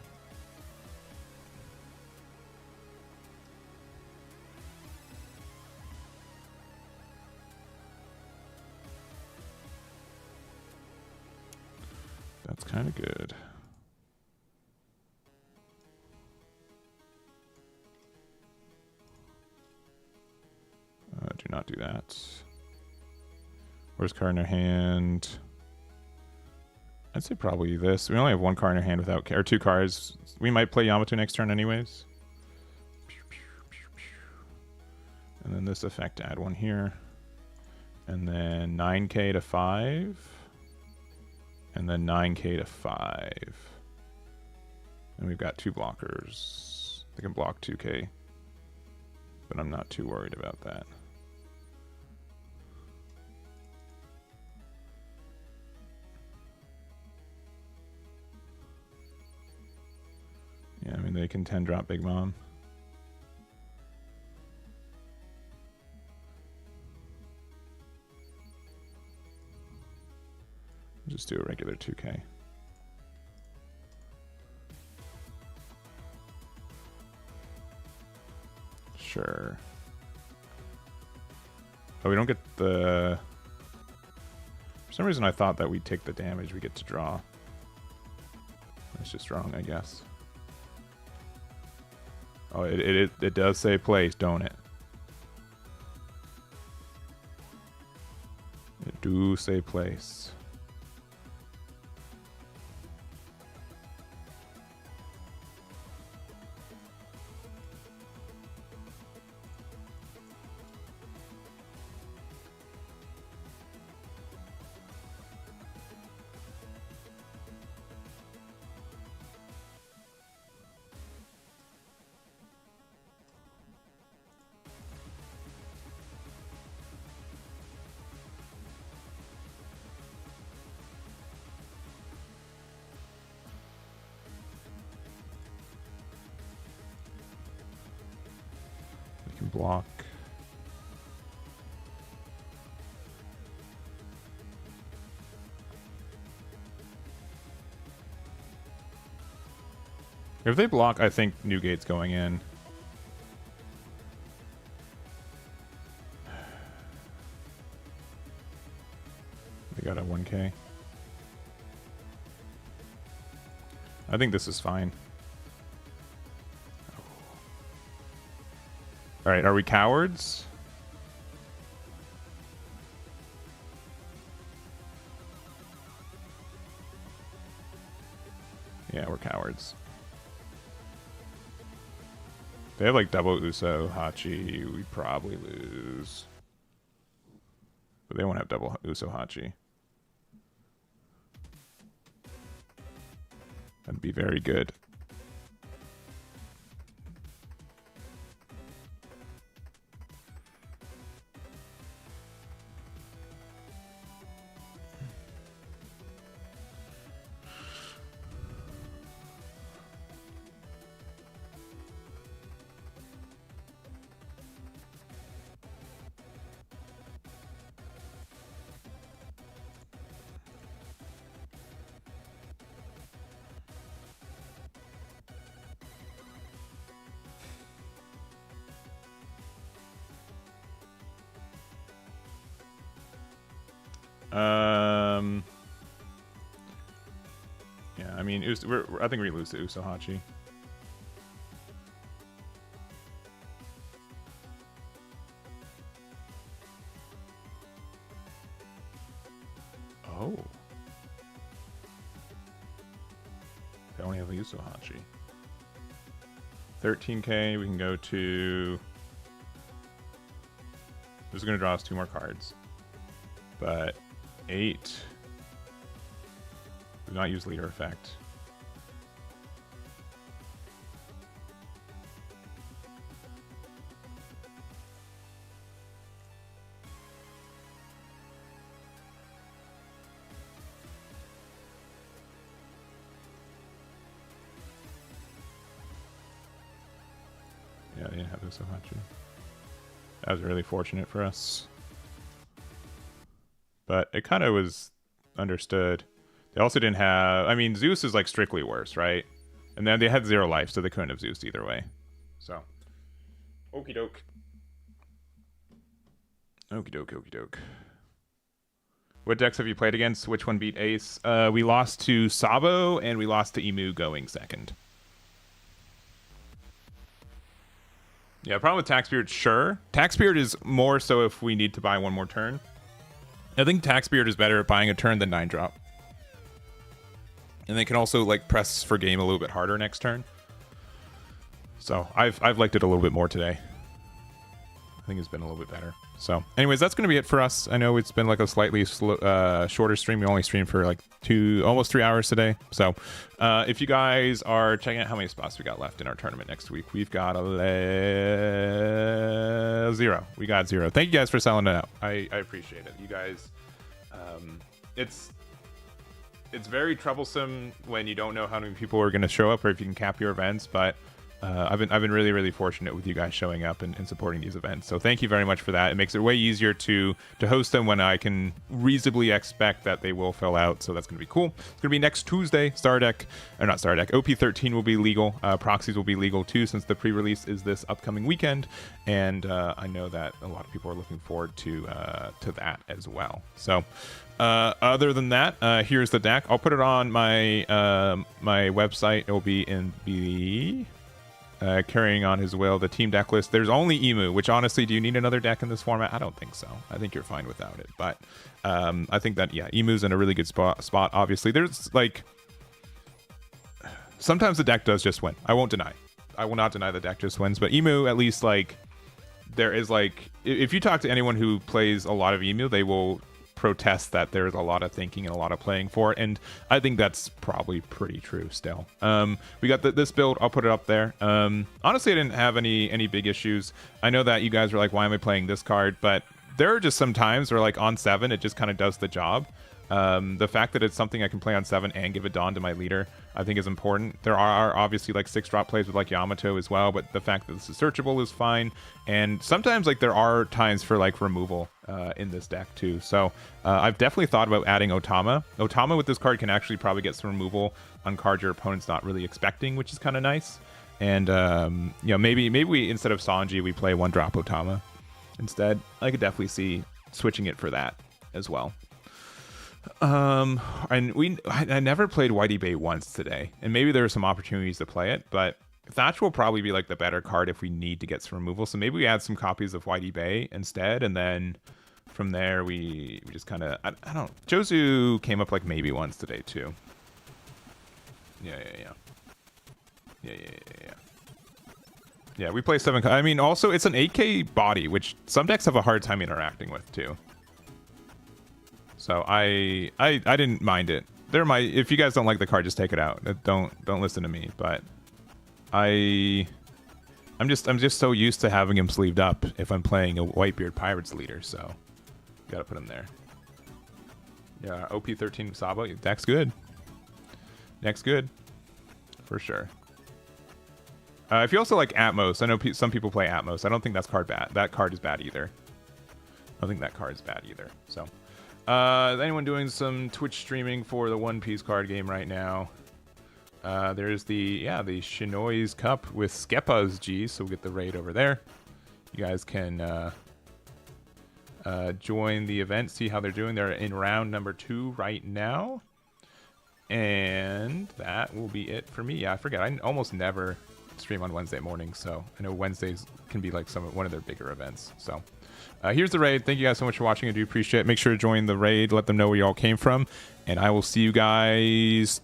That's kind of good. Do not do that. Where's card in our hand? I'd say probably this. We only have 1 card in our hand without... Or 2 cards. We might play Yamato next turn anyways. And then this effect, add 1 here. And then 9k to 5. And then 9k to 5. And we've got 2 blockers. They can block 2k. But I'm not too worried about that. Yeah, I mean, they can 10-drop Big Mom. Just do a regular 2k. Sure. Oh, we don't get the... For some reason I thought that we'd take the damage we get to draw. That's just wrong, I guess. Oh, it does say place, don't it? It do say place. block. If they block, I think Newgate's going in. They got a 1K. I think this is fine. All right, are we cowards? Yeah, we're cowards. They have like double Uso Hachi. We probably lose. But they won't have double Uso Hachi. That'd be very good. Yeah, I mean, I think we lose to Uso Hachi. Oh. They only have a Uso Hachi. 13K, we can go to... This is going to draw us 2 more cards. But 8... Do not use leader effect. Yeah, they didn't have this so much. That was really fortunate for us. But it kind of was understood. They also didn't have... I mean, Zeus is like strictly worse, right? And then they had 0 life, so they couldn't have Zeus either way. So. Okie doke. Okie doke, okie doke. What decks have you played against? Which one beat Ace? We lost to Sabo, and we lost to Emu going second. Yeah, problem with Tax Beard, sure. Tax Beard is more so if we need to buy one more turn. I think Tax Beard is better at buying a turn than 9-drop. And they can also like press for game a little bit harder next turn. So I've liked it a little bit more today. I think it's been a little bit better. So anyways, that's going to be it for us. I know it's been like a slightly shorter stream. We only streamed for like almost 3 hours today. So if you guys are checking out how many spots we got left in our tournament next week, we've got 0. We got 0. Thank you guys for selling it out. I appreciate it. You guys, it's very troublesome when you don't know how many people are going to show up or if you can cap your events, but I've been really fortunate with you guys showing up and supporting these events. So thank you very much for that. It makes it way easier to host them when I can reasonably expect that they will fill out. So that's going to be cool. It's going to be next Tuesday. OP13 will be legal. Proxies will be legal too, since the pre-release is this upcoming weekend. And I know that a lot of people are looking forward to that as well. So other than that, here's the deck. I'll put it on my my website. It will be in the carrying on his will, the team deck list. There's only Emu, which honestly, do you need another deck in this format? I don't think so. I think you're fine without it. But I think that, yeah, Emu's in a really good spot. Obviously, there's like... Sometimes the deck does just win. I won't deny. I will not deny the deck just wins. But Emu, at least, like, there is like... If you talk to anyone who plays a lot of Emu, they will protest that there's a lot of thinking and a lot of playing for it, and I think that's probably pretty true still. We got this build. I'll put it up there. Honestly, I didn't have any big issues. I know that you guys are like, why am I playing this card? But there are just some times where like on 7 it just kind of does the job. The fact that it's something I can play on 7 and give a Dawn to my leader, I think is important. There are obviously like 6-drop plays with like Yamato as well, but the fact that this is searchable is fine. And sometimes like there are times for like removal in this deck too. So I've definitely thought about adding Otama. Otama with this card can actually probably get some removal on cards your opponent's not really expecting, which is kind of nice. And you know, maybe we, instead of Sanji, we play 1-drop Otama instead. I could definitely see switching it for that as well. And I never played Whitey Bay once today, and maybe there are some opportunities to play it, but Thatch will probably be like the better card if we need to get some removal. So maybe we add some copies of Whitey Bay instead, and then from there we just kind of, I don't. Jozu came up like maybe once today too. Yeah. Yeah, we play 7. I mean, also it's an 8K body, which some decks have a hard time interacting with too. So I didn't mind it. If you guys don't like the card, just take it out. Don't listen to me. But I'm just so used to having him sleeved up if I'm playing a Whitebeard Pirates leader. So gotta put him there. Yeah, OP13 Sabo. Deck's good. Deck's good for sure. If you also like Atmos, I know some people play Atmos. I don't think that card is bad either. I don't think that card is bad either. So, is anyone doing some Twitch streaming for the One Piece card game right now? There's the Shinoi's Cup with Skepa's G, so we'll get the raid over there. You guys can join the event, see how they're doing. They're in round number 2 right now. And that will be it for me. Yeah, I forget. I almost never stream on Wednesday morning, so I know Wednesdays can be like one of their bigger events. So here's the raid. Thank you guys so much for watching. I do appreciate it. Make sure to join the raid. Let them know where you all came from. And I will see you guys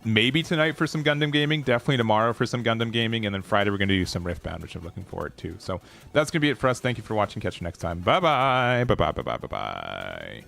maybe tonight for some Gundam gaming. Definitely tomorrow for some Gundam gaming. And then Friday we're going to do some Riftbound, which I'm looking forward to. So that's going to be it for us. Thank you for watching. Catch you next time. Bye-bye. Bye-bye. Bye-bye. Bye-bye.